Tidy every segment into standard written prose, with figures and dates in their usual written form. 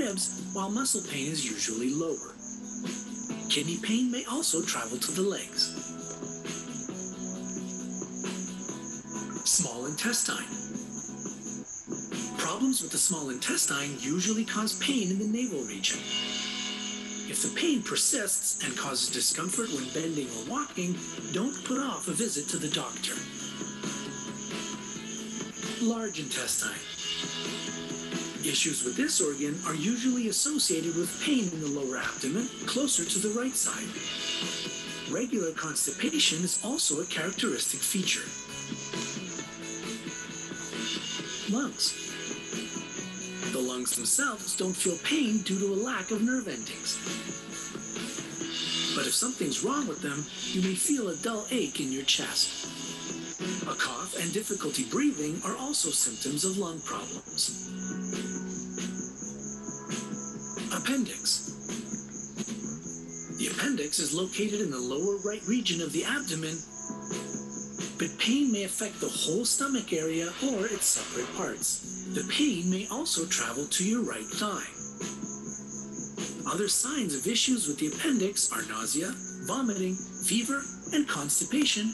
ribs, while muscle pain is usually lower. Kidney pain may also travel to the legs. Small intestine. Problems with the small intestine usually cause pain in the navel region. If the pain persists and causes discomfort when bending or walking, don't put off a visit to the doctor. Large intestine. Issues with this organ are usually associated with pain in the lower abdomen, closer to the right side. Regular constipation is also a characteristic feature. Lungs. The lungs themselves don't feel pain due to a lack of nerve endings. But if something's wrong with them, you may feel a dull ache in your chest. A cough and difficulty breathing are also symptoms of lung problems. Appendix. The appendix is located in the lower right region of the abdomen, but pain may affect the whole stomach area or its separate parts. The pain may also travel to your right thigh. Other signs of issues with the appendix are nausea, vomiting, fever, and constipation.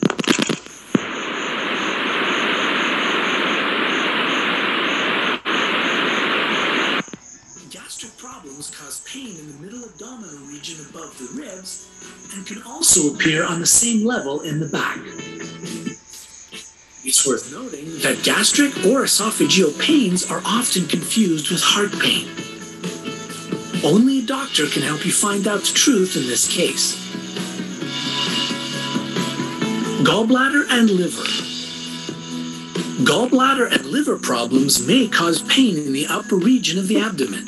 Gastric problems cause pain in the middle abdominal region above the ribs and can also appear on the same level in the back. It's worth noting that gastric or esophageal pains are often confused with heart pain. Only a doctor can help you find out the truth in this case. Gallbladder and liver. Gallbladder and liver problems may cause pain in the upper region of the abdomen.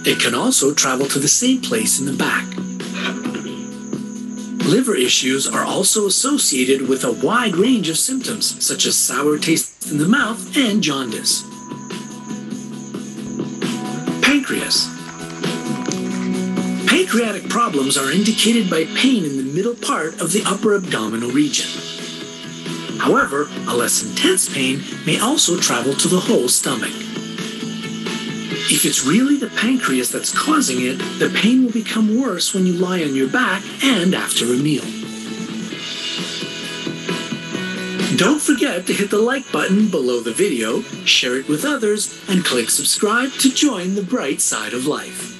It can also travel to the same place in the back. Liver issues are also associated with a wide range of symptoms, such as sour taste in the mouth and jaundice. Pancreas. Pancreatic problems are indicated by pain in the middle part of the upper abdominal region. However, a less intense pain may also travel to the whole stomach. If it's really the pancreas that's causing it, the pain will become worse when you lie on your back and after a meal. Don't forget to hit the like button below the video, share it with others, and click subscribe to join the bright side of life.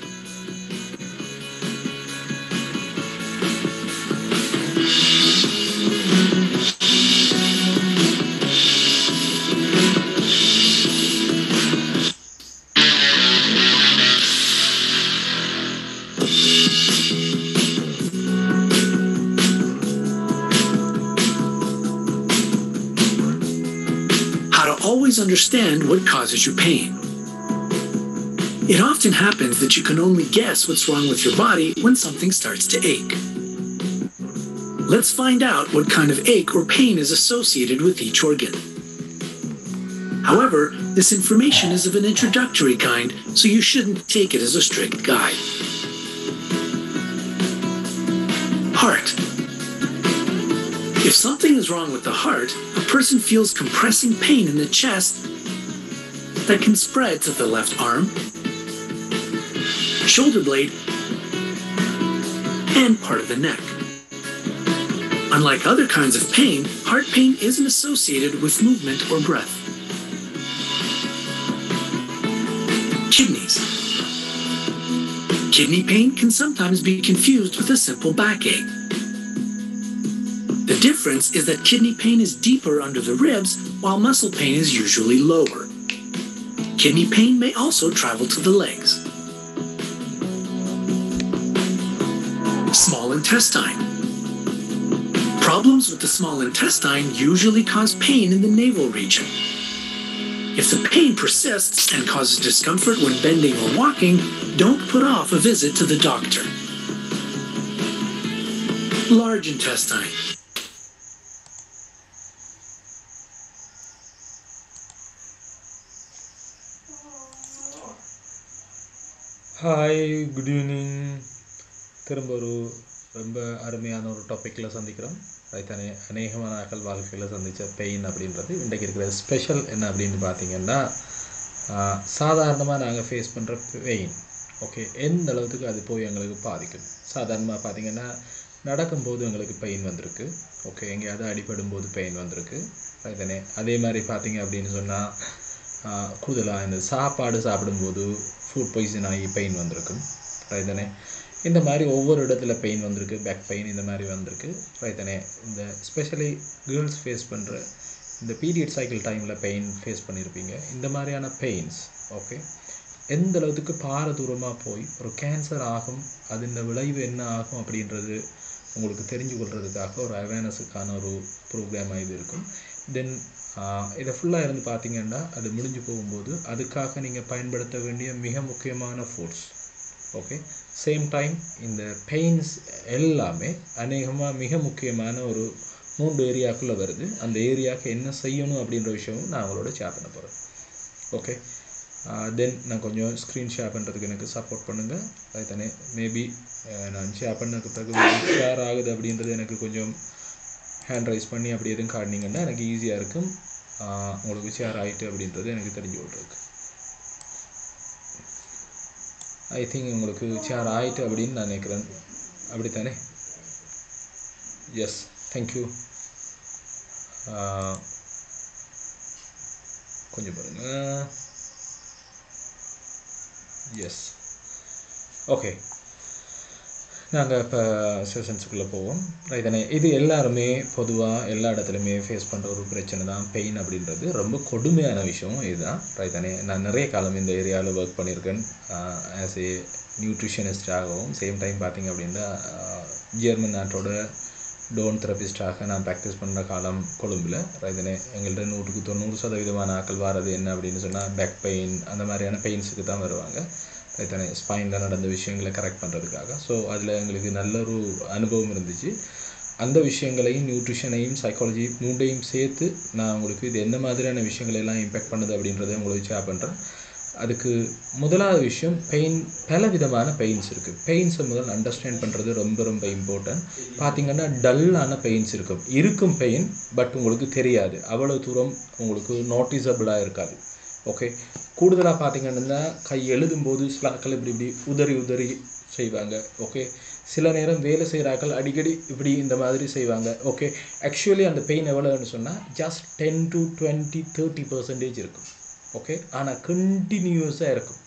Always understand what causes your pain. It often happens that you can only guess what's wrong with your body when something starts to ache. Let's find out what kind of ache or pain is associated with each organ. However, this information is of an introductory kind, so you shouldn't take it as a strict guide. Heart. If something is wrong with the heart, a person feels compressing pain in the chest that can spread to the left arm, shoulder blade, and part of the neck. Unlike other kinds of pain, heart pain isn't associated with movement or breath. Kidneys. Kidney pain can sometimes be confused with a simple backache. The difference is that kidney pain is deeper under the ribs, while muscle pain is usually lower. Kidney pain may also travel to the legs. Small intestine. Problems with the small intestine usually cause pain in the navel region. If the pain persists and causes discomfort when bending or walking, don't put off a visit to the doctor. Large intestine. Hi good evening. திரும்ப ரொம்ப அருமையான ஒரு டாப்பிக்கில் சந்திக்கிறோம். ரைத்தானே அநேகமான வாழ்க்கையில் சந்தித்த pain அப்படின்றது இன்றைக்கு இருக்கிற ஸ்பெஷல் என்ன அப்படின்னு பார்த்தீங்கன்னா, சாதாரணமாக நாங்கள் ஃபேஸ் பண்ணுற பெயின் ஓகே எந்த அளவுக்கு அது போய் எங்களுக்கு பாதிக்கும். சாதாரணமாக பார்த்திங்கன்னா நடக்கும்போது எங்களுக்கு பெயின் வந்திருக்கு ஓகே, எங்கேயாவது அடிபடும்போது பெயின் வந்திருக்கு ரைதானே. அதே மாதிரி பார்த்திங்க அப்படின்னு சொன்னால் கூடுதலாக இந்த சாப்பாடு சாப்பிடும்போது ஃபுட் பாய்சன் ஆகி பெயின் வந்திருக்கும் ரைதானே. இந்த மாதிரி ஒவ்வொரு இடத்துல பெயின் வந்திருக்கு, பேக் பெயின் இந்த மாதிரி வந்திருக்கு ரைதானே. இந்த ஸ்பெஷலி கேர்ள்ஸ் ஃபேஸ் பண்ணுற இந்த பீரியட் சைக்கிள் டைமில் பெயின் ஃபேஸ் பண்ணியிருப்பீங்க. இந்த மாதிரியான பெயின்ஸ் ஓகே எந்த அளவுக்கு பாரதூரமாக போய் ஒரு கேன்சர் ஆகும், அதன் விளைவு என்ன ஆகும் அப்படின்றது உங்களுக்கு தெரிஞ்சு கொள்றதுக்காக ஒரு அவேர்னஸுக்கான ஒரு ப்ரோக்ராமாக இது இருக்கும். தென் இதை ஃபுல்லாக இருந்து பார்த்தீங்கன்னா அது முடிஞ்சு போகும்போது அதுக்காக நீங்கள் பயன்படுத்த வேண்டிய மிக முக்கியமான ஃபுட்ஸ் ஓகே. சேம் டைம் இந்த பெயின்ஸ் எல்லாமே அநேகமாக மிக முக்கியமான ஒரு 3 ஏரியாக்குள்ளே வருது. அந்த ஏரியாவுக்கு என்ன செய்யணும் அப்படின்ற விஷயமும் நான் அவங்களோட ஷேர் பண்ண போகிறேன் ஓகே. தென் நான் கொஞ்சம் ஸ்க்ரீன் ஷேர் பண்ணுறதுக்கு எனக்கு சப்போர்ட் பண்ணுங்கள் ரைத்தானே. மேபி நான் ஷேர் பண்ணதுக்கு பிறகு ஷேர் ஆகுது அப்படின்றது எனக்கு கொஞ்சம் ஹேண்ட் ரைஸ் பண்ணி அப்படி எதுவும் காட்டினீங்கன்னா எனக்கு ஈஸியாக இருக்கும். உங்களுக்கு ஷேர் ஆகிட்டு அப்படின்றது எனக்கு தெரிஞ்சு விட்ருக்கு. ஐ திங்க் உங்களுக்கு ஷேர் ஆகிட்டு அப்படின்னு நான் நினைக்கிறேன், அப்படித்தானே? Yes, thank you. கொஞ்சம் பாருங்கள். எஸ் ஓகே, நாங்கள் இப்போ செஷன்ஸுக்குள்ளே போவோம் ரைதானே. இது எல்லாருமே பொதுவாக எல்லா இடத்துலையுமே ஃபேஸ் பண்ணுற ஒரு பிரச்சனை தான் பெயின் அப்படின்றது. ரொம்ப கொடுமையான விஷயம் இதுதான் ரைதானே. நான் நிறைய காலம் இந்த ஏரியாவில் ஒர்க் பண்ணியிருக்கேன் ஆஸ் ஏ நியூட்ரிஷனிஸ்டாகவும். சேம் டைம் பார்த்திங்க அப்படின்னா ஜெர்மன் நாட்டோட டோன் தெரபிஸ்டாக நான் ப்ராக்டிஸ் பண்ணுற காலம் கொழும்பில் ரைதானே. எங்கள்கிட்ட 100% ஆட்கள் வர்றது என்ன அப்படின்னு சொன்னால் பேக் பெயின் அந்த மாதிரியான பெயின்ஸுக்கு தான் வருவாங்க ரைத்தானே. ஸ்பைனில் நடந்த விஷயங்களை கரெக்ட் பண்ணுறதுக்காக. ஸோ அதில் எங்களுக்கு நல்ல ஒரு அனுபவம் இருந்துச்சு. அந்த விஷயங்களையும் நியூட்ரிஷனையும் சைக்காலஜி 3ஐயும் சேர்த்து நான் உங்களுக்கு இது எந்த மாதிரியான விஷயங்களெல்லாம் இம்பேக்ட் பண்ணுது அப்படின்றத உங்களுக்கு ஷேர் பண்ணுறேன். அதுக்கு முதலாவது விஷயம், பெயின் பல விதமான பெயின்ஸ் இருக்குது. பெயின்ஸை முதல் அண்டர்ஸ்டாண்ட் பண்ணுறது ரொம்ப ரொம்ப இம்பார்ட்டன்ட். பார்த்திங்கன்னா டல்லான பெயின்ஸ் இருக்கும் பெயின், பட் உங்களுக்கு தெரியாது, அவ்வளோ தூரம் உங்களுக்கு நோட்டிசபிளாக இருக்காது ஓகே. கூடுதலாக பார்த்திங்கன்னா கை எழுதும்போது சில ஆட்கள் இப்படி உதறி செய்வாங்க ஓகே. சில நேரம் வேலை செய்கிறாக்கள் அடிக்கடி இப்படி இந்த மாதிரி செய்வாங்க ஓகே. ஆக்சுவலி அந்த பெயின் எவ்வளோன்னு சொன்னால் ஜஸ்ட் 10 to 20, 30% இருக்கும் ஓகே. ஆனால் கண்டினியூஸாக இருக்கும்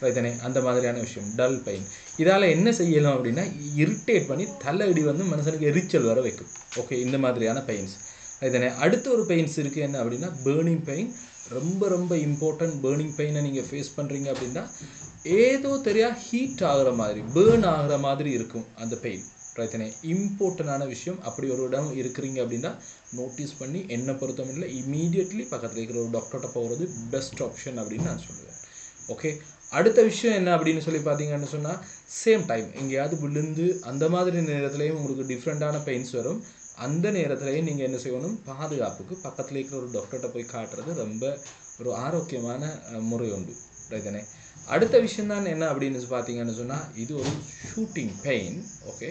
ரைதானே. அந்த மாதிரியான விஷயம் டல் பெயின். இதால் என்ன செய்யலாம் அப்படின்னா இரிட்டேட் பண்ணி தலையடி வந்து மனுஷனுக்கு எரிச்சல் வர வைக்கும் ஓகே. இந்த மாதிரியான பெயின்ஸ் ரைதானே. அடுத்த ஒரு பெயின்ஸ் இருக்குது என்ன அப்படின்னா பேர்னிங் பெயின். ரொம்ப ரொம்ப இம்பார்ட்டன்ட். பேர்னிங் பெயினை நீங்கள் ஃபேஸ் பண்ணுறீங்க அப்படின்னா ஏதோ தெரியா ஹீட் ஆகிற மாதிரி பேர்ன் ஆகிற மாதிரி இருக்கும் அந்த பெயின் ரைத்தானே. இம்பார்ட்டண்டான விஷயம். அப்படி ஒரு இடம் இருக்கிறீங்க அப்படின்னா நோட்டீஸ் பண்ணி என்னை பொறுத்தவரையில் இமீடியட்லி பக்கத்தில் இருக்கிற ஒரு டாக்டர்கிட்ட போகிறது பெஸ்ட் ஆப்ஷன் அப்படின்னு நான் சொல்லுவேன் ஓகே. அடுத்த விஷயம் என்ன அப்படின்னு சொல்லி பார்த்தீங்கன்னு சொன்னால் சேம் டைம் எங்கேயாவது விழுந்து அந்த மாதிரி நேரத்துலையும் உங்களுக்கு டிஃப்ரெண்ட்டான பெயின்ஸ் வரும். அந்த நேரத்துலையும் நீங்கள் என்ன செய்யணும், பாதுகாப்புக்கு பக்கத்தில் இருக்கிற ஒரு டாக்டர்கிட்ட போய் காட்டுறது ரொம்ப ஒரு ஆரோக்கியமான முறை உண்டு ரைத்தானே. அடுத்த விஷயந்தான் என்ன அப்படின்னு பார்த்தீங்கன்னு சொன்னால் இது ஒரு ஷூட்டிங் பெயின் ஓகே.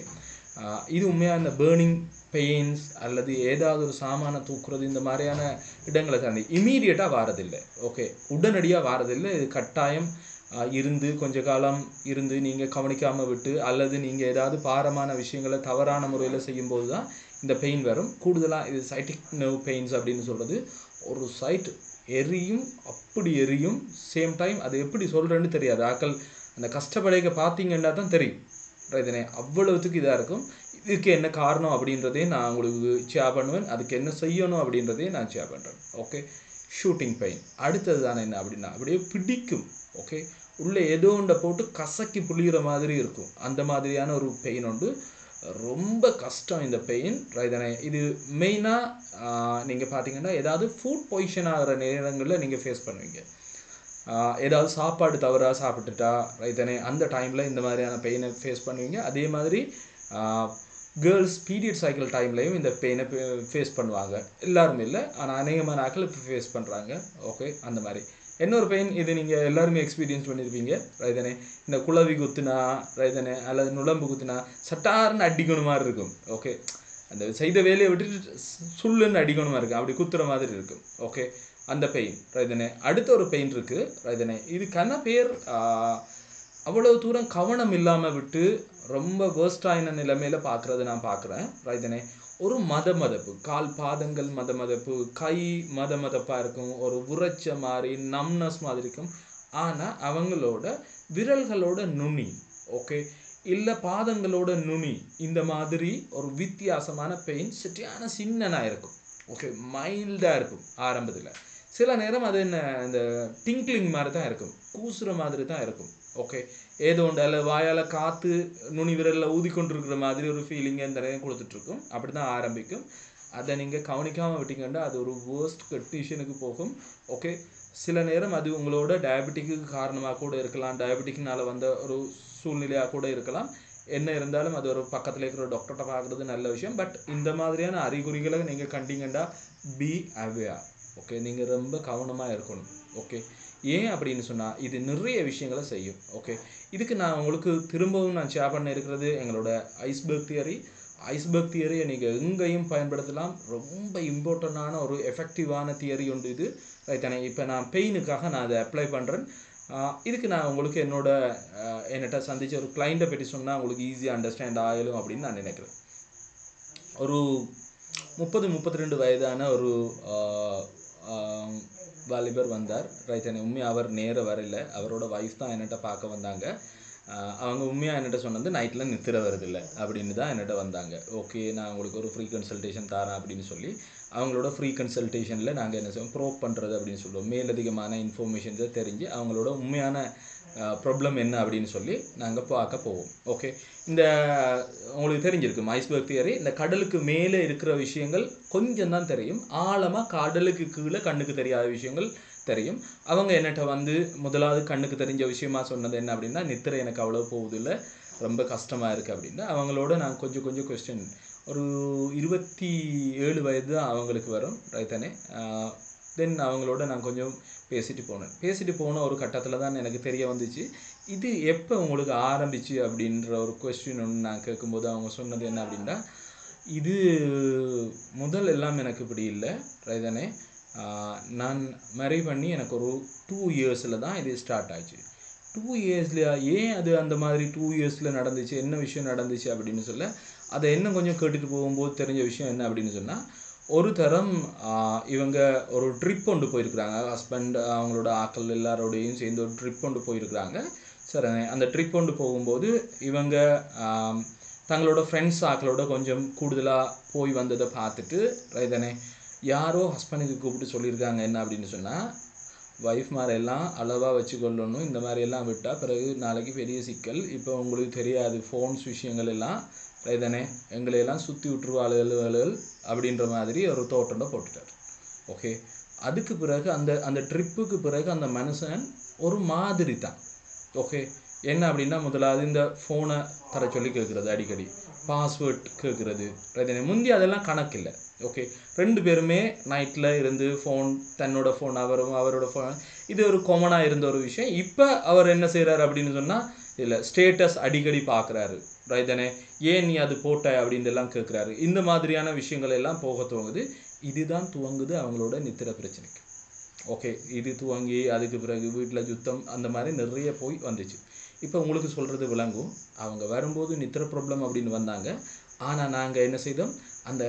இது உண்மையாக இந்த பேர்னிங் பெயின்ஸ் அல்லது ஏதாவது ஒரு சாமான தூக்குறது இந்த மாதிரியான இடங்களை தாண்டி இமீடியட்டாக வாரதில்லை ஓகே. உடனடியாக வாரதில்லை. இது கட்டாயம் இருந்து கொஞ்ச காலம் இருந்து நீங்கள் கவனிக்காமல் விட்டு அல்லது நீங்கள் ஏதாவது பாரமான விஷயங்களை தவறான முறையில் செய்யும்போது தான் இந்த பெயின் வரும். கூடுதலாக இது சைட்டிக் நர்வ் பெயின்ஸ் அப்படின்னு சொல்கிறது. ஒரு சைட் எரியும், அப்படி எரியும். சேம் டைம் அது எப்படி சொல்கிறேன்னு தெரியாது. ஆக்கள் அந்த கஷ்டப்படைக்க பார்த்தீங்கன்னா தான் தெரியும் ரைதானே. அவ்வளவுத்துக்கு இதாக இருக்கும். இதுக்கு என்ன காரணம் அப்படின்றதே நான் உங்களுக்கு ஷேர் பண்ணுவேன். அதுக்கு என்ன செய்யணும் அப்படின்றதே நான் ஷேர் பண்ணுறேன் ஓகே. ஷூட்டிங் பெயின் அடுத்தது தானே என்ன அப்படின்னா அப்படியே பிடிக்கும் ஓகே. உள்ளே ஏதோ ஒன்றை போட்டு கசக்கி புளிகிற மாதிரி இருக்கும். அந்த மாதிரியான ஒரு பெயின் உண்டு. ரொம்ப கஷ்டம் இந்த பெயின் ரைதானே. இது மெயினாக நீங்கள் பார்த்தீங்கன்னா ஏதாவது ஃபுட் பாய்சன் ஆகிற நேரங்களில் நீங்கள் ஃபேஸ் பண்ணுவீங்க. ஏதாவது சாப்பாடு தவறாக சாப்பிட்டுட்டா ரைதானே அந்த டைமில் இந்த மாதிரியான பெயினை ஃபேஸ் பண்ணுவீங்க. அதே மாதிரி கேர்ள்ஸ் பீரியட் சைக்கிள் டைம்லையும் இந்த பெயினை ஃபேஸ் பண்ணுவாங்க. எல்லாருமே இல்லை, ஆனால் அநேகமான ஆட்கள் இப்போ ஃபேஸ் பண்ணுறாங்க ஓகே. அந்த மாதிரி இன்னொரு பெயின் இது நீங்கள் எல்லாருமே எக்ஸ்பீரியன்ஸ் பண்ணியிருப்பீங்க ரைதானே. இந்த குளவி குத்துனா ரைதானே அல்லது நுழம்பு குத்துனா சட்டார்னு அடிக்கணும் மாதிரி இருக்கும் ஓகே. அந்த செய்த வேலையை விட்டுட்டு சுள்ளுன்னு அடிக்கணுமா இருக்கும், அப்படி குத்துற மாதிரி இருக்கும் ஓகே. அந்த பெயின் ரைதனே. அடுத்த ஒரு பெயின் இருக்குது ரைதனே. இதுக்கான பேர் அவ்வளோ தூரம் கவனம் இல்லாமல் விட்டு ரொம்ப வேர்ஸ்டாயின நிலைமையில் பார்க்குறது நான் பார்க்குறேன் ரைதனே. ஒரு மதமதப்பு, கால் பாதங்கள் மதமதப்பு, கை மதமதப்பாக இருக்கும், ஒரு உரைச்ச மாதிரி நம்னஸ் மாதிரி இருக்கும். ஆனால் அவங்களோட விரல்களோட நுனி ஓகே இல்லை பாதங்களோட நுனி இந்த மாதிரி ஒரு வித்தியாசமான பெயின் சரியான சின்னனாக இருக்கும். ஓகே மைல்டாக இருக்கும் ஆரம்பத்தில். சில நேரம் அது என்ன இந்த டிங்க்லிங் மாதிரி தான் இருக்கும், கூசுகிற மாதிரி தான் இருக்கும். ஓகே ஏதோ ஒன்று அதில் வாயால் காற்று நுனி விரலில் ஊதிக்கொண்டிருக்கிற மாதிரி ஒரு ஃபீலிங்கை இந்த நேரம் கொடுத்துட்ருக்கும். அப்படி தான் ஆரம்பிக்கும். அதை நீங்கள் கவனிக்காமல் விட்டீங்கன்னா அது ஒரு வேர்ஸ்ட் கண்டிஷனுக்கு போகும். ஓகே சில நேரம் அது உங்களோட டயபெட்டிக்கு காரணமாக கூட இருக்கலாம், டயபெட்டிக்னால வந்த ஒரு சூழ்நிலையாக கூட இருக்கலாம். என்ன இருந்தாலும் அது ஒரு பக்கத்தில் இருக்கிற டாக்டர்கிட்ட பார்க்குறது நல்ல விஷயம். பட் இந்த மாதிரியான அறிகுறிகளை நீங்கள் கண்டிங்கன்னா பி அவேர். ஓகே நீங்கள் ரொம்ப கவனமாக இருக்கணும். ஓகே ஏன் அப்படின்னு சொன்னால் இது நிறைய விஷயங்களை செய்யும். ஓகே இதுக்கு நான் உங்களுக்கு திரும்பவும் நான் ஷேர் பண்ண இருக்கிறது எங்களோட ஐஸ்பர்க் தியரி. ஐஸ்பர்க் தியரியை நீங்கள் எங்கேயும் பயன்படுத்தலாம். ரொம்ப இம்பார்ட்டண்டான ஒரு எஃபெக்டிவான தியரி உண்டு இது ரைத்தானே. இப்போ நான் பெயினுக்காக நான் அதை அப்ளை பண்ணுறேன். இதுக்கு நான் உங்களுக்கு என்னட்ட சந்தித்த ஒரு கிளைண்ட்டை பற்றி சொன்னால் உங்களுக்கு ஈஸியாக அண்டர்ஸ்டாண்ட் ஆகலும் அப்படின்னு நான் நினைக்கிறேன். ஒரு 30-32 வயதான ஒரு வாலிபர் வந்தார் ரைத்தானே. உண்மையாக அவர் நேர வரல, அவரோட வைஃப் தான் என்னட்ட பார்க்க வந்தாங்க. அவங்க உண்மையாக என்னட்ட சொன்னது நைட்டில் நித்திர வருதில்லை அப்படின்னு தான் என்னட்ட வந்தாங்க. ஓகே நான் உங்களுக்கு ஒரு ஃப்ரீ கன்சல்டேஷன் தரேன் அப்படின்னு சொல்லி அவங்களோட ஃப்ரீ கன்சல்டேஷனில் நாங்கள் என்ன செய்வோம் ப்ரோப் பண்ணுறது அப்படின்னு சொல்லுவோம். மேலதிகமான இன்ஃபர்மேஷன்ஸை தெரிஞ்சு அவங்களோட உண்மையான ப்ராப்ளம் என்ன அப்படின்னு சொல்லி நாங்கள் பார்க்க போவோம். ஓகே இந்த உங்களுக்கு தெரிஞ்சிருக்கும் ஐஸ்பர்க் தியரி. இந்த கடலுக்கு மேலே இருக்கிற விஷயங்கள் கொஞ்சம் தான் தெரியும், ஆழமாக கடலுக்கு கீழே கண்ணுக்கு தெரியாத விஷயங்கள் தெரியும். அவங்க என்னட்ட வந்து முதலாவது கண்ணுக்கு தெரிஞ்ச விஷயமா சொன்னது என்ன அப்படின்னா நித்திரை எனக்கு அவ்வளோ போகுதில்லை, ரொம்ப கஷ்டமாக இருக்குது அப்படின்னா அவங்களோட நான் கொஞ்சம் கொஸ்டின் ஒரு 27 வயது தான் அவங்களுக்கு வரும் ரைத்தானே. தென் அவங்களோட நான் கொஞ்சம் பேசிட்டு போன ஒரு கட்டத்தில் தான் எனக்கு தெரிய வந்துச்சு இது எப்போ உங்களுக்கு ஆரம்பிச்சு அப்படின்ற ஒரு கொஸ்டின் ஒன்று நான் கேட்கும்போது அவங்க சொன்னது என்ன அப்படின்னா இது முதல் எல்லாம் எனக்கு இப்படி இல்லை ரைதானே. நான் மேரி பண்ணி எனக்கு ஒரு 2 இயர்ஸில் தான் இது ஸ்டார்ட் ஆச்சு. 2 இயர்ஸ்லையா ஏன் அது அந்த மாதிரி 2 இயர்ஸில் நடந்துச்சு, என்ன விஷயம் நடந்துச்சு அப்படின்னு சொல்ல அதை இன்னும் கொஞ்சம் கேட்டுட்டு போகும்போது தெரிஞ்ச விஷயம் என்ன அப்படின்னு சொன்னால் ஒரு தரம் இவங்க ஒரு ட்ரிப் கொண்டு போயிருக்கிறாங்க. ஹஸ்பண்ட் அவங்களோட ஆக்கள் எல்லாரோடையும் சேர்ந்து ஒரு ட்ரிப் கொண்டு போயிருக்கிறாங்க. சரி அந்த ட்ரிப் கொண்டு போகும்போது இவங்க தங்களோட ஃப்ரெண்ட்ஸ் ஆக்களோட கொஞ்சம் கூடுதலாக போய் வந்ததை பார்த்துட்டு ரைதானே யாரோ ஹஸ்பண்டுக்கு கூப்பிட்டு சொல்லியிருக்காங்க என்ன அப்படின்னு சொன்னால் ஒய்ஃப் மாதிரியெல்லாம் அளவாக வச்சுக்கொள்ளணும், இந்த மாதிரியெல்லாம் விட்டால் பிறகு நாளைக்கு பெரிய சிக்கல். இப்போ உங்களுக்கு தெரியாது ஃபோன்ஸ் விஷயங்கள் எல்லாம் ரைதானே எங்களையெல்லாம் சுற்றி விட்டுருவாளுகள் அப்படின்ற மாதிரி ஒரு தோட்டத்தை போட்டுட்டார். ஓகே அதுக்கு பிறகு அந்த ட்ரிப்புக்கு பிறகு அந்த மனுஷன் ஒரு மாதிரி தான். ஓகே என்ன அப்படின்னா முதலாவது இந்த ஃபோனை தர சொல்லி கேட்குறது, அடிக்கடி பாஸ்வேர்ட் கேட்குறது ரைதானே. முந்தி அதெல்லாம் கணக்கில்லை. ஓகே 2 பேருமே நைட்டில் இருந்து தன்னோட ஃபோன் அவரோட ஃபோன் இது ஒரு காமனாக இருந்த ஒரு விஷயம். இப்போ அவர் என்ன செய்கிறார் அப்படின்னு சொன்னால் இல்லை ஸ்டேட்டஸ் அடிக்கடி பார்க்குறாரு ரைதானே. ஏன் நீ அது போட்ட அப்படின்ட்டு எல்லாம் கேட்குறாரு. இந்த மாதிரியான விஷயங்கள் எல்லாம் போக துவங்குது. இதுதான் துவங்குது அவங்களோட நித்திர பிரச்சனைக்கு. ஓகே இது துவங்கி அதுக்கு பிறகு வீட்டில் சுத்தம் அந்த மாதிரி நிறைய போய் வந்துச்சு. இப்போ உங்களுக்கு சொல்கிறது விளங்கும். அவங்க வரும்போது நித்திர ப்ராப்ளம் அப்படின்னு வந்தாங்க. ஆனால் நாங்கள் என்ன செய்தோம் அந்த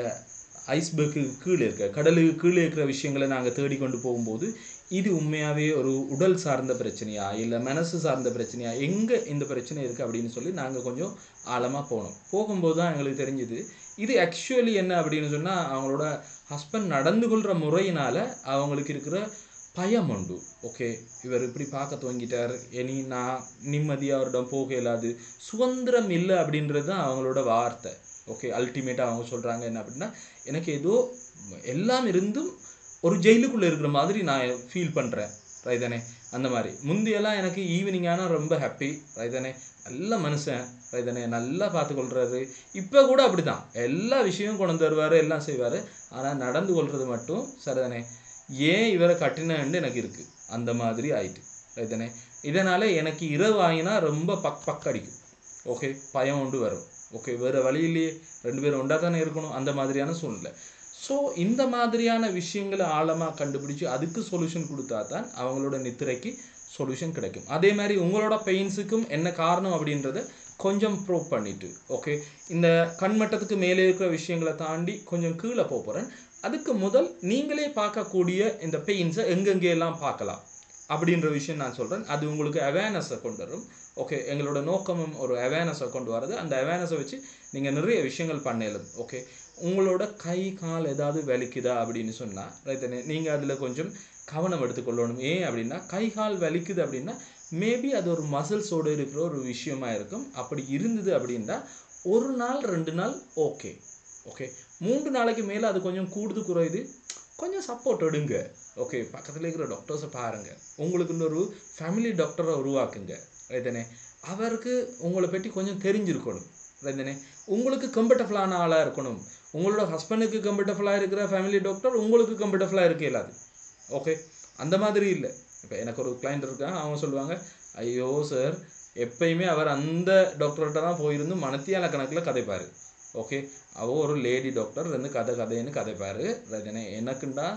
ஐஸ்பர்க்கு கீழே கடலுக்கு கீழே இருக்கிற விஷயங்களை நாங்கள் தேடிக்கொண்டு போகும்போது இது உண்மையாகவே ஒரு உடல் சார்ந்த பிரச்சனையா இல்லை மனசு சார்ந்த பிரச்சனையா, எங்கே இந்த பிரச்சனை இருக்குது அப்படின்னு சொல்லி நாங்கள் கொஞ்சம் ஆழமாக போகும்போது தான் எங்களுக்கு தெரிஞ்சுது இது ஆக்சுவலி என்ன அப்படின்னு சொன்னால் அவங்களோட ஹஸ்பண்ட் நடந்து கொள்கிற முறையினால் அவங்களுக்கு இருக்கிற பயம் உண்டு. ஓகே இவர் இப்படி பார்க்க துவங்கிட்டார், இனி நான் நிம்மதியாக அவரிடம் போக இயலாது, சுதந்திரம் இல்லை அப்படின்றது தான் அவங்களோட வார்த்தை. ஓகே அல்டிமேட்டாக அவங்க சொல்கிறாங்க என்ன அப்படின்னா எனக்கு ஏதோ எல்லாம் இருந்தும் ஒரு ஜெயிலுக்குள்ளே இருக்கிற மாதிரி நான் ஃபீல் பண்ணுறேன் ரைதானே. அந்த மாதிரி முந்தியெல்லாம் எனக்கு ஈவினிங் ஆனால் ரொம்ப ஹாப்பி ரைதானே, நல்ல மனுஷன் ரைதானே, நல்லா பார்த்துக்கொள்கிறாரு. இப்போ கூட அப்படி தான் எல்லா விஷயமும் கொண்டு வருவார், எல்லாம் செய்வார். ஆனால் நடந்து கொள்வது மட்டும் சரிதானே ஏன் இவரை கட்டினன்னு எனக்கு இருக்குது அந்த மாதிரி ஆயிட்டு ரைதானே. இதனால் எனக்கு இரவு ஆகினா ரொம்ப பக் அடிக்கும். ஓகே பயம் கொண்டு வரும். ஓகே வேறு வழியிலேயே 2 பேரும் ஒன்றா தானே இருக்கணும் அந்த மாதிரியான சூழ்நிலை. ஸோ இந்த மாதிரியான விஷயங்களை ஆழமாக கண்டுபிடிச்சி அதுக்கு சொல்யூஷன் கொடுத்தா தான் அவங்களோட நித்திரைக்கு சொல்யூஷன் கிடைக்கும். அதே மாதிரி உங்களோட பெயின்ஸுக்கும் என்ன காரணம் அப்படின்றத கொஞ்சம் ப்ரூவ் பண்ணிட்டு ஓகே, இந்த கண்மட்டத்துக்கு மேலே இருக்கிற விஷயங்களை தாண்டி கொஞ்சம் கீழே போகிறேன். அதுக்கு முதல் நீங்களே பார்க்கக்கூடிய இந்த பெயின்ஸை எங்கெங்கெல்லாம் பார்க்கலாம் அப்படின்ற விஷயம் நான் சொல்கிறேன். அது உங்களுக்கு அவேர்னஸை கொண்டு வரும். ஓகே, எங்களோட நோக்கமும் ஒரு அவேர்னஸை கொண்டு வரது. அந்த அவேர்னஸை வச்சு நீங்கள் நிறைய விஷயங்கள் பண்ணலும். ஓகே, உங்களோட கை கால் ஏதாவது வலிக்குதா அப்படின்னு சொன்னால் ரைட், நீங்கள் அதில் கொஞ்சம் கவனம் எடுத்துக்கொள்ளணும். ஏன் அப்படின்னா கை கால் வலிக்குது அப்படின்னா மேபி அது ஒரு மசில்ஸோடு இருக்கிற ஒரு விஷயமா இருக்கும். அப்படி இருந்தது அப்படின்னா ஒரு நாள் 2 நாள் ஓகே, ஓகே 3 நாளைக்கு மேலே அது கொஞ்சம் கூடுது குறையுது, கொஞ்சம் சப்போர்ட் எடுங்க. ஓகே, பக்கத்தில் இருக்கிற டாக்டர்ஸை பாருங்கள். உங்களுக்கு ஒரு ஃபேமிலி டாக்டரை உருவாக்குங்க. ரைத்தனே, அவருக்கு உங்களை பற்றி கொஞ்சம் தெரிஞ்சிருக்கணும். ரைத்தனே, உங்களுக்கு கம்ஃபர்டபுளான ஆளாக இருக்கணும். உங்களோட ஹஸ்பண்டுக்கு கம்ஃபர்டபுளாக இருக்கிற ஃபேமிலி டாக்டர் உங்களுக்கு கம்ஃபர்டபுளாக இருக்க இல்லாது. ஓகே, அந்த மாதிரி இல்லை. இப்போ எனக்கு ஒரு கிளைண்ட் இருக்காங்க, அவங்க சொல்லுவாங்க, ஐயோ சார் எப்பயுமே அவர் அந்த டாக்டர்கிட்ட தான் போயிருந்து மனத்தியால கணக்கில் கதைப்பார். ஓகே, அவள் ஒரு லேடி டாக்டர் கதைன்னு கதைப்பார். ரைத்தனே, எனக்குண்டா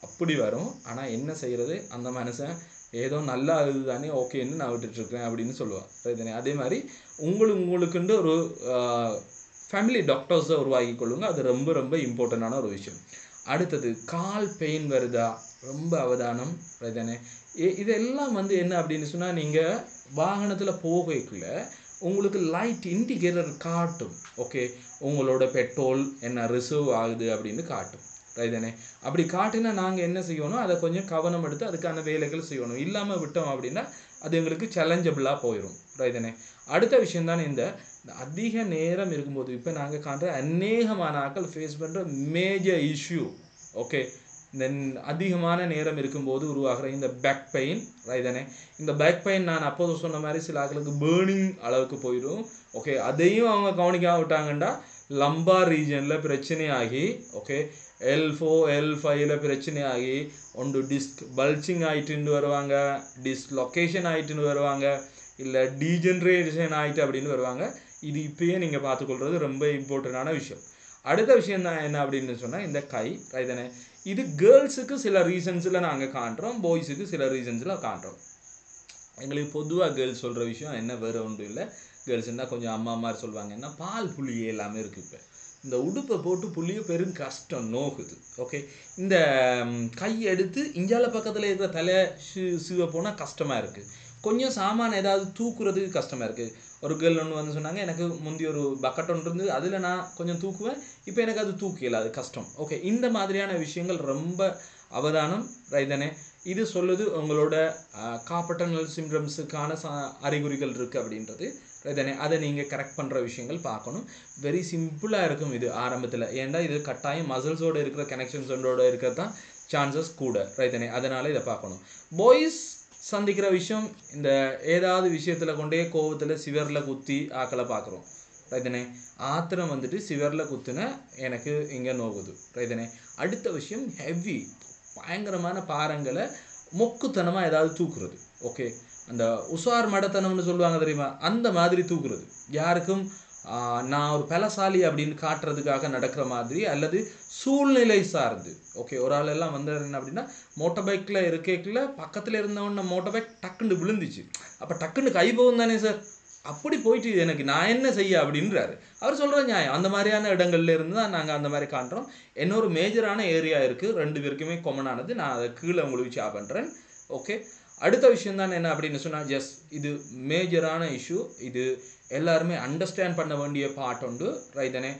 அப்படி வரும். ஆனால் என்ன செய்கிறது, அந்த மனுஷன் ஏதோ நல்லா இது தானே ஓகேன்னு நான் விட்டுட்ருக்கேன் அப்படின்னு சொல்லுவாள். ரைத்தனே, அதே மாதிரி உங்களுக்குண்டு ஒரு ஃபேமிலி டாக்டர்ஸை உருவாக்கி கொள்ளுங்க. அது ரொம்ப ரொம்ப இம்பார்ட்டண்டான ஒரு விஷயம். அடுத்தது, கால் பெயின் வருதா, ரொம்ப அவதானம். ரைத்தனே, இதெல்லாம் என்ன அப்படின்னு சொன்னால் நீங்கள் வாகனத்தில் போகக்குள்ள உங்களுக்கு லைட் இண்டிகேட்டர் காட்டும். ஓகே, உங்களோட பெட்ரோல் என்ன ரிசர்வ் ஆகுது அப்படின்னு காட்டும். ரைத்தனே, அப்படி காட்டினா நாங்கள் என்ன செய்யணும், அதை கொஞ்சம் கவனம் எடுத்து அதுக்கான வேலைகள் செய்யணும். இல்லாமல் விட்டோம் அப்படின்னா அது எங்களுக்கு சேலஞ்சபிளாக போயிடும். ரைத்தனே, அடுத்த விஷயம்தான் இந்த அதிக நேரம் இருக்கும்போது இப்போ நாங்கள் காண்ற அநேகமான ஆட்கள் ஃபேஸ் பண்ணுற மேஜர் இஷ்யூ. ஓகே, இந்த அதிகமான நேரம் இருக்கும்போது உருவாகிற இந்த பேக் பெயின். ரைத்தனே, இந்த பேக் பெயின் நான் அப்போது சொன்ன மாதிரி சில ஆட்களுக்கு பேர்னிங் அளவுக்கு போயிடும். ஓகே, அதையும் அவங்க கவனிக்காம விட்டாங்கண்டா லம்பார் ரீஜனில் பிரச்சனையாகி, ஓகே L4 L5 பிரச்சனையாகி ஒன்று டிஸ்க் பல்ச்சிங் ஆகிட்டுன்னு வருவாங்க, டிஸ்லொகேஷன் ஆகிட்டுன்னு வருவாங்க, இல்லை டீஜென்ரேஷன் ஆகிட்டு அப்படின்னு வருவாங்க. இது இப்பயே நீங்கள் பார்த்துக்கொள்வது ரொம்ப இம்பார்ட்டண்டான விஷயம். அடுத்த விஷயம் தான் என்ன அப்படின்னு சொன்னால் இந்த கை. ரைத்தனே, இது கேர்ள்ஸுக்கு சில ரீசன்ஸில் நாங்கள் காண்றோம், பாய்ஸுக்கு சில ரீசன்ஸில் காண்றோம். எங்களுக்கு பொதுவாக கேர்ள்ஸ் சொல்கிற விஷயம் என்ன, வேறு ஒன்றும் இல்லை. கேர்ள்ஸ்னால் கொஞ்சம் அம்மா மாதிரி சொல்லுவாங்க, என்ன பால் புளியே எல்லாமே இருக்குது. இப்போ இந்த உடுப்பை போட்டு புளிய பெரும் கஷ்டம் நோக்குது. ஓகே, இந்த கை எடுத்து இஞ்சால பக்கத்தில் இருக்கிற தலை சிவ போனால் கஷ்டமாக இருக்குது. கொஞ்சம் சாமான ஏதாவது தூக்குறதுக்கு கஷ்டமாக இருக்குது. ஒரு கேர்ள் ஒன்று சொன்னாங்க, எனக்கு முந்தி ஒரு பக்கெட் ஒன்று இருந்து அதில் நான் கொஞ்சம் தூக்குவேன், இப்போ எனக்கு அது தூக்கல, அது கஷ்டம். ஓகே, இந்த மாதிரியான விஷயங்கள் ரொம்ப அவதானம். ரைத்தனே, இது சொல்லுது உங்களோட கார்பல் டனல் சிண்ட்ரம்ஸுக்கான அறிகுறிகள் இருக்குது அப்படின்றது. ரைத்தனே, அதை நீங்கள் கரெக்ட் பண்ணுற விஷயங்கள் பார்க்கணும். வெரி சிம்பிளாக இருக்கும் இது ஆரம்பத்தில். ஏன்டா இது கட்டாயம் மசில்ஸோடு இருக்கிற கனெக்ஷன்ஸோட இருக்கிறது தான் சான்சஸ் கூட. ரைத்தனே, அதனால் இதை பார்க்கணும். பாய்ஸ் சந்திக்கிற விஷயம், இந்த ஏதாவது விஷயத்தில் கொண்டே கோவத்தில் சிவரில் குத்தி ஆக்களை பார்க்குறோம். ரைத்தனே, ஆத்திரம் சிவரில் குத்துன எனக்கு இங்கே நோகுது. ரைத்தனே, அடுத்த விஷயம் ஹெவி பயங்கரமான பாரங்களை மொக்குத்தனமாக ஏதாவது தூக்குறது. ஓகே, அந்த உசார் மடத்தனம்னு சொல்லுவாங்க தெரியுமா, அந்த மாதிரி தூக்குறது. யாருக்கும் நான் ஒரு பலசாலி அப்படின்னு காட்டுறதுக்காக நடக்கிற மாதிரி, அல்லது சூழ்நிலை சார்ந்து. ஓகே, ஒரு ஆள் எல்லாம் என்ன அப்படின்னா மோட்டர் பைக்கில் இருக்கேக்கில் பக்கத்தில் இருந்தவன மோட்டர் பைக் டக்குன்னு விழுந்துச்சு, அப்போ டக்குன்னு கை போகும் தானே சார், அப்படி போயிட்டு எனக்கு நான் என்ன செய்ய அப்படின்றாரு. அவர் சொல்கிற நியாயம். அந்த மாதிரியான இடங்கள்ல இருந்து தான் நாங்கள் அந்த மாதிரி காண்றோம். இன்னொரு மேஜரான ஏரியா இருக்குது, 2 பேருக்குமே காமனானது. நான் அதை கீழே உங்களுக்கு ஷேர் பண்ணுறேன். ஓகே, அடுத்த விஷயம் தான் என்ன அப்படின்னு சொன்னால், இது மேஜரான இஷ்யூ. இது எல்லாருமே அண்டர்ஸ்டாண்ட் பண்ண வேண்டிய பார்ட் உண்டு. ரைத்தனே,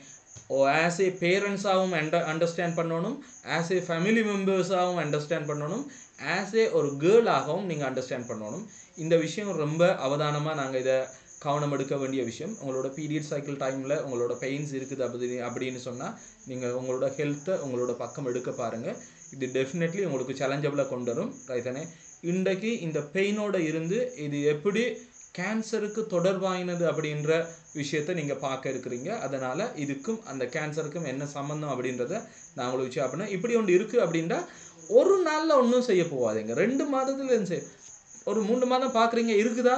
ஆஸ் ஏ பேரண்ட்ஸாகவும் அண்டர்ஸ்டாண்ட் பண்ணணும், ஆஸ் ஏ ஃபேமிலி மெம்பர்ஸாகவும் அண்டர்ஸ்டாண்ட் பண்ணணும், ஆஸ் ஏ ஒரு கேர்ளாகவும் நீங்கள் அண்டர்ஸ்டாண்ட் பண்ணணும். இந்த விஷயம் ரொம்ப அவதானமாக நாங்கள் இதை கவனம் எடுக்க வேண்டிய விஷயம். உங்களோட பீரியட் சைக்கிள் டைமில் உங்களோட பெயின்ஸ் இருக்குது அப்படின்னு சொன்னால் நீங்கள் உங்களோட ஹெல்த்தை உங்களோட பக்கம் எடுக்க பாருங்கள். இது டெஃபினெட்லி உங்களுக்கு சேலஞ்சபிளாக கொண்டு வரும். ரைத்தனே, இன்றைக்கு இந்த பெயினோட இருந்து இது எப்படி கேன்சருக்கு தொடர்பாயினது அப்படின்ற விஷயத்தை நீங்கள் பார்க்க இருக்கிறீங்க. அதனால் இதுக்கும் அந்த கேன்சருக்கும் என்ன சம்மந்தம் அப்படின்றத நான் உங்களுக்கு விஷயம் அப்படின்னா, இப்படி ஒன்று இருக்குது அப்படின்னா ஒரு நாளில் ஒன்றும் செய்ய போகாதீங்க. 2 மாதத்துல ஒரு 3 மாதம் பார்க்குறீங்க இருக்குதா,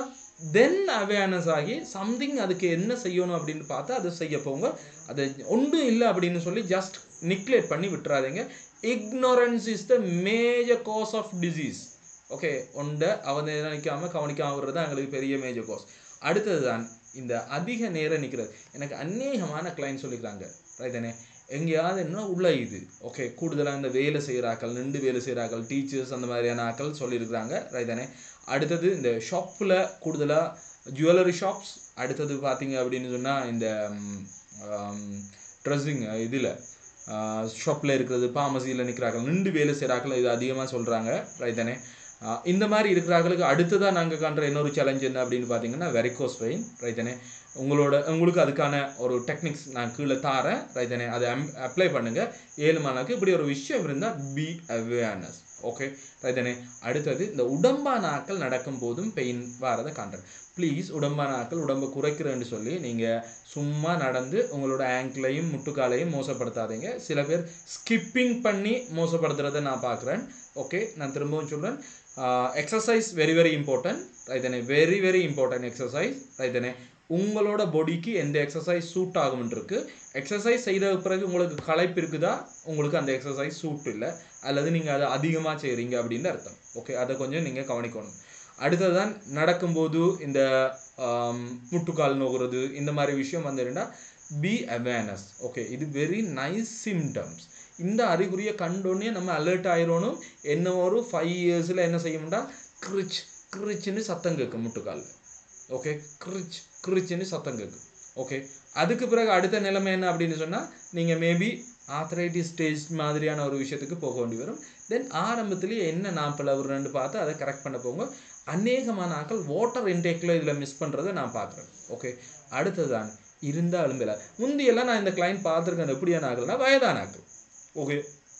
தென் அவேர்னஸ் ஆகி சம்திங் அதுக்கு என்ன செய்யணும் அப்படின்னு பார்த்தா அதை செய்ய போங்க. அது ஒன்றும் இல்லை அப்படின்னு சொல்லி ஜஸ்ட் நிக்லேட் பண்ணி விட்டுறாதீங்க. Ignorance is the major cause of disease. Okay, ஒன்றை அவதானிக்காமல் கவனிக்காமல் விடுறது தான் எங்களுக்கு பெரிய மேஜர் காஸ். அடுத்தது தான் இந்த அதிக நேரம் நிற்கிறது. எனக்கு அநேகமான கிளைண்ட் சொல்லிக்கிறாங்க, ரைட்டனே, எங்கேயாவது என்ன உள்ள இது ஓகே, கூடுதலாக இந்த வேலை செய்கிறாக்கள், நின்று வேலை செய்கிறாக்கள், டீச்சர்ஸ் அந்த மாதிரியான ஆக்கள் சொல்லியிருக்கிறாங்க, ரைட்டனே. அடுத்தது இந்த ஷாப்பில் கூடுதலாக ஜுவல்லரி ஷாப்ஸ், அடுத்தது பார்த்தீங்க அப்படின்னு சொன்னால் இந்த ட்ரெஸ்ஸிங் இதில் ஷாப்பில் இருக்கிறது, ஃபார்மசியில் நிற்கிறார்கள், நின்று வேலை செய்கிறார்கள், இது அதிகமாக சொல்கிறாங்க, ரைட்டனே. இந்த மாதிரி இருக்கிறார்களுக்கு அடுத்ததாக நாங்கள் காண்ற இன்னொரு சேலஞ்ச் என்ன அப்படின்னு பார்த்தீங்கன்னா வெரிகோஸ் வெயின், ரைட்டனே. உங்களுக்கு அதுக்கான ஒரு டெக்னிக்ஸ் நான் கீழே தாரேன், ரைட்டனே. அதை அப்ளை பண்ணுங்கள் 7 மாதத்துக்கு. இப்படி ஒரு விஷயம் இருந்தால் பி அவேர்னஸ், ஓகே, ரைட்டனே. அடுத்தது இந்த உடம்பான ஆக்கள் நடக்கும் போதும் பெயின் வாரதை காண்றேன். ப்ளீஸ் உடம்பான ஆக்கள் உடம்பை குறைக்கிறேன்னு சொல்லி நீங்கள் சும்மா நடந்து உங்களோட ஆங்கிளையும் முட்டுக்காலையும் மோசப்படுத்தாதீங்க. சில பேர் ஸ்கிப்பிங் பண்ணி மோசப்படுத்துறதை நான் பார்க்குறேன். ஓகே, நான் திரும்பவும் சொல்கிறேன், எக்ஸசைஸ் வெரி வெரி இம்பார்ட்டன்ட், ரைட்டனே. வெரி வெரி இம்பார்ட்டன்ட் எக்ஸசைஸ், ரைட்டனே. உங்களோட பாடிக்கு எந்த எக்ஸசைஸ் சூட் ஆகும்னு இருக்கு. எக்ஸசைஸ் செய்த பிறகு உங்களுக்கு களைப்பு இருக்குதா, உங்களுக்கு அந்த எக்ஸசைஸ் சூட் இல்லை, அல்லது நீங்கள் அதை அதிகமாக செய்கிறீங்க அப்படின்னு அர்த்தம். ஓகே, அதை கொஞ்சம் நீங்கள் கவனிக்கணும். அடுத்ததுதான் நடக்கும்போது இந்த முட்டுக்கால் நோகிறது, இந்த மாதிரி விஷயம் வந்துருந்தா பி அவேர்னஸ். ஓகே, இது வெரி நைஸ் சிம்டம்ஸ். இந்த அறிகுறியை கண்டோன்னே நம்ம அலர்ட் ஆயிரணும். என்ன ஒரு 5 இயர்ஸில் என்ன செய்யணும்னா கிரிச் கிரிச்சுன்னு சத்தம் கேட்கும் முட்டுக்கால். ஓகே, கிரிச் கிரிச்சுன்னு சத்தம் கேட்கும். ஓகே, அதுக்கு பிறகு அடுத்த நிலைமை என்ன அப்படின்னு சொன்னால் நீங்கள் மேபி ஆர்த்ரைட்டிஸ் ஸ்டேஜ் மாதிரியான ஒரு விஷயத்துக்கு போக வேண்டி வரும். தென் ஆரம்பத்துலேயே என்ன நான் பிளவுறேன்னு பார்த்து அதை கரெக்ட் பண்ண போங்க. அநேகமான ஆக்கள் வாட்டர் இன்டேக்கில் இதில் மிஸ் பண்ணுறதை நான் பார்க்குறேன். ஓகே, அடுத்ததான் இருந்தாலும் இல்லை, முந்தியெல்லாம் நான் இந்த கிளைண்ட் பார்த்துருக்கேன். எப்படியான ஆக்கள்னா வயதான ஆக்கள். ஓகே,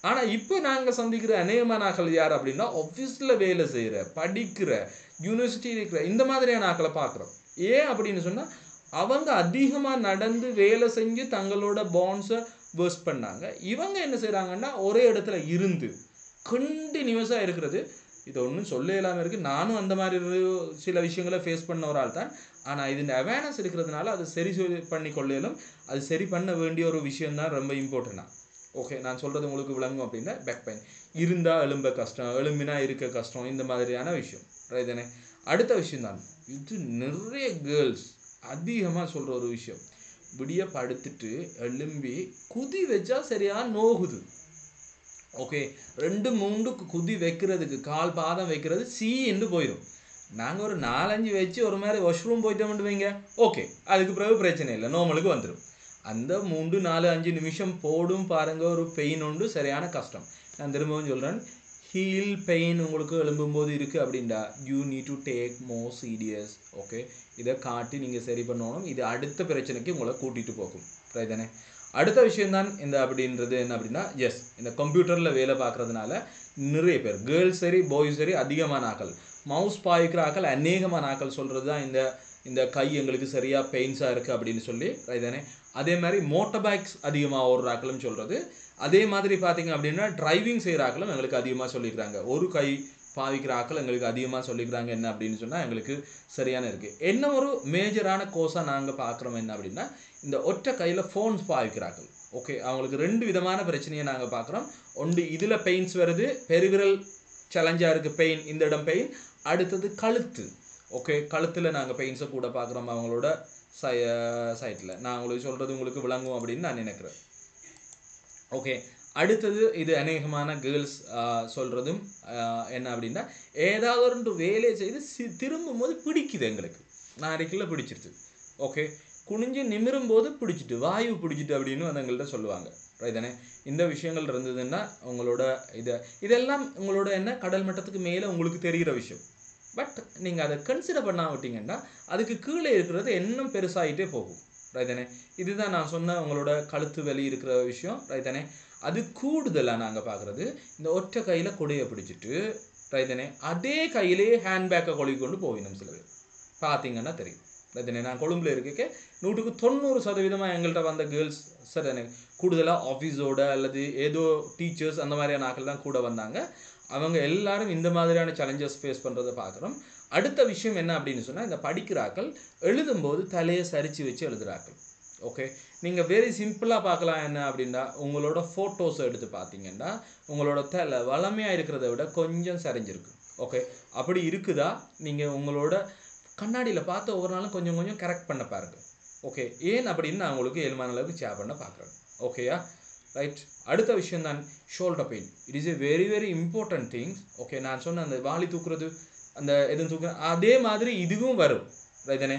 ஆனால் இப்போ நாங்கள் சந்திக்கிற அநேகமான ஆக்கள் யார் அப்படின்னா ஆஃபீஸில் வேலை செய்கிற, படிக்கிற, யூனிவர்சிட்டி இருக்கிற இந்த மாதிரியான ஆக்களை பார்க்குறோம். ஏன் அப்படின்னு சொன்னால் அவங்க அதிகமாக நடந்து வேலை செஞ்சு தங்களோட பாண்ட்ஸை வேஸ்ட் பண்ணாங்க. இவங்க என்ன செய்கிறாங்கன்னா ஒரே இடத்துல இருந்து கண்டினியூஸாக இருக்கிறது. இது ஒன்றும் சொல்ல இல்லாமல் இருக்குது. நானும் அந்த மாதிரி சில விஷயங்களை ஃபேஸ் பண்ண ஒரு ஆள் தான். ஆனால் இது இந்த அவேர்னஸ் இருக்கிறதுனால அது சரி பண்ணி கொள்ளையிலும். அது சரி பண்ண வேண்டிய ஒரு விஷயம்தான் ரொம்ப இம்பார்ட்டண்ட்டாக. ஓகே, நான் சொல்கிறது உங்களுக்கு விளங்கும் அப்படின்னா பேக் பெயின் இருந்தால் எலும்ப கஷ்டம், எலும்பினா இருக்க கஷ்டம், இந்த மாதிரியான விஷயம், ரைட்டனே. அடுத்த விஷயம் தான் இது, நிறைய கேர்ள்ஸ் அதிகமாக சொல்கிற ஒரு விஷயம், விடிய படுத்துட்டு எலும்பி குதி வச்சா சரியாக நோகுது. ஓகே, 2-3 குதி வைக்கிறதுக்கு கால் பாதம் வைக்கிறது என்று போயிடும். நாங்கள் ஒரு 4-5 வச்சு ஒரு மாதிரி வாஷ்ரூம் போயிட்டோம்னு வைங்க, ஓகே, அதுக்கு பிறகு பிரச்சனை இல்லை, நார்மலுக்கு வந்துடும். அந்த 3-4-5 நிமிஷம் போடும் பாருங்க, ஒரு பெயின் உண்டு, சரியான கஷ்டம். நான் திரும்பவும் சொல்கிறேன், ஹீல் பெயின் உங்களுக்கு எழும்பும்போது இருக்குது அப்படின்டா you need to take more serious. Okay, இதை காட்டி நீங்கள் சரி பண்ணணும். இது அடுத்த பிரச்சனைக்கு உங்களை கூட்டிகிட்டு போகும், ரைட்டானே. அடுத்த விஷயம்தான் இந்த அப்படின்றது என்ன அப்படின்னா, எஸ், இந்த கம்ப்யூட்டரில் வேலை பார்க்குறதுனால நிறைய பேர் கேர்ள்ஸ் சரி பாய்ஸ் சரி அதிகமான ஆக்கள் மவுஸ் பாய்க்கிற ஆக்கள் அநேகமான ஆக்கள் சொல்கிறது தான் இந்த கை எங்களுக்கு சரியாக பெயின்ஸாக இருக்குது அப்படின்னு சொல்லி, ரைட்டானே. அதே மாதிரி மோட்டர் பைக்ஸ் அதிகமாக ஓடுற ஆக்களும் சொல்கிறது. அதே மாதிரி பார்த்தீங்க அப்படின்னா டிரைவிங் செய்கிற ஆக்களும் எங்களுக்கு அதிகமாக சொல்லிக்கிறாங்க. ஒரு கை பாவிக்கிற ஆக்கள் எங்களுக்கு அதிகமாக சொல்லிக்கிறாங்க. என்ன அப்படின்னு சொன்னால் எங்களுக்கு சரியான இருக்குது. என்ன ஒரு மேஜரான கோஸாக நாங்கள் பார்க்குறோம் என்ன அப்படின்னா, இந்த ஒற்றை கையில் ஃபோன்ஸ் பாவிக்கிறார்கள். ஓகே, அவங்களுக்கு 2 விதமான பிரச்சனையை நாங்கள் பார்க்குறோம். ஒன்று இதில் பெயின்ஸ் வருது, பெருவிரல் சேலஞ்சாக இருக்குது பெயின், இந்த இடம் பெயின். அடுத்தது கழுத்து. ஓகே, கழுத்தில் நாங்கள் பெயின்ஸை கூட பார்க்குறோம் அவங்களோட சைட்டில். நான் உங்களுக்கு சொல்கிறது உங்களுக்கு விளங்கும் அப்படின்னு நான் நினைக்கிறேன். ஓகே, அடுத்தது இது அநேகமான கேர்ள்ஸ் சொல்கிறதும் என்ன அப்படின்னா, ஏதாவது ஒரு வேலையை செய்து திரும்பும் போது பிடிக்குது எங்களுக்கு, நாளைக்குள்ள பிடிச்சிருச்சு. ஓகே, குனிஞ்சு நிமிரும் போது பிடிச்சிட்டு, வாயு பிடிச்சிட்டு அப்படின்னு வந்து எங்கள்கிட்ட சொல்லுவாங்க, ரைட்டானே. இந்த விஷயங்கள் இருந்ததுன்னா உங்களோட இதெல்லாம் உங்களோட என்ன கடல் மட்டத்துக்கு மேலே உங்களுக்கு தெரிகிற விஷயம். பட் நீங்கள் அதை கன்சிடர் பண்ணா விட்டீங்கன்னா அதுக்கு கீழே இருக்கிறது இன்னும் பெருசாகிட்டே போகும், ரைட்டானே. இதுதான் நான் சொன்ன உங்களோட கழுத்து வலி இருக்கிற விஷயம், ரைட்டானே. அது கூடுதலாக நாங்கள் பார்க்குறது இந்த ஒற்றை கையில் கொடையை பிடிச்சிட்டு, ரைட்டானே, அதே கையிலேயே ஹேண்ட்பேக்கை கொண்டு போயிடும் சில பேர் பார்த்தீங்கன்னா தெரியும், ரைட்டானே. நான் கொழும்பில் இருக்க 190% எங்கள்கிட்ட வந்த கேர்ள்ஸ் சரிதானே, கூடுதலாக ஆஃபீஸோட அல்லது ஏதோ டீச்சர்ஸ் அந்த மாதிரியான ஆக்கள் தான் கூட வந்தாங்க. அவங்க எல்லாரும் இந்த மாதிரியான சேலஞ்சஸ் ஃபேஸ் பண்ணுறதை பார்க்குறோம். அடுத்த விஷயம் என்ன அப்படின்னு சொன்னால், இந்த படிக்கிறாக்கள் எழுதும்போது தலையை சரித்து வச்சு எழுதுகிறாக்கள். ஓகே, நீங்கள் வெரி சிம்பிளாக பார்க்கலாம். என்ன அப்படின்னா, உங்களோட ஃபோட்டோஸை எடுத்து பார்த்தீங்கன்னா உங்களோட தலை வளமையாக இருக்கிறத விட கொஞ்சம் சரிஞ்சிருக்கு. ஓகே, அப்படி இருக்குதா? நீங்கள் உங்களோட கண்ணாடியில் பார்த்து ஒவ்வொரு நாளும் கொஞ்சம் கொஞ்சம் கரெக்ட் பண்ண பாருங்க. ஓகே, ஏன் அப்படின்னு நான் உங்களுக்கு 7 அளவுக்கு ஷேர் பண்ண பார்க்குறேன். ஓகேயா, ரைட். அடுத்த விஷயம் தான் shoulder pain. It is a very very important things. Okay, நான் சொன்ன அந்த வாளி தூக்குறது, அந்த எதுவும் தூக்குறது, அதே மாதிரி இதுவும் வரும். ரைட் தானே?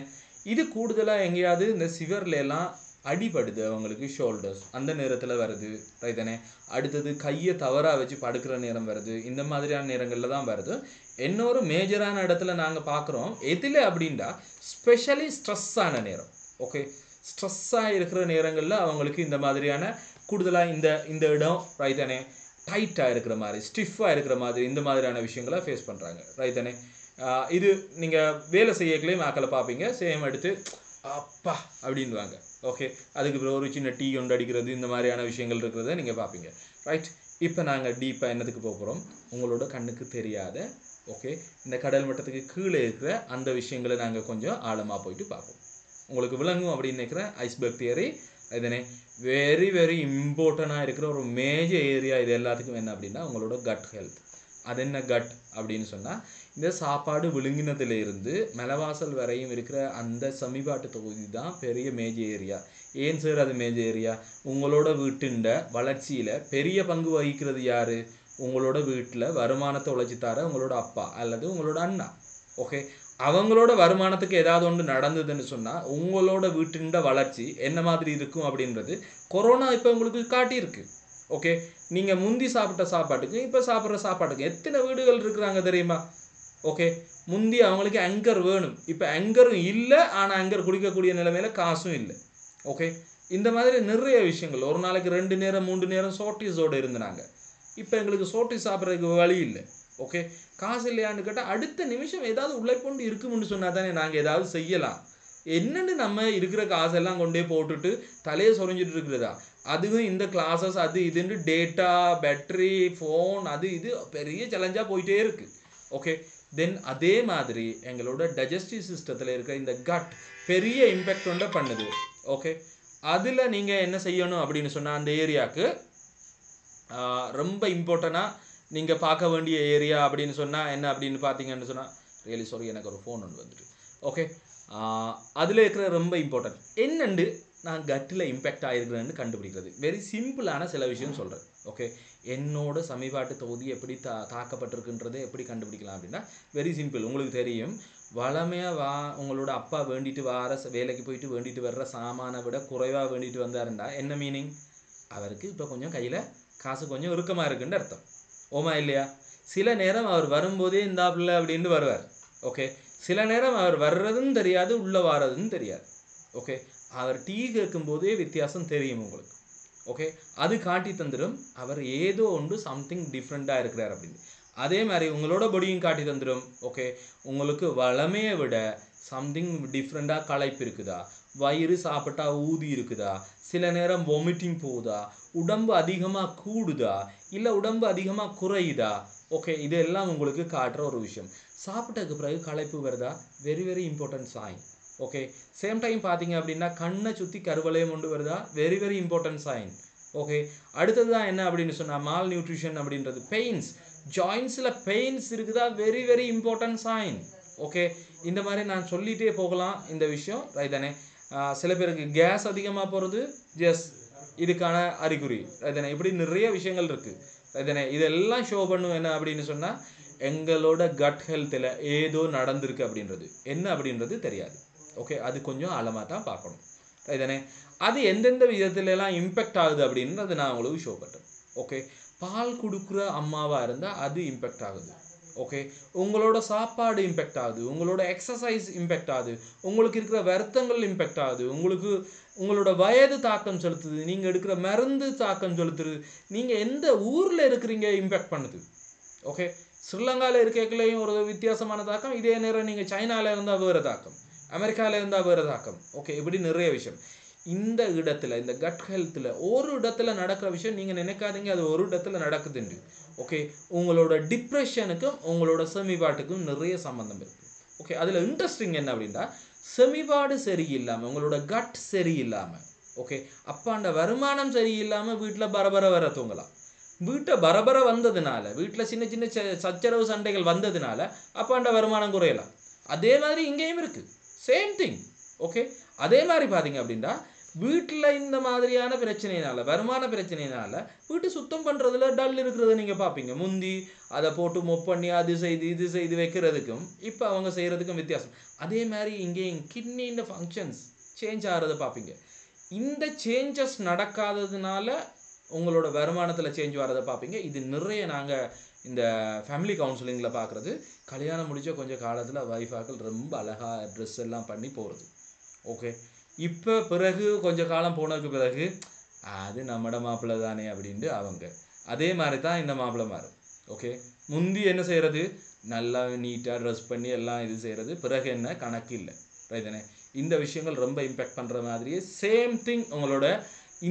இது கூடுதலாக எங்கேயாவது இந்த சிவர்ல எல்லாம் அடிபடுது அவங்களுக்கு, ஷோல்டர்ஸ் அந்த நேரத்தில் வருது. ரைட் தானே? அடுத்தது கையை தவறாக வச்சு படுக்கிற நேரம் வருது. இந்த மாதிரியான நேரங்களில் தான் வருது. இன்னொரு மேஜரான இடத்துல நாங்கள் பார்க்குறோம். எதில் அப்படின்டா, ஸ்பெஷலி ஸ்ட்ரெஸ்ஸான நேரம். ஓகே, ஸ்ட்ரெஸ்ஸாக இருக்கிற நேரங்களில் அவங்களுக்கு இந்த மாதிரியான கூடுதலாக இந்த இடம் ரைட் தானே டைட்டாக இருக்கிற மாதிரி, ஸ்டிஃபாக இருக்கிற மாதிரி, இந்த மாதிரியான விஷயங்களை ஃபேஸ் பண்ணுறாங்க. ரைட் தானே? இது நீங்கள் வேலை செய்யக்கலையும் மக்களை பார்ப்பீங்க, சேம் எடுத்து அப்பா அப்படின்வாங்க. ஓகே, அதுக்கு பிறகு ஒரு சின்ன டீ கொண்டு அடிக்கிறது, இந்த மாதிரியான விஷயங்கள் இருக்கிறத நீங்கள் பார்ப்பீங்க. ரைட். இப்போ நாங்கள் டீப்பாக என்னத்துக்கு போகிறோம், உங்களோட கண்ணுக்கு தெரியாத ஓகே இந்த கடல் மட்டத்துக்கு கீழே இருக்கிற அந்த விஷயங்களை நாங்கள் கொஞ்சம் ஆழமாக போயிட்டு பார்ப்போம். உங்களுக்கு விளங்கும் அப்படின்னு நினைக்கிறேன். ஐஸ்பர்க் தியரி இதனே வெரி வெரி இம்பார்ட்டண்டாக இருக்கிற ஒரு மேஜர் ஏரியா. இது எல்லாத்துக்கும் என்ன அப்படின்னா உங்களோட கட் ஹெல்த். அது என்ன கட் அப்படின்னு சொன்னால், இந்த சாப்பாடு விழுங்கினதுலேருந்து மலைவாசல் வரையும் இருக்கிற அந்த சமிபாட்டு தொகுதி தான் பெரிய மேஜர் ஏரியா. ஏன் சார் அது மேஜர் ஏரியா? உங்களோட வீட்டுண்ட வளர்ச்சியில் பெரிய பங்கு வகிக்கிறது யார்? உங்களோட வீட்டில் வருமானத்தை உழைச்சி தர உங்களோட அப்பா அல்லது உங்களோட அண்ணா. ஓகே, அவங்களோட வருமானத்துக்கு ஏதாவது ஒன்று நடந்ததுன்னு சொன்னால் உங்களோட வீட்டுண்ட வளர்ச்சி என்ன மாதிரி இருக்கும் அப்படின்றது கொரோனா இப்போ உங்களுக்கு காட்டியிருக்கு. ஓகே, நீங்கள் முந்தி சாப்பிட்ட சாப்பாட்டுக்கு இப்போ சாப்பிட்ற சாப்பாட்டுக்கு எத்தனை வீடுகள் இருக்கிறாங்க தெரியுமா? ஓகே, முந்தி அவங்களுக்கு ஆங்கர் வேணும், இப்போ ஆங்கரும் இல்லை. ஆனால் ஆங்கர் குடிக்கக்கூடிய நிலைமையில காசும் இல்லை. ஓகே, இந்த மாதிரி நிறைய விஷயங்கள். ஒரு நாளைக்கு 2 நேரம் 3 நேரம் சோட்டிஸோடு இருந்தாங்க. இப்போ எங்களுக்கு சோட்டிஸ் சாப்பிட்றதுக்கு வழி இல்லை. ஓகே, காசு இல்லையான்னு கேட்டால் அடுத்த நிமிஷம் ஏதாவது உழைப்பொண்டு இருக்கும்னு சொன்னால் தானே நாங்கள் ஏதாவது செய்யலாம். என்னென்னு நம்ம இருக்கிற காசெல்லாம் கொண்டே போட்டுட்டு தலையை சொரிஞ்சிட்டு இருக்கிறதா? அதுவும் இந்த கிளாஸஸ் அது இதுன்னு டேட்டா, பேட்டரி, ஃபோன், அது இது பெரிய சேலஞ்சாக போயிட்டே இருக்குது. ஓகே, தென் அதே மாதிரி எங்களோட டைஜஸ்டிவ் சிஸ்டத்தில் இருக்கிற இந்த கட் பெரிய இம்பேக்ட் ஒன்றை பண்ணுது. ஓகே, அதில் நீங்கள் என்ன செய்யணும் அப்படின்னு சொன்னால், அந்த ஏரியாவுக்கு ரொம்ப இம்பார்ட்டண்ட்டாக நீங்கள் பார்க்க வேண்டிய ஏரியா அப்படின்னு சொன்னால் என்ன அப்படின்னு பார்த்தீங்கன்னு சொன்னால், ரியலி சாரி எனக்கு ஒரு ஃபோன் ஒன்று வந்துட்டு. ஓகே, அதில் இருக்கிற ரொம்ப இம்பார்ட்டன்ட் என்னென்று நான் கட்டில் இம்பேக்ட் ஆகிருக்கிறேன்னு கண்டுபிடிக்கிறது. வெரி சிம்பிளான சில விஷயம் சொல்கிறேன். ஓகே, என்னோட சமீபாட்டு தொகுதி எப்படி தாக்கப்பட்டிருக்குன்றதை எப்படி கண்டுபிடிக்கலாம் அப்படின்னா வெரி சிம்பிள். உங்களுக்கு தெரியும், வளமையாக உங்களோட அப்பா வேண்டிட்டு வேலைக்கு போயிட்டு வேண்டிட்டு வர்ற சாமானை விட குறைவாக வேண்டிட்டு வந்தாருண்டா என்ன மீனிங்? அவருக்கு இப்போ கொஞ்சம் கையில் காசு கொஞ்சம் இறுக்கமாக இருக்குன்னு அர்த்தம். ஓமா இல்லையா? சில நேரம் அவர் வரும்போதே இந்தாப்புல அப்படின்னு வருவார். ஓகே, சில நேரம் அவர் வர்றதுன்னு தெரியாது, உள்ளே வாரதுன்னு தெரியாது. ஓகே, அவர் டீ கேட்கும்போதே வித்தியாசம் தெரியும் உங்களுக்கு. ஓகே, அது காட்டி தந்துடும் அவர் ஏதோ ஒன்று சம்திங் டிஃப்ரெண்ட்டாக இருக்கிறார் அப்படின்னு. அதே மாதிரி உங்களோட பொடியும் காட்டி தந்துடும். ஓகே, உங்களுக்கு வளமையை விட சம்திங் டிஃப்ரெண்ட்டாக களைப்பு இருக்குதா, வயிறு சாப்பிட்டா ஊதி இருக்குதா, சில நேரம் வாமிட்டிங் போகுதா, உடம்பு அதிகமாக கூடுதா, இல்லை உடம்பு அதிகமாக குறையுதா. ஓகே, இதெல்லாம் உங்களுக்கு காட்டுற ஒரு விஷயம். சாப்பிட்டதுக்கு பிறகு களைப்பு வருதா, very very important sign. Okay, same time பார்த்தீங்க அப்படின்னா கண்ணை சுற்றி கருவளையம் கொண்டு வருதா, very very important sign. Okay, அடுத்தது தான் என்ன அப்படின்னு சொன்னால் மால் நியூட்ரிஷன் அப்படின்றது. பெயின்ஸ், ஜாயின்ஸில் பெயின்ஸ் இருக்குதா, very very important sign. Okay, இந்த மாதிரி நான் சொல்லிகிட்டே போகலாம் இந்த விஷயம். ரைட் தானே? சில பேருக்கு கேஸ் அதிகமாக போகிறது ஜஸ் இதுக்கான அறிகுறி. ரைட் தானே? இப்படி நிறைய விஷயங்கள் இருக்குது. ரைட் தானே? இதெல்லாம் ஷோ பண்ணும் என்ன அப்படின்னு சொன்னால் எங்களோட கட் ஹெல்த்தில் ஏதோ நடந்திருக்கு அப்படின்றது என்ன அப்படின்றது தெரியாது. ஓகே, அது கொஞ்சம் ஆழமாக தான் பார்க்கணும். ரைட் தானே? அது எந்தெந்த விதத்துலலாம் இம்பேக்ட் ஆகுது அப்படின்றது நான் உங்களுக்கு ஷோ பண்ணுறேன். ஓகே, பால் கொடுக்குற அம்மாவாக இருந்தால் அது இம்பேக்ட் ஆகுது. ஓகே, உங்களோட சாப்பாடு இம்பேக்ட் ஆகுது, உங்களோட எக்ஸசைஸ் இம்பேக்ட் ஆகுது, உங்களுக்கு இருக்கிற வருத்தங்கள் இம்பேக்ட் ஆகுது, உங்களுக்கு உங்களோட வயது தாக்கம் செலுத்துது, நீங்கள் எடுக்கிற மருந்து தாக்கம் செலுத்துது, நீங்கள் எந்த ஊரில் இருக்கிறீங்க இம்பேக்ட் பண்ணுது. ஓகே, ஸ்ரீலங்காவில் இருக்கலையும் ஒரு வித்தியாசமான தாக்கம், இதே நேரம் நீங்கள் சைனாவில் இருந்தால் வேறு தாக்கம், அமெரிக்காவில் இருந்தால் வேறு தாக்கம். ஓகே, இப்படி நிறைய விஷயம் இந்த இடத்துல, இந்த கட் ஹெல்த்தில் ஒரு இடத்துல நடக்கிற விஷயம் நீங்கள் நினைக்காதீங்க அது ஒரு இடத்துல நடக்குதுண்டு. ஓகே, உங்களோட டிப்ரெஷனுக்கும் உங்களோட செமிபாட்டுக்கும் நிறைய சம்பந்தம் இருக்குது. ஓகே, அதில் இன்ட்ரெஸ்டிங் என்ன அப்படின்னா செமிபாடு சரியில்லாமல் உங்களோட கட் சரியில்லாமல், ஓகே, அப்பாண்ட வருமானம் சரியில்லாமல் வீட்டில் பரபர வர தூங்கலாம். வீட்டை பரபர வந்ததுனால, வீட்டில் சின்ன சின்ன சச்சரவு சண்டைகள் வந்ததுனால அப்பாண்ட வருமானம் குறையலாம். அதே மாதிரி இங்கேயும் இருக்குது, சேம் திங். ஓகே, அதே மாதிரி பார்த்தீங்க அப்படின்னா வீட்டில் இந்த மாதிரியான பிரச்சனையினால, வருமான பிரச்சனையினால வீட்டு சுத்தம் பண்ணுறதுல டல் இருக்கிறத நீங்கள் பார்ப்பீங்க. முந்தி அதை போட்டு மொப் பண்ணி அது செய்து இது செய்து வைக்கிறதுக்கும் இப்போ அவங்க செய்கிறதுக்கும் வித்தியாசம். அதே மாதிரி இங்கேயும் கிட்னின்ற ஃபங்க்ஷன்ஸ் சேஞ்ச் ஆகிறத பார்ப்பீங்க. இந்த சேஞ்சஸ் நடக்காததுனால உங்களோட வருமானத்தில் சேஞ்ச் வரதை பார்ப்பீங்க. இது நிறைய நாங்கள் இந்த ஃபேமிலி கவுன்சிலிங்கில் பார்க்குறது. கல்யாணம் முடிச்ச கொஞ்சம் காலத்தில் வைஃபாக்கள் ரொம்ப அழகாக ட்ரெஸ் எல்லாம் பண்ணி போகிறது. ஓகே, இப்போ பிறகு கொஞ்சம் காலம் போனதுக்கு பிறகு அது நம்மட மாப்பிள்ளை தானே அப்படின்ட்டு அவங்க. அதே மாதிரி தான் இந்த மாப்பிள்ளை மாறும். ஓகே, முந்தி என்ன செய்கிறது, நல்லா நீட்டாக ட்ரெஸ் பண்ணி எல்லாம் இது செய்கிறது, பிறகு என்ன கணக்கு இல்லை. ரைதானே? இந்த விஷயங்கள் ரொம்ப இம்பேக்ட் பண்ணுற மாதிரியே சேம் திங் உங்களோட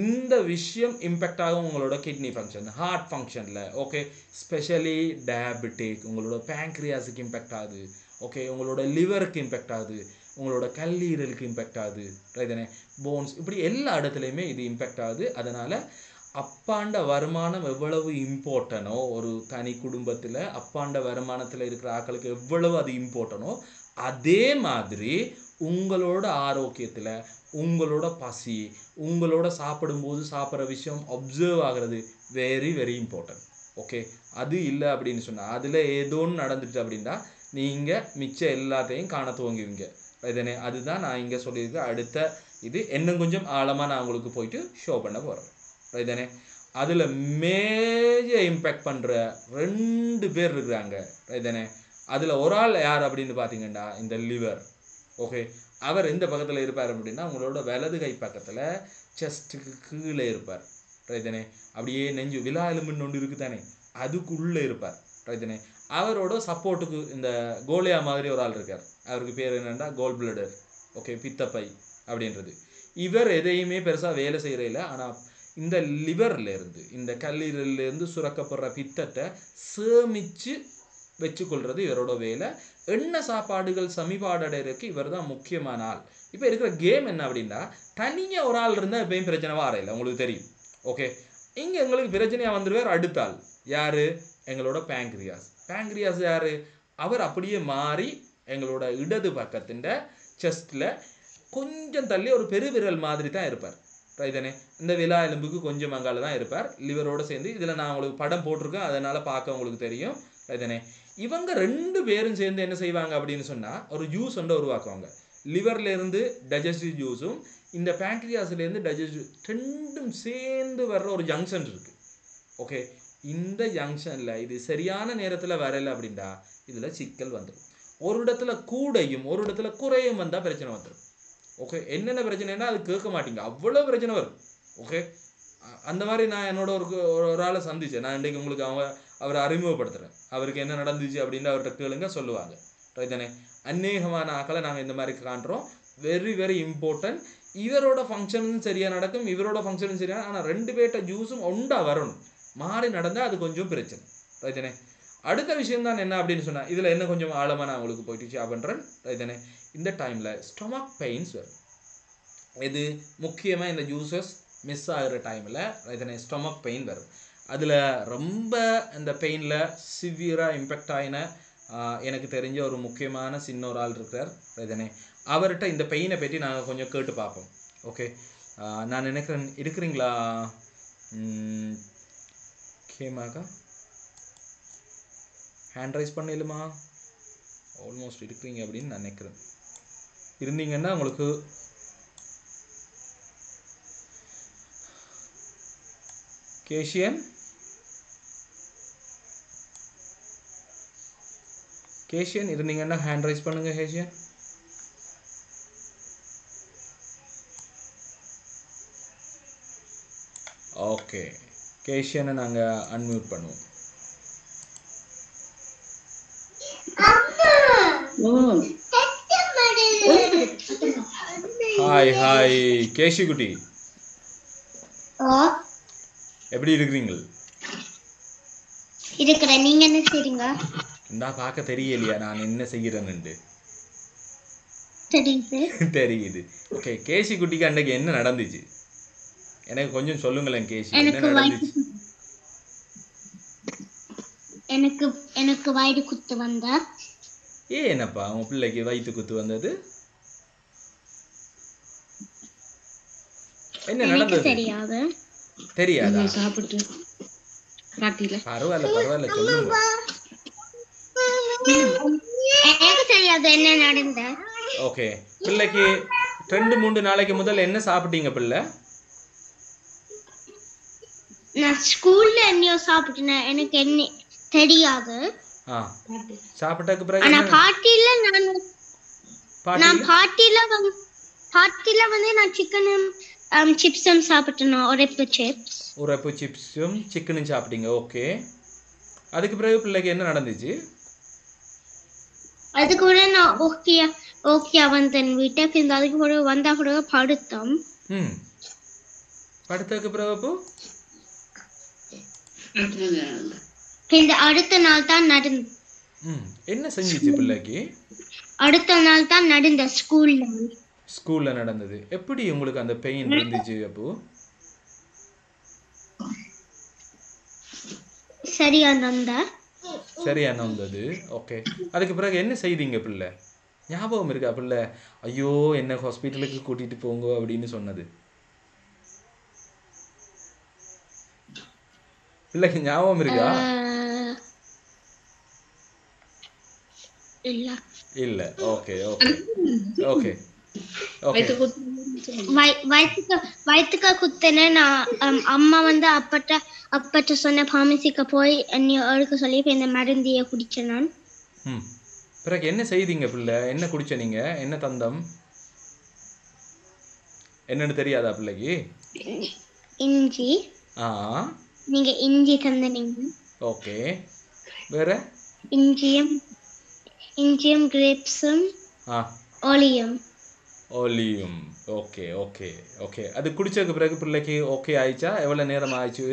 இந்த விஷயம் இம்பேக்ட் ஆகும் உங்களோட கிட்னி ஃபங்க்ஷன், ஹார்ட் ஃபங்க்ஷனில். ஓகே, ஸ்பெஷலி டயபெட்டிக், உங்களோட பேங்க்ரியாஸுக்கு இம்பேக்ட் ஆகுது. ஓகே, உங்களோட லிவருக்கு இம்பேக்ட் ஆகுது, உங்களோட கல்லீரலுக்கு இம்பேக்ட் ஆகுது. ரைதானே? போன்ஸ், இப்படி எல்லா இடத்துலையுமே இது இம்பேக்ட் ஆகுது. அதனால் அப்பாண்ட வருமானம் எவ்வளவு இம்பார்ட்டனோ, ஒரு தனி குடும்பத்தில் அப்பாண்ட வருமானத்தில் இருக்கிற ஆட்களுக்கு எவ்வளவு அது இம்பார்ட்டனோ, அதே மாதிரி உங்களோட ஆரோக்கியத்தில் உங்களோட பசி, உங்களோட சாப்பிடும்போது சாப்பிட்ற விஷயம் அப்சர்வ் ஆகிறது வெரி வெரி இம்பார்ட்டன்ட். ஓகே, அது இல்லை அப்படின்னு சொன்னால், அதில் ஏதோன்னு நடந்துட்டு அப்படின்னா நீங்கள் மிச்சம் எல்லாத்தையும் காண துவங்குவீங்க. இதனே அதுதான் நான் இங்கே சொல்லியிருக்கேன். அடுத்த இது இன்னும் கொஞ்சம் ஆழமாக நான் உங்களுக்கு போயிட்டு ஷோ பண்ண போகிறேன். இதனே அதில் மேஜர் இம்பேக்ட் பண்ணுற 2 பேர் இருக்கிறாங்க. இதனே அதில் ஒரு ஆள் யார் அப்படின்னு பார்த்தீங்கன்னா இந்த லிவர். ஓகே, அவர் எந்த பக்கத்தில் இருப்பார் அப்படின்னா உங்களோட வலது கை பக்கத்தில் செஸ்ட்டுக்கு கீழே இருப்பார். ரைதனே? அப்படியே நெஞ்சு விழா எலும்புன்னு ஒன்று இருக்குது தானே, அதுக்குள்ளே இருப்பார். ரைதனே? அவரோட சப்போர்ட்டுக்கு இந்த கோலியா மாதிரி ஒரு ஆள் இருக்கார். அவருக்கு பேர் என்னென்னா கோல் பிளடர். ஓகே, பித்தப்பை அப்படின்றது. இவர் எதையுமே பெருசாக வேலை செய்கிறதில்ல. ஆனால் இந்த லிவர்லேருந்து, இந்த கல்லீரல்லேருந்து சுரக்கப்படுற பித்தத்தை சேமித்து வச்சுக்கொள்வது இவரோட வேலை. எண்ணெய் சாப்பாடுகள் சமிபாடடைறதுக்கு இவர் தான் முக்கியமான ஆள். இப்போ இருக்கிற கேம் என்ன அப்படின்னா, தனியாக ஒரு ஆள் இருந்தால் எப்பயும் பிரச்சனை வரையில, உங்களுக்கு தெரியும். ஓகே, இங்கே எங்களுக்கு பிரச்சனையாக வந்துடுவார் அடுத்த ஆள். யார்? எங்களோட பேங்க்ரியாஸ். பேங்க்ரியாஸ் யார்? அவர் அப்படியே மாறி எங்களோட இடது பக்கத்தின் செஸ்ட்டில் கொஞ்சம் தள்ளி ஒரு பெருவிரல் மாதிரி தான் இருப்பார். ரைதானே? இந்த விழா எலும்புக்கு கொஞ்சம் அங்கால தான் இருப்பார், லிவரோடு சேர்ந்து. இதில் நான் உங்களுக்கு படம் போட்டிருக்கேன், அதனால் பார்க்க உங்களுக்கு தெரியும். ரைதானே? இவங்க 2 பேரும் சேர்ந்து என்ன செய்வாங்க அப்படின்னு சொன்னால் ஒரு ஜூஸ் ஒன்று உருவாக்குவாங்க. லிவர்லேருந்து டைஜஸ்டிவ் ஜூஸும் இந்த பேங்க்ரியாஸ்லேருந்து டைஜஸ்டிவ் 2ம் சேர்ந்து வர்ற ஒரு ஜங்ஷன் இருக்குது. ஓகே, இந்த ஜங்ஷனில் இது சரியான நேரத்தில் வரலை அப்படின்னா இதில் சிக்கல் வந்துடும். ஒரு இடத்துல கூடையும் ஒரு இடத்துல குறையும் வந்தால் பிரச்சனை வந்துடும். ஓகே, என்னென்ன பிரச்சனைனா அது கேட்க மாட்டீங்க, அவ்வளோ பிரச்சனை வரும். ஓகே, அந்த மாதிரி நான் என்னோட ஒரு ஆளை சந்தித்தேன். நான் இன்றைக்கு உங்களுக்கு அவரை அறிமுகப்படுத்துகிறேன். அவருக்கு என்ன நடந்துச்சு அப்படின்னு அவர்கிட்ட கேளுங்க, சொல்லுவாங்க. ரைதானே? அநேகமான ஆக்களை நாங்கள் இந்த மாதிரி காண்றோம். Very very important. இவரோட ஃபங்க்ஷனும் சரியாக நடக்கும், இவரோட ஃபங்க்ஷனும் சரியான. ஆனால் 2 பேர்ட்ட ஜூஸும் ஒண்டா வரணும். மாறி நடந்தால் அது கொஞ்சம் பிரச்சனை. ரைதானே? அடுத்த விஷயம் தான் என்ன அப்படின்னு சொன்னால், இதில் என்ன கொஞ்சம் ஆழமாக நான் உங்களுக்கு போயிட்டு ஷேர் பண்ணுறேன். ரைதானே? இந்த டைமில் ஸ்டொமக் பெயின்ஸ் வரும். இது முக்கியமாக இந்த ஜூஸஸ் மிஸ் ஆகிற டைமில் ரைதானே ஸ்டொமக் பெயின் வரும். அதில் ரொம்ப இந்த பெயினில் சிவியராக இம்பேக்ட் ஆகின எனக்கு தெரிஞ்ச ஒரு முக்கியமான சின்ன ஒரு ஆள் இருக்கிறார். ரைதானே? அவர்கிட்ட இந்த பெயினை பற்றி நாங்கள் கொஞ்சம் கேட்டு பார்ப்போம். ஓகே, நான் நினைக்கிறேன் இருக்கிறீங்களா கேமாக்கா? ஹேண்ட் ரைஸ் பண்ணிடலுமா? ஆல்மோஸ்ட் இருக்கிறீங்க அப்படின்னு நான் நினைக்கிறேன். இருந்தீங்கன்னா உங்களுக்கு கேஷியன் இருந்தீங்கன்னா ஹேண்ட் ரைஸ் பண்ணுங்க. கேஷியன், ஓகே, கேஷியனை நாங்கள் அன்மியூட் பண்ணுவோம். ஹாய் ஹாய் கேஷி குட்டி, எப்படி இருக்கிறீங்க? இருக்கிறேன். நீங்க என்ன செய்றீங்க? நான் பார்க்க தெரியலையா நான் என்ன செய்கிறேன்னு? தெரியுது. ஓகே, கேசி குட்டிக்கு அன்றைக்கு என்ன நடந்துச்சு எனக்கு கொஞ்சம் சொல்லுங்களேன் கேசி, என்ன நடந்துச்சு? எனக்கு வயிறு குத்து வந்த. என்னப்பா உன் பிள்ளைக்கு வயிற்று குத்து வந்தது? என்ன நடந்தது? தெரியாது. தெரியாதா? சாப்பிட்டு பரவாயில்ல சொல்லுங்க. எனக்கு தெரியாது என்ன நடந்தது. ஓகே, பிள்ளைக்கு 2-3 நாளைக்கு முதல்ல என்ன சாப்பிட்டீங்க பிள்ளை? நான் ஸ்கூல்ல என்னையோ சாப்பிட்டேன், எனக்கு என்ன தெரியாது. சாப்பிட்டதுக்கு பிறகு ஆனா பார்ட்டில நான் பார்ட்டில வந்து நான் சிக்கனும் சிப்ஸும் சாப்பிட்டேன். உரைப்பு சிப்ஸும் சிக்கனும் சாப்பிட்டீங்க. ஓகே, அதுக்கு பிறகு பிள்ளைக்கு என்ன நடந்துச்சு? அதுக்கு கூட நான் ஓகே வந்தேன் வீட்டை. அதுக்கு கூட வந்தா கூட படுத்தோம். படுத்ததுக்கு பிறகு அடுத்த நாள் தான் நடந்து. என்ன செஞ்சிச்சு பிள்ளைக்கு? அடுத்த நாள் தான் நடந்த ஸ்கூல்ல நடந்தது. எப்படி உங்களுக்கு அந்த பெயின் இருந்துச்சு அப்போ? சரியா நந்தது. ஓகே, அதுக்கு பிறகு என்ன செய்தீங்க பிள்ளை? ஞாபகம் இருக்கா பிள்ளை ஐயோ என்ன ஹாஸ்பிட்டலுக்கு கூட்டிட்டு போங்க அப்படின்னு சொன்னது? பிள்ளைக்கு ஞாபகம் இருக்கா? இல்ல. Okay okay okay okay. வயிற்றுக்கு குத்துன. நான் அம்மா வந்து அப்பட்ட சொன்ன பார்மசிக்கு போய் எடுக்க சொல்லி இந்த மருந்திய குடிச்சேன் நான். பிறகு என்ன செய்தீங்க பிள்ளை? என்ன குடிச்ச நீங்க? என்ன தந்தம் என்னன்னு தெரியாதா பிள்ளைக்கு? இஞ்சி. நீங்க இஞ்சி தந்தீங்க. ஓகே, வேற? இஞ்சியும் கிரேப்ஸும் ஓலியம். Okay okay okay. அது குடிச்சதுக்கு பிறகு பிள்ளைக்கு ஓகே ஆயிடுச்சா? எவ்வளவு நேரம் ஆயிடுச்சு?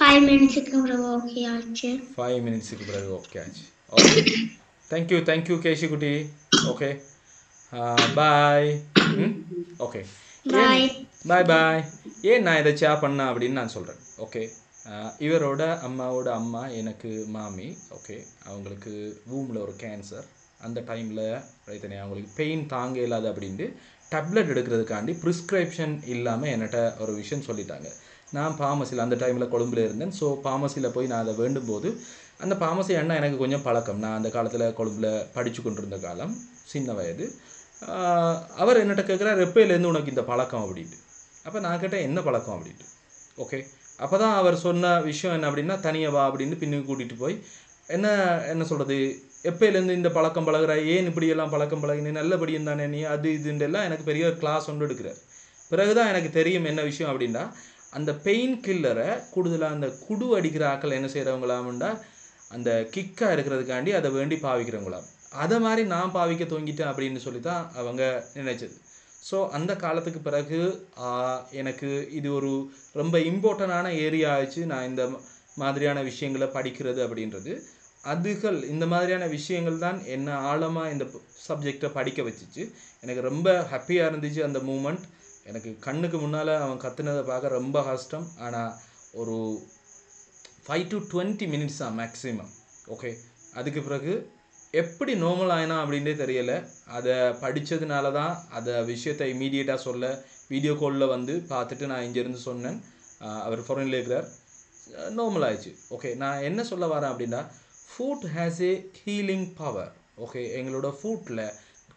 5 மினிட்ஸ்க்கு பிறகு ஓகே ஆச்சு. 5 மினிட்ஸ்க்கு பிறகு ஓகே ஆச்சு. ஓகே, தேங்க்யூ கேஷி குட்டி. ஓகே, பாய். ஓகே, பாய். ஏன் நான் இதை ஷேர் பண்ண அப்படின்னு நான் சொல்கிறேன். ஓகே, இவரோட அம்மாவோட அம்மா எனக்கு மாமி. ஓகே, அவங்களுக்கு வூமில் ஒரு கேன்சர். அந்த டைமில் ரைத்தனே அவங்களுக்கு பெயின் தாங்க இல்லாது அப்படின்ட்டு டேப்லெட் எடுக்கிறதுக்காண்டி ப்ரிஸ்கிரிப்ஷன் இல்லாமல் என்கிட்ட ஒரு விஷயம் சொல்லிட்டாங்க. நான் ஃபார்மசியில் அந்த டைமில் கொழும்பில் இருந்தேன். ஸோ ஃபார்மசியில் போய் நான் அதை வேண்டும்போது அந்த ஃபார்மசி அண்ணா எனக்கு கொஞ்சம் பழக்கம். நான் அந்த காலத்தில் கொழும்பில் படித்து கொண்டிருந்த காலம், சின்ன வயது. அவர் என்னட்ட கேட்குறார் எப்போலேருந்து உனக்கு இந்த பழக்கம் அப்படின்ட்டு. அப்போ நான் கேட்டேன் என்ன பழக்கம் அப்படின்ட்டு. ஓகே, அப்போ தான் அவர் சொன்ன விஷயம் என்ன அப்படின்னா தனியாக வா அப்படின்னு பின்னுக்கு கூட்டிகிட்டு போய் என்ன சொல்கிறது எப்போலேருந்து இந்த பழக்கம் பழகிற, ஏன் இப்படியெல்லாம் பழக்கம் பழகினே, நல்லபடியும் தானே நீ, அது இதுண்டெல்லாம் எனக்கு பெரிய கிளாஸ் ஒன்று எடுக்கிறார். பிறகு தான் எனக்கு தெரியும் என்ன விஷயம் அப்படின்னா அந்த பெயின் கில்லரை கூடுதலாக அந்த குடு அடிக்கிற ஆக்கள் என்ன செய்கிறவங்களாம்டா அந்த கிக்காக இருக்கிறதுக்காண்டி அதை வேண்டி பாவிக்கிறவங்களாம். அதை மாதிரி நான் பாவிக்க துவங்கிட்டேன் அப்படின்னு சொல்லி தான் அவங்க நினைச்சது. ஸோ அந்த காலத்துக்கு பிறகு எனக்கு இது ஒரு ரொம்ப இம்பார்ட்டண்டான ஏரியா ஆயிடுச்சு. நான் இந்த மாதிரியான விஷயங்களை படிக்கிறது அப்படின்றது இந்த மாதிரியான விஷயங்கள் தான் என்ன ஆழமாக இந்த சப்ஜெக்டை படிக்க வச்சிச்சு. எனக்கு ரொம்ப ஹாப்பியாக இருந்துச்சு அந்த மூமெண்ட். எனக்கு கண்ணுக்கு முன்னால் அவன் கற்றுனதை பார்க்க ரொம்ப கஷ்டம். ஆனால் ஒரு 5 to 20 மினிட்ஸ் தான் மேக்ஸிமம். ஓகே, அதுக்கு பிறகு எப்படி நார்மல் ஆயினா அப்படின்றே தெரியலை. அதை படித்ததுனால தான் அதை விஷயத்தை இமீடியட்டாக சொல்ல வீடியோ காலில் வந்து பார்த்துட்டு நான் இங்கேருந்து சொன்னேன். அவர் ஃபாரின்ல இருக்கிறார், நார்மல் ஆயிடுச்சு. ஓகே, நான் என்ன சொல்ல வரேன் அப்படின்னா food has a healing power. Okay, எங்களோட ஃபுட்டில்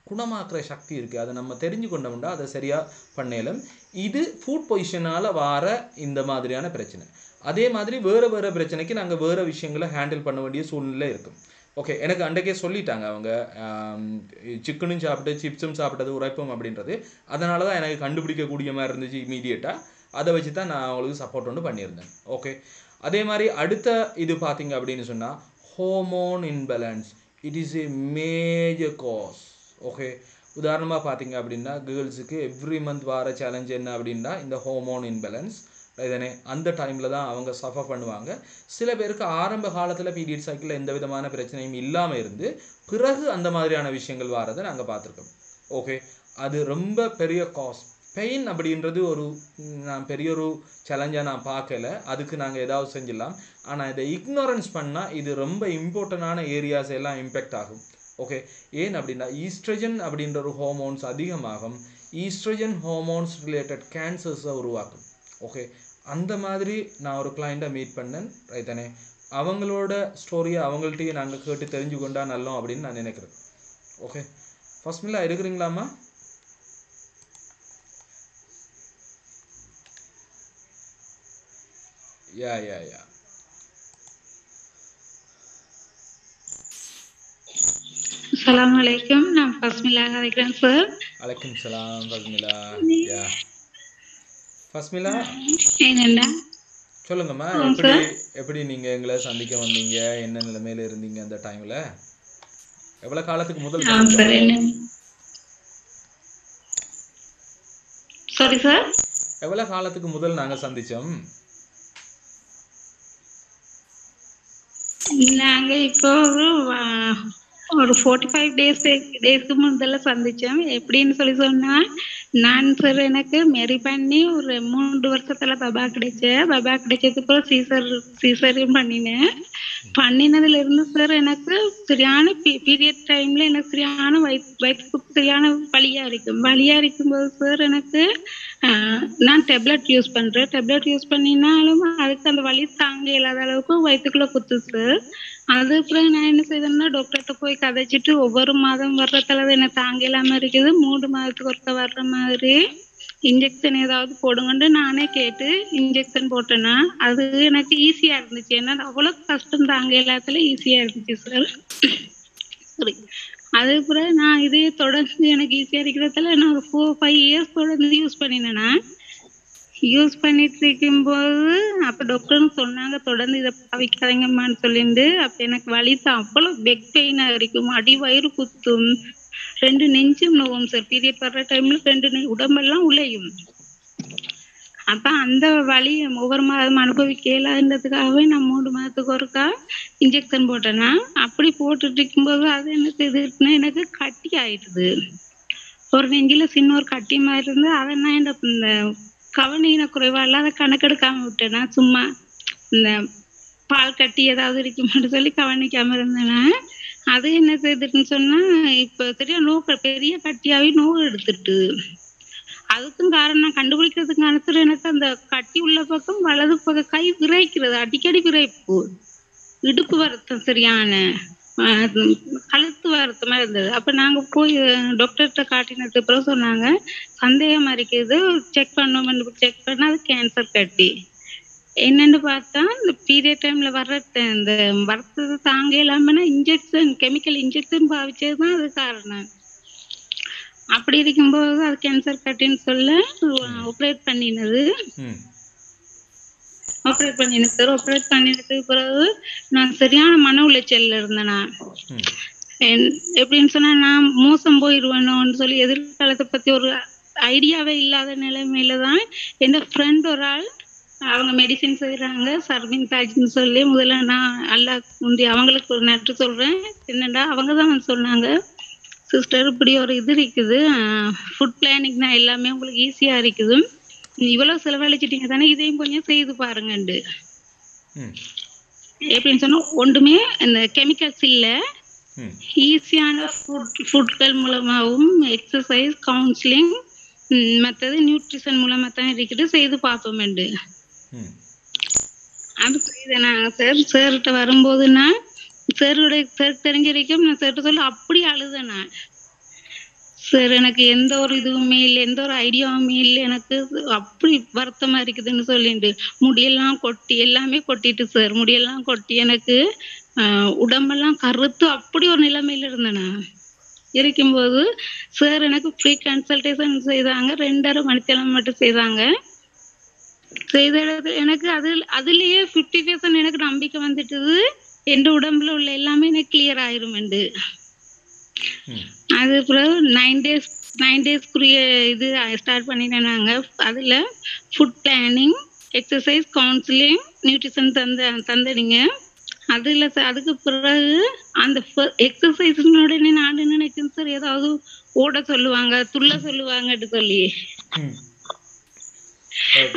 குணமாக்குற சக்தி இருக்குது. அதை நம்ம தெரிஞ்சு கொண்டோம்னா அதை சரியாக பண்ணலும். இது ஃபுட் பொசிஷனால் வர இந்த மாதிரியான பிரச்சனை. அதே மாதிரி வேறு பிரச்சனைக்கு நாங்கள் வேறு விஷயங்களை ஹேண்டில் பண்ண வேண்டிய சூழ்நிலை இருக்கும். ஓகே, எனக்கு அன்றைக்கே சொல்லிட்டாங்க அவங்க சிக்கனும் சாப்பிட்டு சிப்ஸும் சாப்பிட்டது உரைப்போம் அப்படின்றது. அதனால தான் எனக்கு கண்டுபிடிக்கக்கூடிய மாதிரி இருந்துச்சு இமீடியட்டாக. அதை வச்சு தான் நான் அவங்களுக்கு சப்போர்ட் ஒன்று பண்ணியிருந்தேன். ஓகே, அதே மாதிரி அடுத்த இது பார்த்தீங்க அப்படின்னு சொன்னால் hormone imbalance. It is a major cos. Okay, உதாரணமாக பார்த்தீங்க அப்படின்னா கேர்ள்ஸுக்கு எவ்ரி மந்த் வர சேலஞ்ச் என்ன அப்படின்னா இந்த ஹார்மோன் இன்பேலன்ஸ். இதனே அந்த டைமில் தான் அவங்க சஃபர் பண்ணுவாங்க. சில பேருக்கு ஆரம்ப காலத்தில் பீரியட் சைக்கிளில் எந்த விதமான பிரச்சனையும் இல்லாமல் இருந்து பிறகு அந்த மாதிரியான விஷயங்கள் வரதை நாங்கள் பார்த்துருக்கோம். ஓகே, அது ரொம்ப பெரிய காஸ். பெயின் அப்படின்றது நான் பெரிய ஒரு சேலஞ்சாக நான் பார்க்கல. அதுக்கு நாங்கள் ஏதாவது செஞ்சிடலாம். ஆனால் இதை இக்னோரன்ஸ் பண்ணால் இது ரொம்ப இம்பார்ட்டண்டான ஏரியாஸ் எல்லாம் இம்பேக்ட் ஆகும். ஓகே, ஏன் அப்படின்னா ஈஸ்ட்ரஜன் அப்படின்ற ஒரு ஹார்மோன்ஸ் அதிகமாகும். ஈஸ்ட்ரஜன் ஹார்மோன்ஸ் ரிலேட்டட் கேன்சர்ஸை உருவாக்கும். ஓகே, அந்த மாதிரி நான் ஒரு கிளைண்ட்டை மீட் பண்ணேன். ரைத்தானே, அவங்களோட ஸ்டோரியை அவங்கள்ட்டையே நாங்கள் கேட்டு தெரிஞ்சு கொண்டா நல்லோம் அப்படின்னு நான் நினைக்கிறேன். ஓகே, ஃபஸ்மில்லா இருக்கிறீங்களாம்மா? யா. அஸ்ஸலாமு அலைக்கும். நான் ஃபஸ்மிலா கதைக்கிறேன் சார். அலைக்கும் சலாம் ஃபஸ்மிலா. யா ஃபஸ்மிலா, என்னண்டா சொல்லுங்கம்மா. எப்படி நீங்கள் எங்களை சந்திக்க வந்தீங்க? என்ன நிலைமையில இருந்தீங்க அந்த டைமில்? எவ்வளோ காலத்துக்கு முதல்? சாரி சார், எவ்வளோ காலத்துக்கு முதல் நாங்கள் சந்தித்தோம்? நாங்க இப்போ ஒரு 45 டேஸ்க்கு முதல்ல சந்திச்சோம். எப்படின்னு சொன்னா, நான் சார் எனக்கு மேரி பண்ணி ஒரு 3 வருஷத்துல பபா கிடைச்சதுக்கு அப்புறம் சீசரியும் பண்ணினதுல இருந்து சார் எனக்கு சரியான பீரியட் டைம்ல எனக்கு சரியான வயிற்றுக்கு சரியான வலியா இருக்கும்போது சார் எனக்கு நான் டேப்லெட் யூஸ் பண்ணினாலும் அதுக்கு அந்த வலி தாங்க இல்லாத அளவுக்கு வயிற்றுக்குள்ள குத்து சார். அதுக்கப்புறம் நான் என்ன செய்தேன்னா டாக்டர்கிட்ட போய் கதைச்சிட்டு ஒவ்வொரு மாதம் வர்றதுல என்ன தாங்க இல்லாம இருக்குது, 3 மாதத்துக்கு ஒருக்க வர்ற மாதிரி இன்ஜெக்ஷன் ஏதாவது போடுங்கன்னு நானே கேட்டு இன்ஜெக்ஷன் போட்டேன்னா அது எனக்கு ஈஸியா இருந்துச்சு. ஏன்னா அவ்வளவு கஷ்டம் தாங்க எல்லாத்துல ஈஸியா இருந்துச்சு சார். சரி, அதுக்கப்புறம் நான் இதே தொடர்ந்து எனக்கு ஈஸியா இருக்கிறதுல நான் ஒரு 4-5 இயர்ஸ் தொடர்ந்து யூஸ் பண்ணிட்டு இருக்கும்போது அப்ப டாக்டர்னு சொன்னாங்க தொடர்ந்து இதை பாவிக்காதீங்கம்மான்னு சொல்லிட்டு. அப்ப எனக்கு வலி தான் அவ்வளவு பெக் பெயினா இருக்கும், அடி வயிறு குத்தும், 2 நெஞ்சும் நோவும் சார். பீரியட் வர்ற டைம்ல 2 உடம்பெல்லாம் உழையும். அப்ப அந்த வலி ஒவ்வொரு மாதம் அனுபவிக்கலான்றதுக்காகவே நான் 3 மாதத்துக்கு ஒருக்கா இன்ஜெக்ஷன் போட்டேன்னா அப்படி போட்டுட்டு இருக்கும்போது அது என்ன செய்துன்னா எனக்கு கட்டி ஆயிடுது. ஒரு நெஞ்சில சின்ன ஒரு கட்டி மாதிரி இருந்து அதை நான் இந்த கவனின குறைவால அதை கணக்கெடுக்காம விட்டேன்னா சும்மா இந்த பால் கட்டி ஏதாவது இருக்குமான்னு சொல்லி கவனிக்காம இருந்தேன்னா அது என்ன செய்துன்னு சொன்னா இப்ப சரியா பெரிய கட்டியாவே நோவு எடுத்துட்டு. அதுக்கும் காரணம் கண்டுபிடிக்கிறதுக்கு அனுப்புற எனக்கு அந்த கட்டி உள்ள பக்கம் வலது பக்கம் கை விரைக்கிறது, அடிக்கடி விரைப்பு, இடுப்பு வருத்தம், சரியான கழுத்து வருத்தமா இருந்தது. அப்ப நாங்க போய் டாக்டர்கிட்ட காட்டினதுக்கு அப்புறம் சொன்னாங்க சந்தேகமா இருக்குது, செக் பண்ணா அது கேன்சர் கட்டி. என்னன்னு பார்த்தா இந்த பீரியட் டைம்ல வர்ற இந்த வருத்தத்தை தாங்க இல்லாம கெமிக்கல் இன்ஜெக்ஷன் பாவிச்சதுதான் அது காரணம். அப்படி இருக்கும்போது அது கேன்சர் கட்டின்னு சொல்ல ஆப்ரேட் பண்ணினது சார். ஆப்ரேட் பண்ணினதுக்கு பிறகு நான் சரியான மன உளைச்சல்ல இருந்தேன். எப்படின்னு சொன்னா நான் மோசம் போயிடுவேணும்னு சொல்லி எதிர்காலத்தை பத்தி ஒரு ஐடியாவே இல்லாத நிலைமையில தான் என் ஃப்ரெண்ட் ஒரு ஆள் அவங்க மெடிசின் செய்யறாங்க சர்வின் தாஜ்னு சொல்லி. முதல்ல நான் அவங்களுக்கு ஒரு நட்டு சொல்றேன். என்னடா அவங்க தான் சொன்னாங்க, சிஸ்டர் இப்படி ஒரு இது இருக்குது, ஃபுட் பிளானிங் தான் எல்லாமே உங்களுக்கு ஈஸியா இருக்குது, இவ்வளவு செலவழிச்சிட்டீங்க தானே, இதையும் கொஞ்சம் செய்து பாருங்கண்டு. எப்படின்னு சொன்னா ஒன்றுமே அந்த கெமிக்கல்ஸ் இல்ல, ஈஸியான ஃபுட்கள் மூலமாகவும் எக்ஸசைஸ், கவுன்சிலிங், மற்றது நியூட்ரிஷன் மூலமா தான் இருக்குது, செய்து பார்ப்போம்ண்டு. அது செய்தேன் நாங்க சார்கிட்ட வரும்போதுன்னா சார் தெரிஞ்ச வரைக்கும் நான் சார்கிட்ட சொல்ல அப்படி அழுதேன் நான். சார் எனக்கு எந்த ஒரு இதுவுமே இல்லை, எந்த ஒரு ஐடியாவுமே இல்லை, எனக்கு அப்படி வருத்தமா இருக்குதுன்னு சொல்லிட்டு முடியெல்லாம் கொட்டி எல்லாமே கொட்டிட்டு சார், முடியெல்லாம் கொட்டி எனக்கு உடம்பெல்லாம் கருத்து அப்படி ஒரு நிலைமையில இருந்தேன். இருக்கும்போது சார் எனக்கு ஃப்ரீ கன்சல்டேஷன் செய்தாங்க, 2.5 மணித்தேலம் மட்டும் செய்தாங்க. செய்த எனக்கு அதுலயே 50% எனக்கு நம்பிக்கை வந்துட்டுது, என் உடம்புல உள்ள எல்லாமே எனக்கு கிளியர் ஆயிரும். அது பிறகு 9 டேஸ்க்குரிய இது ஸ்டார்ட் பண்ணிட்டேன் நாங்க. அதுல food planning, exercise, counselling, nutrition தந்தீங்க. அதுல அதுக்கு பிறகு அந்த எக்ஸசைஸ்னுடனே நான் நினைச்சேன் சார் ஏதாவது ஓட சொல்லுவாங்க, துள்ள சொல்லுவாங்கன்னு சொல்லி.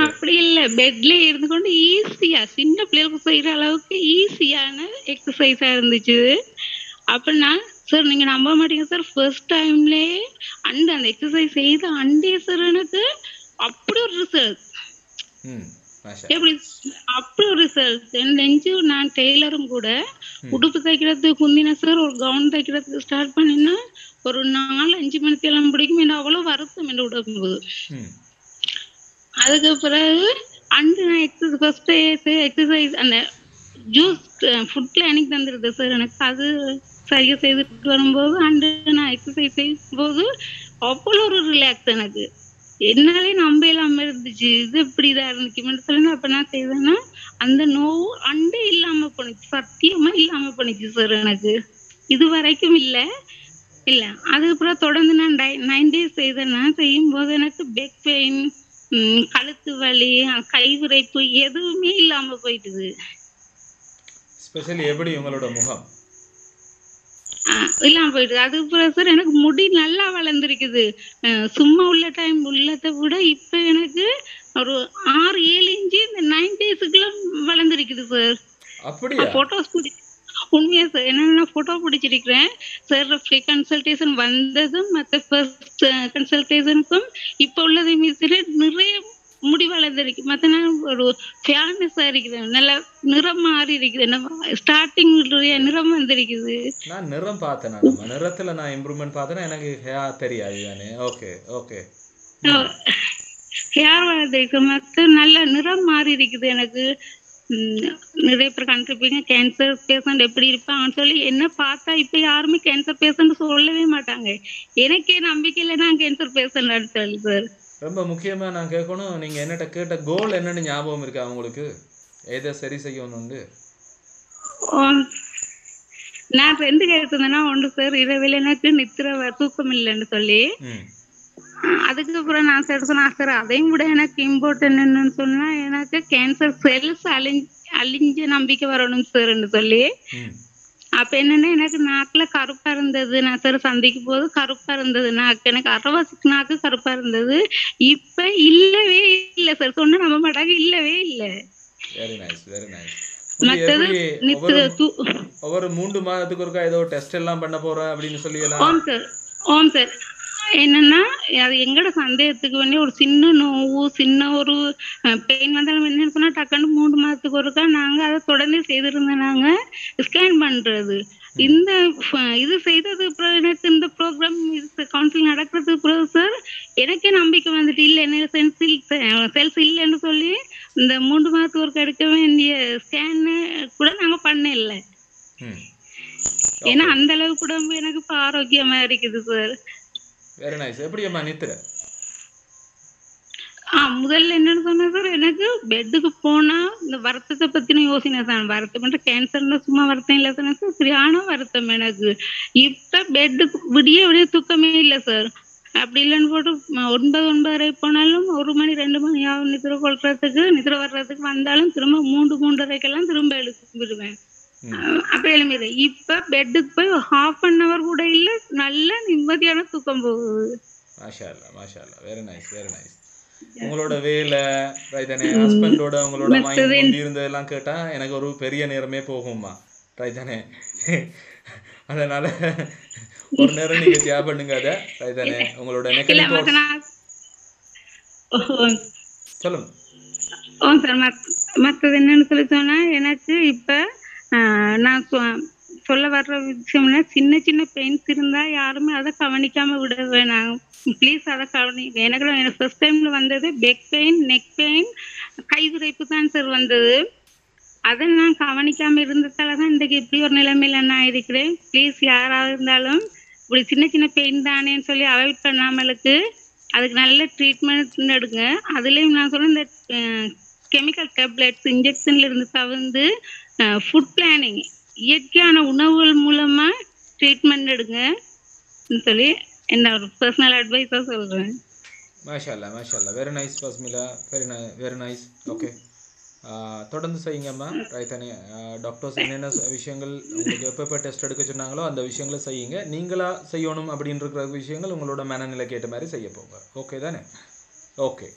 அப்படி இல்ல, பெட்ல இருந்து கொண்டு ஈஸியா சின்ன பிள்ளைகளுக்கு செய்யற அளவுக்கு ஈஸியான எக்ஸசைஸா இருந்துச்சு. அப்ப நான் சார் நீங்க நம்ப மாட்டீங்க சார், ஃபர்ஸ்ட் டைம்லயே அந்த எக்ஸசைஸ் செய்த அண்டே சார் எனக்கு அப்படி ஒரு ரிசல்ட். எப்படி அப்படி ஒரு ரிசல்ட் நெஞ்சு. நான் டெய்லரும் கூட உடுப்பு தைக்கிறதுக்கு குந்தின சார், ஒரு கவுன் தைக்கிறதுக்கு ஸ்டார்ட் பண்ணினா ஒரு 4-5 மணிக்கு எல்லாம் பிடிக்கும். என்ன அவ்வளவு வருத்தம் என்ன உடம்பு. அதுக்கு பிறகு நான் எக்ஸசைஸ் அந்த ஜூஸ் ஃபுட் பிளானிங் தந்துருது சார் எனக்கு. அது சரியா செய்துட்டு வரும்போது நான் எக்ஸசைஸ் செய்யும் போது அவ்வளோ ஒரு ரிலாக்ஸ் எனக்கு. என்னாலே நம்ப இல்லாம இருந்துச்சு, இது இப்படிதான் இருந்துச்சு சொல்லி. அப்ப நான் செய்தேன்னா அந்த நோவு அண்டே இல்லாம போனுச்சு, சத்தியமா இல்லாம போனுச்சு சார் எனக்கு. இது வரைக்கும் இல்ல. அதுக்கப்புறம் தொடர்ந்து நான் 9 days செய்தேன்னா செய்யும் போது எனக்கு பேக் பெயின், கழுத்து வலி, கை விரைப்பு எதுவுமே இல்லாம போயிட்டுது. ஸ்பெஷலி எப்படி உங்களோட முகம் இல்லாம போயிடுது. அதுக்கப்புறம் சார் எனக்கு முடி நல்லா வளர்ந்துருக்குது. சும்மா உள்ள டைம் உள்ளதை விட இப்ப எனக்கு ஒரு 6-7 இன்ச்சு இந்த 9 daysக்குள்ள வளர்ந்துருக்குது சார். அப்படியா? போட்டோஸ் உண்மையா சார், என்னன்னா போட்டோ பிடிச்சிருக்கிறேன் சார். ஃப்ரீ கன்சல்டேஷன் வந்ததும் மற்ற ஃபர்ஸ்ட் கன்சல்டேஷனுக்கும் இப்ப உள்ளதையும் நிறைய முடி வளர்ந்துருக்கு. மற்ற ஒரு ஃபேர்னஸா இருக்குது, நல்லா நிறம் மாறி இருக்குது. ஸ்டார்டிங் நிறம் வந்திருக்குது. நான் நிறம் பார்த்தேன், நிறத்துல நான் இம்ப்ரூவ்மெண்ட் பார்த்தேன்னா எனக்கு ஹேர் தெரியாது தானே. ஓகே ஓகே, ஹேர் வளர்ந்துருக்கு, மற்ற நல்ல நிறம் மாறி இருக்குது எனக்கு. நிறைய பேர் கண்டிருப்பீங்க கேன்சர் பேஷண்ட் எப்படி இருப்பாங்கன்னு சொல்லி. என்ன பார்த்தா இப்ப யாருமே கேன்சர் பேஷண்ட் சொல்லவே மாட்டாங்க. எனக்கே நம்பிக்கை இல்லை நான் கேன்சர் பேஷண்ட் சொல்லி சார். ரொம்ப முக்கியமா நான் கேட்கணும், நீங்க என்னட்ட கேட்ட கோல் என்னன்னு ஞாபகம் இருக்கா உங்களுக்கு? எதை சரி செய்யணும்னு நான் 2 கேட்டிருந்தேன்னா, ஒன்று சார் இரவில் எனக்கு நித்திர தூக்கம் இல்லைன்னு சொல்லி. அதுக்கப்புறம் நான் சொன்னேன் சார் அதையும் விட எனக்கு இம்பார்ட்டன்ட் என்னன்னு சொன்னா எனக்கு கேன்சர் செல்ஸ் அழிஞ்ச நம்பிக்கை வரணும் சார்ன்னு சொல்லி. அப்ப என்னன்னா எனக்கு நாக்குல கருப்பா இருந்தது. நான் சார் சந்தைக்கு போது கருப்பா இருந்தது நாக்கு, எனக்கு அரவாசி நாக்கு கருப்பா இருந்தது. இப்ப இல்லவே இல்ல சார், சொன்ன நம்ப மாட்டாங்க, இல்லவே இல்ல. Very nice very nice. மத்தது ஒவ்வொரு 3 மாதத்துக்கு ஒருக்கா ஏதோ டெஸ்ட் எல்லாம் பண்ண போறேன் அப்படின்னு சொல்லி. ஓம் சார் என்னன்னா அது எங்கட சந்தேகத்துக்கு வேண்டிய ஒரு சின்ன நோவு, சின்ன ஒரு பெயின் வந்தாலும் என்ன சொன்னா டக்குன்னு 3 மாதத்துக்கு ஒருக்கா நாங்க அதை தொடர்ந்து செய்திருந்தோம். நாங்க ஸ்கேன் பண்றது இந்த இது செய்தது அப்புறம் எனக்கு இந்த ப்ரோக்ராம் கவுன்சிலிங் நடக்கிறதுக்கு பிறகு சார் எனக்கே நம்பிக்கை வந்துட்டு இல்லை என்ன செல்ஸ் இல்லைன்னு சொல்லி இந்த 3 மாதத்துக்கு ஒருக்கா எடுக்க வேண்டிய ஸ்கேன்னு கூட நாங்க பண்ண இல்லை. ஏன்னா அந்த அளவுக்கு உடம்பு எனக்கு இப்ப ஆரோக்கியமா இருக்குது சார். Very nice. எப்படியம்மா நித்திர? முதல்ல என்னன்னு சொன்னா சார், எனக்கு பெட்டுக்கு போனா இந்த வருத்தத்தை பத்தின யோசனை தான். வருத்தம் கேன்சர்ல சும்மா வருத்தம் இல்ல தானே சார், சரியான வருத்தம் எனக்கு. இப்ப பெட்டுக்கு விடிய தூக்கமே இல்லை சார். அப்படி இல்லைன்னு போட்டு 9-9:30 போனாலும் 1 மணி 2 மணி ஆகும் நித்திர கொள்றதுக்கு. நித்திர வர்றதுக்கு வந்தாலும் திரும்ப 3-3:30 திரும்ப எழுப்பிடுவேன். அப்ப எழுமிடு. இப்ப பெட்டுக்கு போய் 1/2 hour கூட இல்ல, நல்ல நிம்மதியான தூக்கம் போகுது. மாஷா அல்லாஹ் மாஷா அல்லாஹ். Very nice very nice. உங்களோட வேலை ரைதானே, ஹஸ்பண்டோட உங்களோட மைண்ட் இருந்ததெல்லாம் கேட்டா எனக்கு ஒரு பெரிய நேரமே போகும்மா ரைதானே. அதனால ஒரு நேரம் நீங்க தியாகம் பண்ணுங்க அதை ரைதானே. உங்களோட சொல்லுங்க. மற்றது என்னன்னு சொல்லி சொன்னா எனக்கு இப்ப நான் சொல்ல வர்ற விஷயம்னா சின்ன சின்ன பெயின்ஸ் இருந்தா யாருமே அதை கவனிக்காம விட வேணாம் ப்ளீஸ். அதை கவனிங்க. எனக்கு ஃபர்ஸ்ட் டைம்ல வந்தது பேக் பெயின், நெக் பெயின், கை விரைப்பு தான் சார் வந்தது. அதை நான் கவனிக்காம இருந்ததாலதான் இன்றைக்கு இப்படி ஒரு நிலைமையில நான் இருக்கிறேன். ப்ளீஸ் யாராவது இருந்தாலும் இப்படி சின்ன சின்ன பெயின் தானேன்னு சொல்லி அவாய்ட் பண்ணாமலுக்கு அதுக்கு நல்ல ட்ரீட்மெண்ட் எடுங்க. அதுலயும் நான் சொல்ல இந்த கெமிக்கல் டேப்லெட்ஸ் இன்ஜெக்ஷன்ல இருந்து தவிர்த்து ஃபுட் பிளானிங், இயற்கையான உணவுகள் மூலமா ட்ரீட்மெண்ட் எடுங்க சொல்லி என்ன ஒரு பர்சனல் அட்வைஸா சொல்றேன். மாஷா வெரி நைஸ் பஸ்மிலா, வெரி நைஸ். ஓகே, தொடர்ந்து செய்யுங்கம்மா. ரைட் தானே? டாக்டர்ஸ் என்னென்ன விஷயங்கள் உங்களுக்கு எப்போ டெஸ்ட் எடுக்க சொன்னாங்களோ அந்த விஷயங்களை செய்யுங்க. நீங்களா செய்யணும் அப்படின்னு இருக்கிற விஷயங்கள் உங்களோட மனநிலைக்கு ஏற்ற மாதிரி செய்ய போங்க. ஓகே தானே? ஓகே.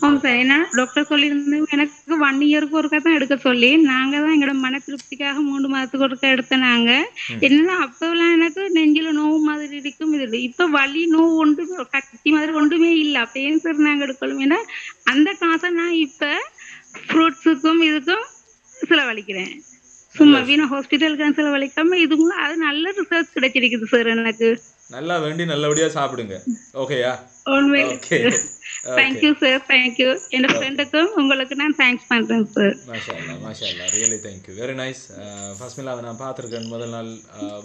ஆமாம் சார். ஏன்னா டாக்டர் சொல்லியிருந்து எனக்கு 1 இயருக்கு ஒருக்கா தான் எடுக்க சொல்லி, நாங்கள் தான் எங்களோட மன திருப்திக்காக 3 மாதத்துக்கு ஒருக்கா எடுத்தனாங்க. என்னன்னா அப்போலாம் எனக்கு நெஞ்சில் நோவு மாதிரி இருக்கும். இது இப்போ வலி நோவு ஒன்றுமே கட்டி மாதிரி ஒன்றுமே இல்லை. அப்போ ஏன் சார் நாங்கள் எடுக்கணும்? ஏன்னா அந்த காசை நான் இப்போ ஃப்ரூட்ஸுக்கும் இதுக்கும் செலவழிக்கிறேன். சும்மா வீணா ஹாஸ்பிட்டலுக்கு செலவழிக்காம இதுவும் அது நல்ல ரிசர்ச் கிடைச்சிருக்குது சார் எனக்கு. நல்லா வேண்டி நல்லபடியா சாப்பிடுங்க. ஓகேயா? ஓகே. Thank you sir, thank you. என் ஃப்ரெண்டுக்கும் உங்களுக்கு நான் தேங்க்ஸ் பண்ணுறேன் சார். மாஷா அல்லா, ரியலி தேங்க்யூ, வெரி நைஸ். ஃபஸ்மிலாவை நான் பார்த்துருக்கேன். முதல் நாள்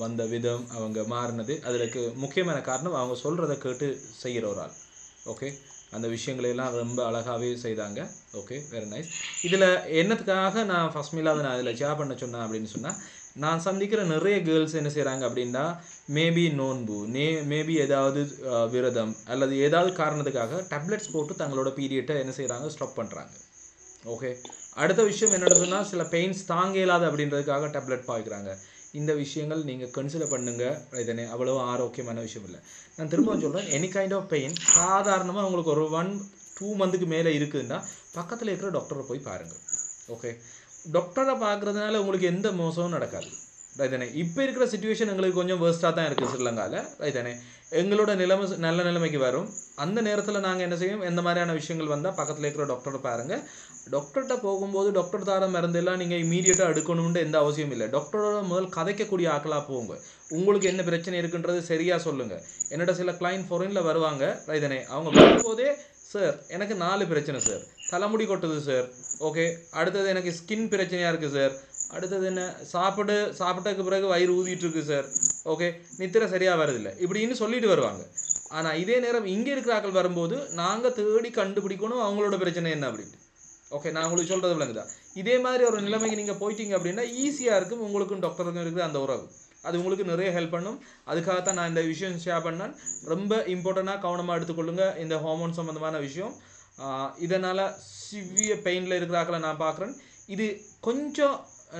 வந்த விதம், அவங்க மாறினது, அதுக்கு முக்கியமான காரணம் அவங்க சொல்கிறத கேட்டு செய்கிற ஒரு ஆள். ஓகே, அந்த விஷயங்களையெல்லாம் ரொம்ப அழகாகவே செய்தாங்க. Okay, very nice. இதில் என்னத்துக்காக நான் ஃபஸ்மிலாவை நான் இதில் ஷேர் பண்ண சொன்னேன் அப்படின்னு சொன்னால், நான் சந்திக்கிற நிறைய கேர்ள்ஸ் என்ன செய்கிறாங்க அப்படின்னா, மேபி நோன்பு, மேபி ஏதாவது விரதம் அல்லது ஏதாவது காரணத்துக்காக டேப்லெட்ஸ் போட்டு தங்களோட பீரியட்டை என்ன செய்கிறாங்க, ஸ்டாப் பண்ணுறாங்க. ஓகே, அடுத்த விஷயம் என்னென்னு சொன்னால், சில பெயின்ஸ் தாங்க இயலாது அப்படின்றதுக்காக டேப்லெட் பாய்க்கிறாங்க. இந்த விஷயங்கள் நீங்கள் கன்சிடர் பண்ணுங்கள். இதனே அவ்வளோ ஆரோக்கியமான விஷயம் இல்லை. நான் திரும்ப சொல்கிறேன், எனி கைண்ட் ஆஃப் பெயின் சாதாரணமாக உங்களுக்கு ஒரு 1-2 மந்த்துக்கு மேலே இருக்குதுன்னா பக்கத்தில் இருக்கிற டாக்டரை போய் பாருங்கள். ஓகே, டாக்டரை பார்க்குறதுனால உங்களுக்கு எந்த மோசமும் நடக்காது. ரைத்தானே? இப்போ இருக்கிற சிச்சுவேஷன் எங்களுக்கு கொஞ்சம் வேர்ஸ்ட்டாக தான் இருக்குது ஸ்ரீலங்காவில். ரைத்தானே? எங்களோட நிலைமை நல்ல நிலைமைக்கு வரும். அந்த நேரத்தில் நாங்கள் என்ன செய்யும், எந்த மாதிரியான விஷயங்கள் வந்தால் பக்கத்தில் இருக்கிற டாக்டரை பாருங்கள். டாக்டர்கிட்ட போகும்போது டாக்டர் தர மருந்தெல்லாம் நீங்கள் இமீடியட்டாக எடுக்கணும்னு எந்த அவசியம் இல்லை. டாக்டரோட முதல் கதைக்கக்கூடிய ஆக்களாக போங்க. உங்களுக்கு என்ன பிரச்சனை இருக்குன்றது சரியாக சொல்லுங்கள். என்னோட சில கிளைண்ட் ஃபாரினில் வருவாங்க. ரைத்தானே? அவங்க வரும்போதே, சார் எனக்கு 4 பிரச்சனை சார், தலைமுடி கொட்டுது சார், ஓகே, அடுத்தது எனக்கு ஸ்கின் பிரச்சனையாக இருக்குது சார், அடுத்தது என்ன சாப்பிட்டதுக்கு பிறகு வயிறு ஊதிட்டு இருக்கு சார், ஓகே, நித்திரை சரியாக வரதில்லை, இப்படின்னு சொல்லிட்டு வருவாங்க. ஆனால் இதே நேரம் இங்கே இருக்கிற ஆக்கள் வரும்போது நாங்கள் தேடி கண்டுபிடிக்கணும் அவங்களோட பிரச்சனை என்ன அப்படின்ட்டு. ஓகே, நான் உங்களுக்கு சொல்கிறது விளங்குதா? இதே மாதிரி ஒரு நிலைமைக்கு நீங்கள் போயிட்டீங்க அப்படின்னா ஈஸியாக இருக்கும் உங்களுக்கும் டாக்டருக்கும் இருக்குது அந்த உறவு. அது உங்களுக்கு நிறைய ஹெல்ப் பண்ணும். அதுக்காகத்தான் நான் இந்த விஷயம் ஷேர் பண்ணேன். ரொம்ப இம்பார்ட்டண்ட்டாக கவனமாக எடுத்துக்கொள்ளுங்க இந்த ஹார்மோன் சம்மந்தமான விஷயம். இதனால் சிவியர் பெயினில் இருக்கிறாக்களை நான் பார்க்குறேன். இது கொஞ்சம்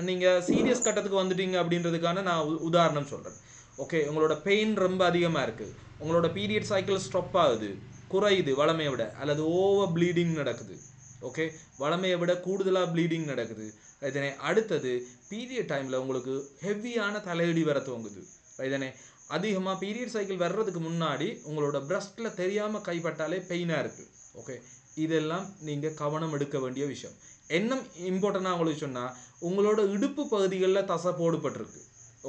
நீங்கள் சீரியஸ் கட்டத்துக்கு வந்துட்டீங்க அப்படின்றதுக்கான நான் உதாரணம் சொல்கிறேன். ஓகே, உங்களோட பெயின் ரொம்ப அதிகமாக இருக்குது, உங்களோட பீரியட் சைக்கிள் ஸ்டாப் ஆகுது, குறையுது வளமையை விட, அல்லது ஓவர் ப்ளீடிங் நடக்குது. ஓகே, வளமையை விட கூடுதலாக ப்ளீடிங் நடக்குது. இதனை அடுத்தது பீரியட் டைமில் உங்களுக்கு ஹெவியான தலையடி வர துவங்குது. இதனை அதிகமாக பீரியட் சைக்கிள் வர்றதுக்கு முன்னாடி உங்களோட பிரஸ்ட்டில் தெரியாமல் கைப்பட்டாலே பெயினாக இருக்குது. ஓகே, இதெல்லாம் நீங்கள் கவனம் எடுக்க வேண்டிய விஷயம். என்ன இம்பார்ட்டண்டாக உங்களுக்கு சொன்னால், உங்களோட இடுப்பு பகுதிகளில் தசை போடுபட்டிருக்கு.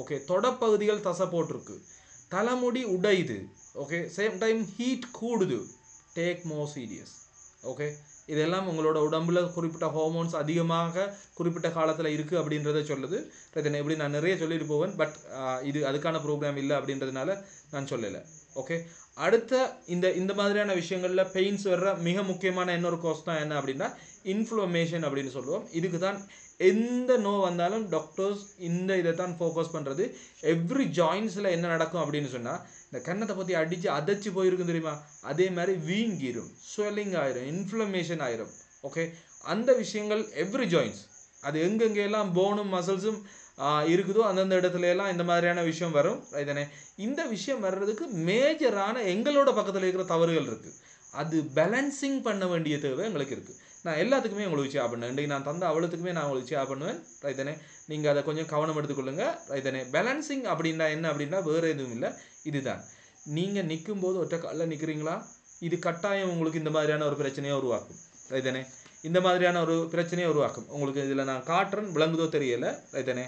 ஓகே, தொடப்பகுதிகள் தசை போட்டிருக்கு, தலைமுடி உடையுது. ஓகே, சேம் டைம் ஹீட் கூடுது. Take more serious. ஓகே, இதெல்லாம் உங்களோட உடம்புல குறிப்பிட்ட ஹார்மோன்ஸ் அதிகமாக குறிப்பிட்ட காலத்தில் இருக்குது அப்படின்றத சொல்லுது. இதனை எப்படி நான் நிறைய சொல்லிட்டு போவேன், பட் இது அதுக்கான ப்ரோக்ராம் இல்லை அப்படின்றதுனால நான் சொல்லலை. ஓகே, அடுத்த இந்த மாதிரியான விஷயங்களில் பெயின்ஸ் வர்ற மிக முக்கியமான இன்னொரு காஸ் தான் என்ன அப்படின்னா இன்ஃப்ளமேஷன் அப்படின்னு சொல்லுவோம். இதுக்கு தான் எந்த நோ வந்தாலும் டாக்டர்ஸ் இதை தான் ஃபோக்கஸ் பண்ணுறது. எவ்ரி ஜாயின்ஸில் என்ன நடக்கும் அப்படின்னு சொன்னால், இந்த கன்னத்தை பற்றி அடித்து அதச்சு போயிருக்கும் தெரியுமா, அதே மாதிரி வீங்கிரும், ஸ்வெல்லிங் ஆயிரும், இன்ஃப்ளமேஷன் ஆயிரும். ஓகே, அந்த விஷயங்கள் எவ்ரி ஜாயின்ஸ், அது எங்கெங்கெல்லாம் போனும் மசில்ஸும் இருக்குதோ அந்தந்த இடத்துல எல்லாம் இந்த மாதிரியான விஷயம் வரும். இதனே இந்த விஷயம் வர்றதுக்கு மேஜரான எங்களோட பக்கத்தில் இருக்கிற தவறுகள் இருக்குது. அது பேலன்சிங் பண்ண வேண்டிய தேவை எங்களுக்கு இருக்குது. நான் எல்லாத்துக்குமே உங்களுக்கு ஷேர் பண்ணுவேன். இன்றைக்கு நான் தந்த அவ்வளோத்துக்குமே நான் உங்களுக்கு ஷேர் பண்ணுவேன். ரைத்தனே, நீங்கள் அதை கொஞ்சம் கவனம் எடுத்துக்கொள்ளுங்க. ரைத்தனே, பேலன்சிங் அப்படின்னா என்ன அப்படின்னா வேறு எதுவும் இல்லை, இதுதான். நீங்கள் நிற்கும் போது ஒற்றை காலில் நிற்கிறீங்களா, இது கட்டாயம் உங்களுக்கு இந்த மாதிரியான ஒரு பிரச்சனையை உருவாக்கும். ரைத்தனே, இந்த மாதிரியான ஒரு பிரச்சனையை உருவாக்கும். உங்களுக்கு இதில் நான் காட்டுறேன், விளங்குதோ தெரியலை. ரைத்தனே,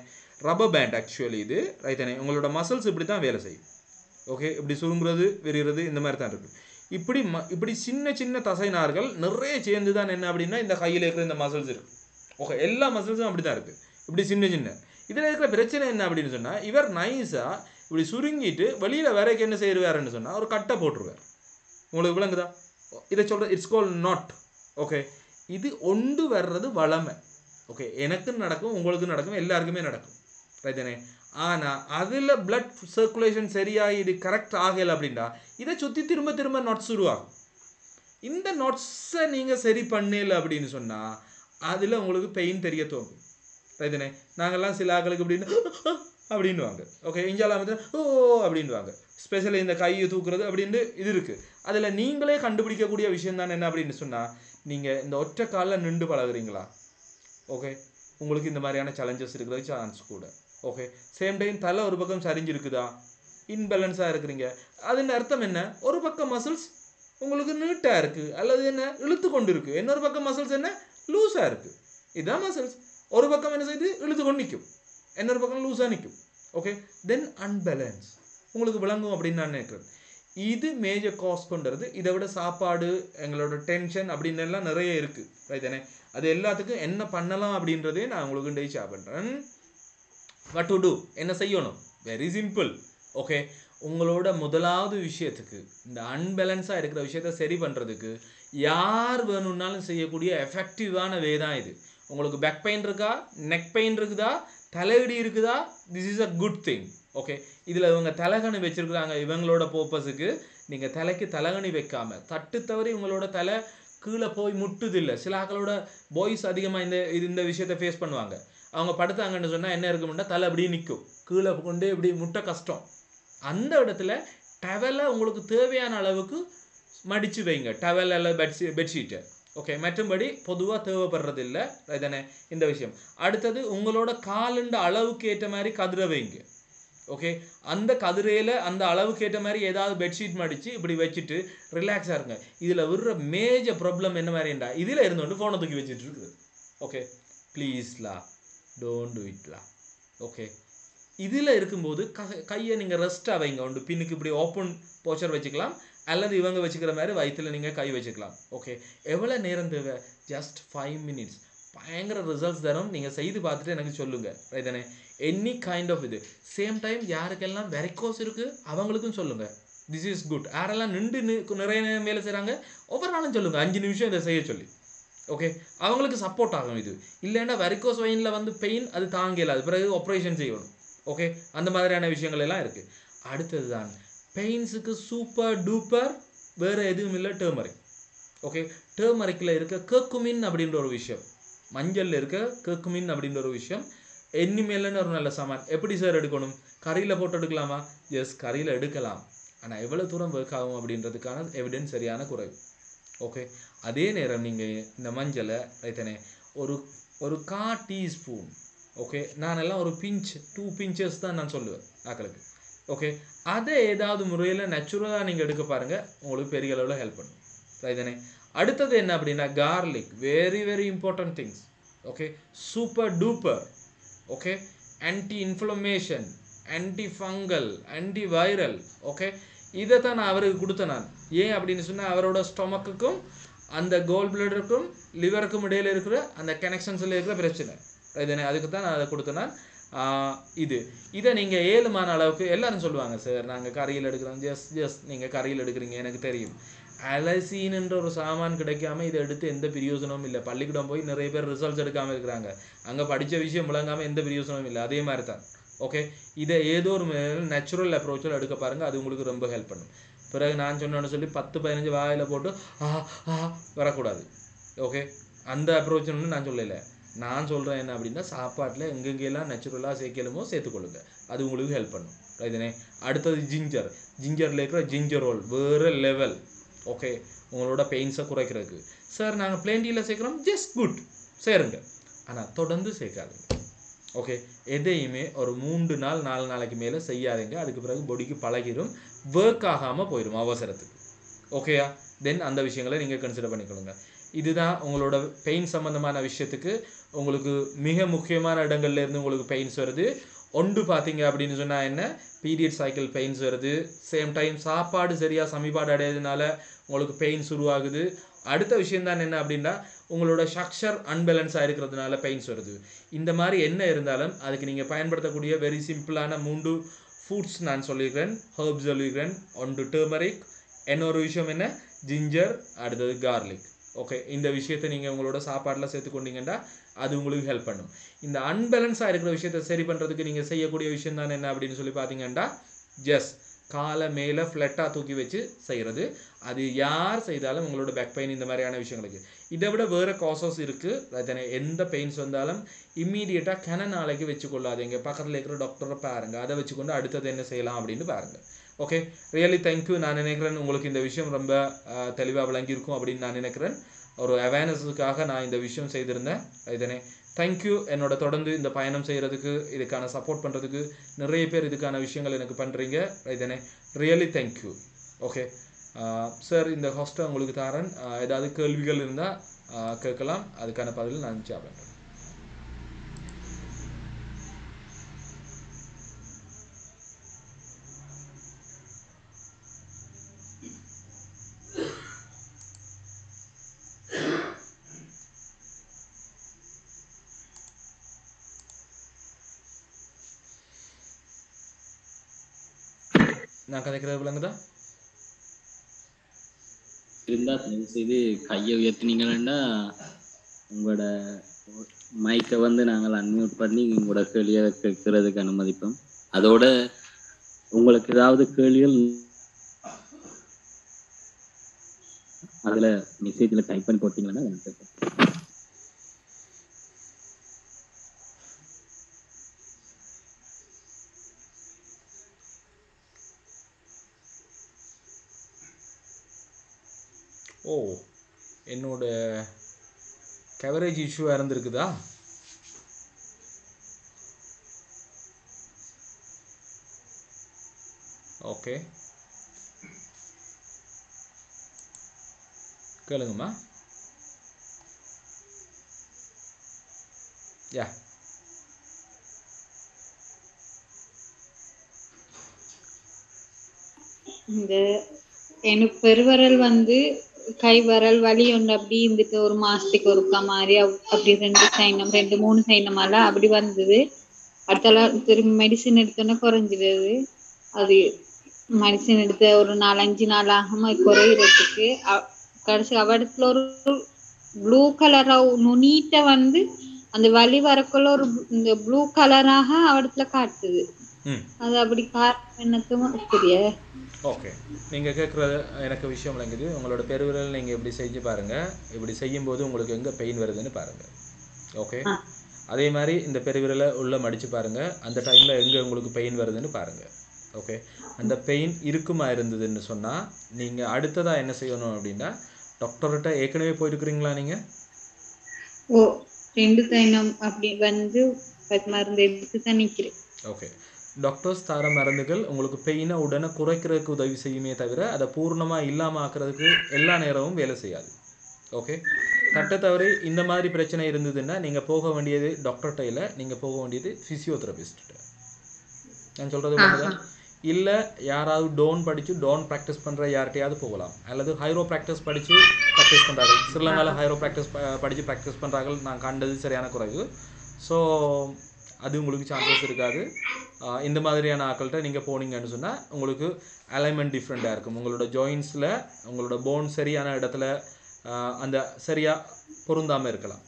ரப்பர் பேண்ட் ஆக்சுவலி இது. ரைத்தனே, உங்களோட மசில்ஸ் இப்படி தான் வேலை செய்யும். ஓகே, இப்படி சுருங்குறது விரிகிறது இந்த மாதிரி தான் இருக்குது. இப்படி சின்ன சின்ன தசை நார்கள் நிறைய சேர்ந்து தான் என்ன அப்படின்னா இந்த கையில் இருக்கிற இந்த மசில்ஸ் இருக்குது. ஓகே, எல்லா மசில்ஸும் அப்படி தான் இருக்குது, இப்படி சின்ன சின்ன. இதில் இருக்கிற பிரச்சனை என்ன அப்படின்னு சொன்னால், இவர் நைஸாக இப்படி சுருங்கிட்டு வெளியில் வரைக்கும் என்ன செய்வாருன்னு சொன்னால் ஒரு கட்டை போட்டுருவார். உங்களுக்கு விளங்குதா? இதை சொல்கிற இட்ஸ் கால் நாட். ஓகே, இது ஒன்று வர்றது வளமை. ஓகே, எனக்கும் நடக்கும், உங்களுக்கும் நடக்கும், எல்லாருக்குமே நடக்கும். ரைத்தனே, ஆனால் அதில் பிளட் சர்க்குலேஷன் சரியாக இது கரெக்ட் ஆகலை அப்படின்னா இதை சுற்றி திரும்ப திரும்ப நாட்ஸ் உருவாகும். இந்த நொட்ஸை நீங்கள் சரி பண்ணல அப்படின்னு சொன்னால் அதில் உங்களுக்கு பெயின் தெரிய தோணும். ரைட்டுனே? நாங்கள்லாம் சில ஆக்களுக்கு அப்படின்னுவாங்க. ஓகே, இஞ்சாலாம் வந்து ஓ அப்படின்வாங்க. ஸ்பெஷலி இந்த கையை தூக்குறது அப்படின்ட்டு இது இருக்குது. அதில் நீங்களே கண்டுபிடிக்கக்கூடிய விஷயம் தான் என்ன அப்படின்னு சொன்னால், நீங்கள் இந்த ஒற்றை காலில் நின்று பழகுறீங்களா? ஓகே, உங்களுக்கு இந்த மாதிரியான சேலஞ்சஸ் இருக்கிறது சான்ஸ் கூட. ஓகே, சேம் டைம் தலை ஒரு பக்கம் சரிஞ்சிருக்குதா, இன்பேலன்ஸாக இருக்கிறீங்க, அதன் அர்த்தம் என்ன? ஒரு பக்கம் மசில்ஸ் உங்களுக்கு நீட்டாக இருக்குது அல்லது என்ன இழுத்து கொண்டு இருக்குது, இன்னொரு பக்கம் மசில்ஸ் என்ன லூஸாக இருக்குது. இதுதான் மசில்ஸ். ஒரு பக்கம் என்ன செய்து இழுத்து கொண்டு நிற்கும், இன்னொரு பக்கம் லூஸாக நிற்கும். ஓகே, தென் அன்பேலன்ஸ் உங்களுக்கு விளங்கும் அப்படின்னு நான் நினைக்கிறேன். இது மேஜர் காஸ் பண்ணுறது. இதை விட சாப்பாடு, எங்களோட டென்ஷன் அப்படின்னு எல்லாம் நிறைய இருக்குது. ரைட் தானே? அது எல்லாத்துக்கும் என்ன பண்ணலாம் அப்படின்றதே நான் உங்களுக்கு டே ஷேர் பண்ணுறேன். வாட் டு டூ, என்ன செய்யணும்? Very simple. ஓகே, உங்களோட முதலாவது விஷயத்துக்கு இந்த அன்பேலன்ஸாக இருக்கிற விஷயத்த சரி பண்ணுறதுக்கு யார் வேணும்னாலும் செய்யக்கூடிய எஃபெக்டிவான வே தான் இது. உங்களுக்கு பேக் பெயின் இருக்கா, நெக் பெயின் இருக்குதா, தலையடி இருக்குதா, this is a good thing. Okay, இதில் இவங்க தலைகணி வச்சுருக்குறாங்க. இவங்களோட பர்பஸுக்கு நீங்கள் தலைக்கு தலைகணி வைக்காமல் தட்டு தவறி உங்களோட தலை கீழே போய் முட்டுதில்லை. சில ஆக்களோட பாய்ஸ் அதிகமாக இந்த விஷயத்தை ஃபேஸ் பண்ணுவாங்க. அவங்க படுத்தாங்கன்னு சொன்னால் என்ன இருக்கும்னா தலை அப்படியே நிற்கும், கீழே கொண்டு இப்படி முட்டை கஷ்டம். அந்த இடத்துல டவலை உங்களுக்கு தேவையான அளவுக்கு மடித்து வைங்க, டவல் அல்லது பெட்ஷீட்டை. ஓகே, மற்றபடி பொதுவாக தேவைப்படுறது இல்லை. தானே இந்த விஷயம். அடுத்தது உங்களோட காலுண்ட அளவுக்கு ஏற்ற மாதிரி கதிரை வைங்க. ஓகே, அந்த கதிரையில் அந்த அளவுக்கு ஏற்ற மாதிரி ஏதாவது பெட்ஷீட் மடித்து இப்படி வச்சுட்டு ரிலாக்ஸாக இருங்க. இதில் விடுற மேஜர் ப்ராப்ளம் என்ன மாதிரிண்டா, இதில் இருந்து ஃபோனை தூக்கி வச்சுட்டு இருக்குது. ஓகே, ப்ளீஸ்லா டோன்ட் டூ இட்லா. ஓகே, இதில் இருக்கும்போது கையை நீங்கள் ரெஸ்ட்டாக வைங்க. ஒன்று பின்னுக்கு இப்படி ஓப்பன் போச்சர் வச்சுக்கலாம், அல்லது இவங்க வச்சுக்கிற மாதிரி வயிற்றில் நீங்கள் கை வச்சுக்கலாம். ஓகே, எவ்வளோ நேரம் தேவை? Just 5 minutes. பயங்கர ரிசல்ட்ஸ் தரும். நீங்கள் செய்து பார்த்துட்டு எனக்கு சொல்லுங்கள். ரைதானே? எனி கைண்ட் ஆஃப் இது. சேம் டைம் யாருக்கெல்லாம் வெரிகோஸ் இருக்குது அவங்களுக்கும் சொல்லுங்கள், திஸ் இஸ் குட். யாரெல்லாம் நின்று நிறைய நேரம் வேலை செய்கிறாங்க ஒவ்வொரு நாளும் சொல்லுங்கள் 5 நிமிஷம் இதை செய்ய சொல்லி. ஓகே, அவங்களுக்கு சப்போர்ட் ஆகும் இது. இல்லைன்னா வெரிகோஸ் வெயினில் வந்து பெயின் அது தாங்கல, அது பிறகு ஆப்ரேஷன் செய்யணும். ஓகே, அந்த மாதிரியான விஷயங்கள் எல்லாம் இருக்குது. அடுத்தது தான் பெயின்ஸுக்கு சூப்பர் டூப்பர் வேறு எதுவும் இல்லை, டர்மரிக். ஓகே, டர்மரிக்கில் இருக்க கர்குமின் அப்படின்ற ஒரு விஷயம், மஞ்சளில் இருக்க கர்குமின் அப்படின்ற ஒரு விஷயம் எண்ணிமேலன்னு ஒரு நல்ல சாமான். எப்படி சார் எடுக்கணும்? கறியில் போட்டு எடுக்கலாமா? எஸ், கறியில் எடுக்கலாம். ஆனால் எவ்வளோ தூரம் ஒர்க் ஆகும் அப்படின்றதுக்கான எவிடன்ஸ் சரியான குறைவு. ஓகே, அதே நேரம் நீங்கள் இந்த மஞ்சளை ரைத்தனே ஒரு 1/4 teaspoon. ஓகே, நானெல்லாம் ஒரு பிஞ்ச் 2 pinches தான் நான் சொல்லுவேன் ஆக்களுக்கு. ஓகே, அதை ஏதாவது முறையில் நேச்சுரலாக நீங்கள் எடுக்க பாருங்கள், உங்களுக்கு பெரிய அளவில் ஹெல்ப் பண்ணும். ரைதானே? அடுத்தது என்ன அப்படின்னா garlic. Very very important things. Okay, super duper. Okay, anti inflammation, anti fungal, anti viral. Okay, இதை தான் நான் அவருக்கு கொடுத்தேன். நான் ஏன் அப்படின்னு சொன்னால் அவரோட ஸ்டொமக்குக்கும் அந்த கோல் பிளடருக்கும் லிவருக்கும் இடையில் இருக்கிற அந்த கனெக்ஷன்ஸில் இருக்கிற பிரச்சனை. ரைதானே? அதுக்கு தான் நான் அதை கொடுத்தேன். இதை நீங்கள் 7 அளவுக்கு எல்லாரும் சொல்லுவாங்க, சார் நாங்கள் கறியில் எடுக்கிறோம். ஜஸ்ட் நீங்கள் கறியில் எடுக்கிறீங்க எனக்கு தெரியும். அலசீன்ன்ற ஒரு சாமான் கிடைக்காம இதை எடுத்து எந்த பிரயோஜனமும் இல்லை. பள்ளிக்கூடம் போய் நிறைய பேர் ரிசல்ட்ஸ் எடுக்காமல் இருக்கிறாங்க, அங்கே படித்த விஷயம் விளங்காமல் எந்த பிரயோஜனமும் இல்லை. அதே மாதிரி தான். ஓகே, இதை ஏதோ ஒரு நேச்சுரல் அப்ரோச்சில் எடுக்க பாருங்கள், அது உங்களுக்கு ரொம்ப ஹெல்ப் பண்ணும். பிறகு நான் சொன்னேன்னு சொல்லி 10-15 வாயில் போட்டு வரக்கூடாது. ஓகே, அந்த அப்ரோச் ஒன்று நான் சொல்லலை. நான் சொல்கிறேன் என்ன அப்படின்னா சாப்பாட்டில் எங்கெங்கெல்லாம் நேச்சுரலாக சேர்க்கலுமோ சேர்த்துக்கொள்ளுங்க, அது உங்களுக்கு ஹெல்ப் பண்ணும். ரைதானே? அடுத்தது ஜிஞ்சரில் இருக்கிற ஜிஞ்சர் ரோல் வேறு லெவல். ஓகே, உங்களோட பெயின்ஸை குறைக்கிறதுக்கு. சார் நாங்கள் பிளேன் டீயில் சேர்க்குறோம், ஜஸ்ட் குட் சேருங்க, ஆனால் தொடர்ந்து சேர்க்காதுங்க. ஓகே, எதையுமே ஒரு 3 நாள் 4 நாளைக்கு மேலே செய்யாதீங்க. அதுக்கு பிறகு பொடிக்கு பழகிடும், ஒர்க் ஆகாமல் போயிடும் அவசரத்துக்கு. ஓகேயா? தென் அந்த விஷயங்களை நீங்கள் கன்சிடர் பண்ணிக்கொள்ளுங்க. இதுதான் உங்களோட பெயின் சம்மந்தமான விஷயத்துக்கு உங்களுக்கு மிக முக்கியமான இடங்கள்லேருந்து உங்களுக்கு பெயின்ஸ் வருது. ஒன்று பார்த்தீங்க அப்படின்னு சொன்னால் என்ன, பீரியட் சைக்கிள் பெயின்ஸ் வருது. சேம் டைம் சாப்பாடு சரியாக சமீபாடு அடையிறதுனால உங்களுக்கு பெயின்ஸ் உருவாகுது. அடுத்த விஷயம் தான் என்ன அப்படின்னா உங்களோட ஸ்ட்ரக்சர் அன்பேலன்ஸாக இருக்கிறதுனால பெயின்ஸ் வருது. இந்த மாதிரி என்ன இருந்தாலும் அதுக்கு நீங்கள் பயன்படுத்தக்கூடிய வெரி சிம்பிளான 3 ஃபுட்ஸ் நான் சொல்லியிருக்கிறேன், ஹர்ப்ஸ் சொல்லியிருக்கிறேன். ஒன்று டர்மரிக், இன்னொரு விஷயம் என்ன ஜிஞ்சர், அடுத்தது கார்லிக். ஓகே, இந்த விஷயத்தை நீங்கள் உங்களோட சாப்பாட்டில் சேர்த்துக்கொண்டீங்கன்னா அது உங்களுக்கு ஹெல்ப் பண்ணும். இந்த அன்பேலன்ஸாக இருக்கிற விஷயத்தை சரி பண்ணுறதுக்கு நீங்கள் செய்யக்கூடிய விஷயம் தான் என்ன அப்படின்னு சொல்லி பார்த்தீங்கன்னா காலை மேலே ஃப்ளட்டாக தூக்கி வச்சு செய்கிறது. அது யார் செய்தாலும் உங்களோட பேக் பெயின் இந்த மாதிரியான விஷயங்களுக்கு இதை விட வேறு காசஸ் இருக்குது. அதனை எந்த பெயின்ஸ் வந்தாலும் இம்மீடியட்டாக கன நாளைக்கு வச்சு கொள்ளாதீங்க. பக்கத்தில் இருக்கிற டாக்டரை பாருங்கள், அதை வச்சுக்கொண்டு அடுத்தது என்ன செய்யலாம் அப்படின்னு பாருங்கள். Okay, really thank you. நான் நினைக்கிறேன் உங்களுக்கு இந்த விஷயம் ரொம்ப தெளிவாக விளங்கியிருக்கும் அப்படின்னு நான் நினைக்கிறேன். ஒரு அவேர்னஸுக்காக நான் இந்த விஷயம் செய்திருந்தேன். இதனை தேங்க்யூ. என்னோட தொடர்ந்து இந்த பயணம் செய்கிறதுக்கு, இதுக்கான சப்போர்ட் பண்ணுறதுக்கு நிறைய பேர் இதுக்கான விஷயங்கள் எனக்கு பண்ணுறீங்க. இதனை ரியலி தேங்க்யூ. ஓகே சார், இந்த ஹாஸ்டல் உங்களுக்கு தரேன். ஏதாவது கேள்விகள் இருந்தால் கேட்கலாம், அதுக்கான பதில் நான் பண்ணுறேன். நான் கதைக்கிறது விளங்குதா? இருந்தா தயவு செய்து கையை உயர்த்தினீங்கன்னா உங்களோட மைக்கை வந்து நாங்கள் அன்மியூட் பண்ணி உங்களோட கேள்வியை கேட்கறதுக்கு அனுமதிப்போம். அதோட உங்களுக்கு ஏதாவது கேள்விகள் அதுல மெசேஜ்ல டைப் பண்ணி போட்டீங்கன்னா எனக்கு என்னோட கவரேஜ் இஷ்யூவாக இருந்திருக்குதா? ஓகே, கேளுங்கம்மா. யா, இந்த எனக்கு பெருவரல் வந்து கை வரல் வலி ஒன்று அப்படி இருந்துட்டு ஒரு மாசத்துக்கு ஒருக்கா மாதிரி அப்படி 2-3 சைனமாலாம் அப்படி வந்தது. அடுத்தலாம் திரும்பி மெடிசின் எடுத்தோன்னே குறைஞ்சிடுது. அது மெடிசின் எடுத்த ஒரு 4-5 நாள் ஆகாம குறையிறதுக்கு கடைசி அவடத்துல ஒரு ப்ளூ கலரா நுனீட்ட வந்து அந்த வலி வரக்குள்ள ஒரு இந்த ப்ளூ கலராக அவடத்துல காட்டுது. அது அப்படி காரணம் என்னத்தும் புரிய. ஓகே, நீங்கள் கேட்குறது எனக்கு விஷயம் விளங்குது. உங்களோட பெருவிரல் நீங்கள் இப்படி செஞ்சு பாருங்கள். இப்படி செய்யும்போது உங்களுக்கு எங்கே பெயின் வருதுன்னு பாருங்கள். ஓகே, அதே மாதிரி இந்த பெருவிரலை உள்ளே மடித்து பாருங்கள். அந்த டைமில் எங்கே உங்களுக்கு பெயின் வருதுன்னு பாருங்கள். ஓகே, அந்த பெயின் இருக்குமா இருந்ததுன்னு சொன்னால் நீங்கள் அடுத்ததாக என்ன செய்யணும் அப்படின்னா, டாக்டர்கிட்ட ஏற்கனவே போயிருக்கிறீங்களா நீங்கள்? ஓ, 2 தைனம் அப்படி வந்து மருந்து எடுத்து தான் நிற்கிறேன். ஓகே, டாக்டர்ஸ் தர மருந்துகள் உங்களுக்கு பெயினை உடனே குறைக்கிறதுக்கு உதவி செய்யுமே தவிர அதை பூர்ணமாக இல்லாமல் ஆக்கிறதுக்கு எல்லா நேரமும் வேலை செய்யாது. ஓகே, தட்டை தவறி இந்த மாதிரி பிரச்சனை இருந்ததுன்னா நீங்கள் போக வேண்டியது டாக்டர்கிட்ட இல்லை, நீங்கள் போக வேண்டியது ஃபிசியோதெரபிஸ்ட்ட. நான் சொல்கிறது இல்லை, யாராவது டோன் படித்து டோன் ப்ராக்டிஸ் பண்ணுற யார்கிட்டையாவது போகலாம், அல்லது ஹைரோ ப்ராக்டிஸ் படித்து ப்ராக்டிஸ் பண்ணுறார்கள். ஸ்ரீலங்காவில் ஹைரோ ப்ராக்டிஸ் படித்து ப்ராக்டிஸ் பண்ணுறார்கள். நான் கண்டது சரியான குறைவு. ஸோ அது உங்களுக்கு சான்சஸ் இருக்காது. இந்த மாதிரியான ஆக்கள்கிட்ட நீங்கள் போனீங்கன்னு சொன்னால் உங்களுக்கு அலைன்மெண்ட் டிஃப்ரெண்ட்டாக இருக்கும். உங்களோட ஜாயின்ஸில் உங்களோட போன் சரியான இடத்துல அந்த சரியாக பொருந்தாமல் இருக்கலாம்.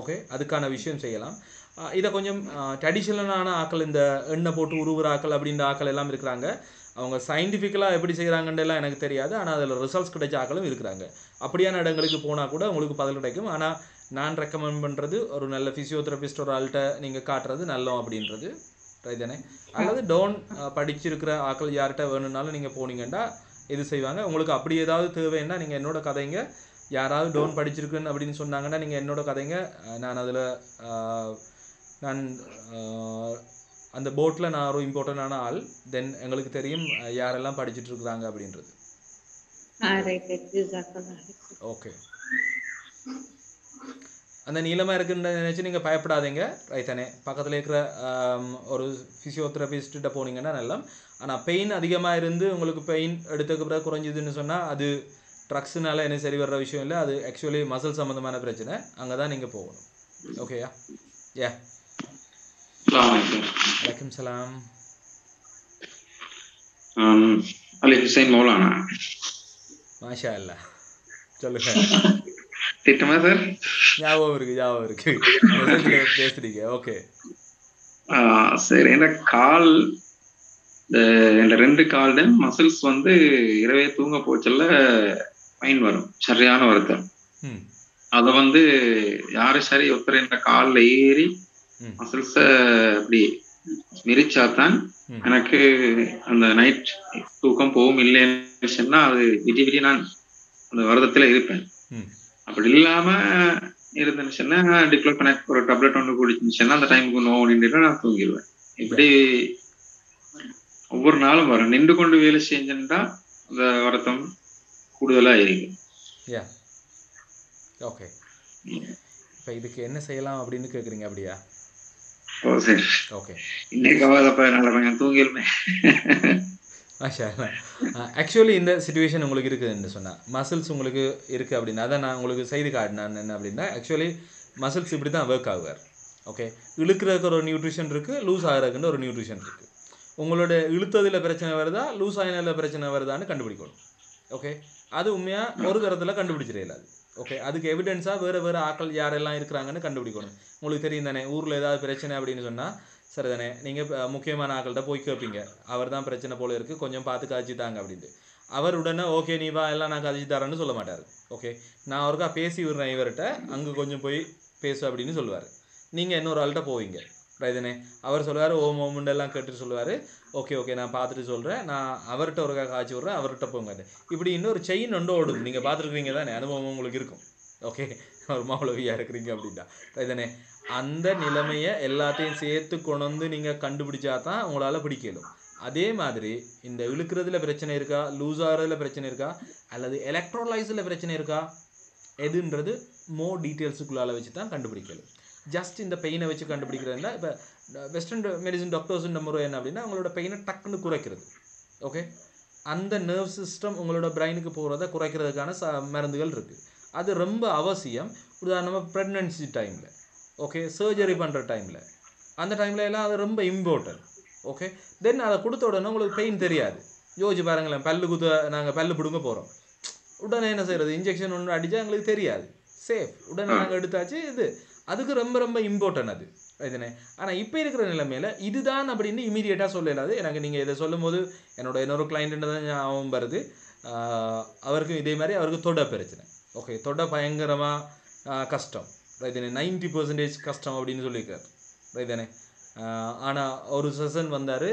ஓகே, அதுக்கான விஷயம் செய்யலாம். இதை கொஞ்சம் ட்ரெடிஷ்னலான ஆக்கள், இந்த எண்ணெய் போட்டு உருவுற ஆக்கள் அப்படின்ற ஆக்கள் எல்லாம் இருக்கிறாங்க. அவங்க சயின்டிஃபிக்கலாக எப்படி செய்கிறாங்கன்றெல்லாம் எனக்கு தெரியாது. ஆனால் அதில் ரிசல்ட்ஸ் கிடைச்ச ஆக்களும் இருக்கிறாங்க. அப்படியான இடங்களுக்கு போனால் கூட உங்களுக்கு பதில் கிடைக்கும். ஆனால் நான் ரெக்கமெண்ட் பண்ணுறது ஒரு நல்ல ஃபிசியோதெரபிஸ்ட் ஒரு ஆள்கிட்ட நீங்கள் காட்டுறது நல்லோம் அப்படின்றது ரைதானே. அல்லது டோன் படிச்சிருக்கிற ஆக்கள் யார்கிட்ட வேணும்னாலும் நீங்கள் போனீங்கன்னா இது செய்வாங்க. உங்களுக்கு அப்படி ஏதாவது தேவைன்னா நீங்கள் என்னோட கதைங்க, யாராவது டோன் படிச்சிருக்குன்னு அப்படின்னு சொன்னாங்கன்னா நீங்கள் என்னோட கதைங்க. நான் அதில் அந்த போட்டில் நான் ஒரு இம்பார்ட்டண்டான ஆள். தென் எங்களுக்கு தெரியும் யாரெல்லாம் படிச்சுட்டு இருக்கிறாங்க அப்படின்றது. ஓகே, அந்த நீளமாக இருக்குன்னு நினச்சி நீங்கள் பயப்படாதீங்க ரைத்தானே. பக்கத்தில் இருக்கிற ஒரு ஃபிசியோதெரபிஸ்ட்ட போனீங்கன்னா நல்லா. ஆனால் பெயின் அதிகமாக இருந்து உங்களுக்கு பெயின் எடுத்துக்க பிறகு குறைஞ்சிதுன்னு சொன்னால் அது ட்ரக்ஸுனால என்ன சரி வர்ற விஷயம் இல்லை. அது ஆக்சுவலி மசில் சம்மந்தமான பிரச்சனை. அங்கே தான் நீங்கள் போகணும். ஓகேயா? யா, வலைக்கம் சலாம். அலி ஹுசைன் மௌலானா. மாஷா அல்லா, சொல்லுங்க. திட்டமா சார்? ஞாபகம் இருக்கு பேசுறீங்க. ஓகே சரி, இந்த கால் இந்த 2 கால்டையும் மசில்ஸ் வந்து இரவே தூங்க போச்சல்ல பெயின் வரும், சரியான வருத்தம். அத வந்து யாரு சரி ஒருத்தர் என்ற காலில் ஏறி மசில்ஸ அப்படி மிரிச்சாதான் எனக்கு அந்த நைட் தூக்கம் போகும். இல்லைன்னா அது விடி நான் அந்த வருத்தத்துல இருப்பேன். அப்படி இல்லாம இருந்துச்சுன்னா டிக்ளோஃபெனாக் ஒரு டேப்லெட் ஒன்று குடிச்சுன்னா அந்த டைமுக்கு நோவு நின்று நான் தூங்கிடுவேன். இப்படி ஒவ்வொரு நாளும் வரும். நின்று கொண்டு வேலை செஞ்சா அந்த வருத்தம் கூடுதலா இருக்கும். ஓகே, இப்போ இதுக்கு என்ன செய்யலாம் அப்படின்னு கேட்குறீங்க அப்படியா? ஓ சரி, ஓகே. இன்னைக்கு அப்ப நல்லா கொஞ்சம் தூங்கிடுமே. ஆக்சுவலி இந்த சிச்சுவேஷன் உங்களுக்கு இருக்குதுன்னு சொன்னால் மசில்ஸ் உங்களுக்கு இருக்குது அப்படின்னா அதை நான் உங்களுக்கு செய்து காட்டினேன் என்ன அப்படின்னா, ஆக்சுவலி மசில்ஸ் இப்படி தான் ஒர்க் ஆகுவார். ஓகே, இழுக்கிறதுக்கு ஒரு நியூட்ரிஷன் இருக்குது, லூஸ் ஆகிறதுக்குன்னு ஒரு நியூட்ரிஷன் இருக்குது. உங்களோட இழுத்ததில் பிரச்சனை வருதா லூஸ் ஆகினதில் பிரச்சனை வருதான்னு கண்டுபிடிக்கணும். ஓகே, அது உண்மையாக ஒரு தரத்தில் கண்டுபிடிச்சிடலாது. ஓகே, அதுக்கு எவிடென்ஸாக வேறு ஆட்கள் யாரெல்லாம் இருக்கிறாங்கன்னு கண்டுபிடிக்கணும். உங்களுக்கு தெரியும் தானே, ஊரில் ஏதாவது பிரச்சனை அப்படின்னு சொன்னால் சரி தானே, நீங்கள் முக்கியமான ஆக்கள்கிட்ட போய் கேட்பீங்க, அவர் தான் பிரச்சனை போல இருக்குது, கொஞ்சம் பார்த்து காய்ச்சி தாங்க அப்படின்ட்டு. அவர் உடனே ஓகே நீ வா எல்லாம் நான் காய்ச்சி தரேன்னு சொல்ல மாட்டார். ஓகே, நான் அவருக்கா பேசி விடுறேன் இவர்கிட்ட, அங்கே கொஞ்சம் போய் பேசு அப்படின்னு சொல்லுவார். நீங்கள் இன்னொரு ஆள்கிட்ட போவீங்க, ரைதானே. அவர் சொல்லுவார் ஓமுண்டெல்லாம் கேட்டுட்டு சொல்லுவார், ஓகே நான் பார்த்துட்டு சொல்கிறேன், நான் அவர்கிட்ட ஒருக்கா காய்ச்சி விட்றேன், அவர்கிட்ட போங்க. இப்படி இன்னொரு செயின் ஒன்று ஓடுது. நீங்கள் பார்த்துருக்கீங்க தானே, அனுபவம் உங்களுக்கு இருக்கும். ஓகே, ஒரு மௌலவியாக இருக்கிறீங்க அப்படின்னா ரைதானே. அந்த நிலைமையை எல்லாத்தையும் சேர்த்து கொண்டு வந்து நீங்கள் கண்டுபிடிச்சா தான் உங்களால் பிடிக்கலும். அதே மாதிரி இந்த இழுக்கிறதுல பிரச்சனை இருக்கா, லூஸ் ஆகிறதுல பிரச்சனை இருக்கா, அல்லது எலக்ட்ரோலைஸில் பிரச்சனை இருக்கா, எதுன்றது மோர் டீட்டெயில்ஸுக்குள்ளால் வச்சு தான் கண்டுபிடிக்கலும். ஜஸ்ட் இந்த பெயினை வச்சு கண்டுபிடிக்கிறதுனா, இப்போ வெஸ்டர்ன் மெடிசன் டாக்டர்ஸுன்ற முறை என்ன அப்படின்னா, உங்களோட பெயினை டக்குன்னு குறைக்கிறது. ஓகே, அந்த நர்வ் சிஸ்டம் உங்களோட பிரெயினுக்கு போகிறத குறைக்கிறதுக்கான மருந்துகள் இருக்குது. அது ரொம்ப அவசியம். உதாரணமாக ப்ரெக்னன்சி டைமில், ஓகே, சர்ஜரி பண்ணுற டைமில், அந்த டைமில் எல்லாம் அது ரொம்ப இம்பார்ட்டன்ட். ஓகே, தென் அதை கொடுத்த உடனே உங்களுக்கு பெயின் தெரியாது. யோசிச்சு பாருங்களேன், நாங்கள் பல்லு பிடுங்க போகிறோம், உடனே என்ன செய்கிறது, இன்ஜெக்ஷன் ஒன்று அடித்தா எங்களுக்கு தெரியாது, சேஃப், உடனே நாங்கள் எடுத்தாச்சு. அதுக்கு ரொம்ப இம்பார்ட்டன்ட் அது இதுனே. ஆனால் இப்போ இருக்கிற நிலைமையில் இதுதான் அப்படின்னு இமீடியட்டாக சொல்லலாது. எனக்கு நீங்கள் இதை சொல்லும் போது என்னோட இன்னொரு கிளைண்ட்டு தான் ஞாபகம் வருது. அவருக்கும் இதே மாதிரி அவருக்கு தொட பிரச்சனை. ஓகே, தொட பயங்கரமாக கஷ்டம், ரைதானே. 90% கஷ்டம் அப்படின்னு சொல்லியிருக்காரு, ரைதானே. ஆனால் ஒரு செஷன் வந்தார்,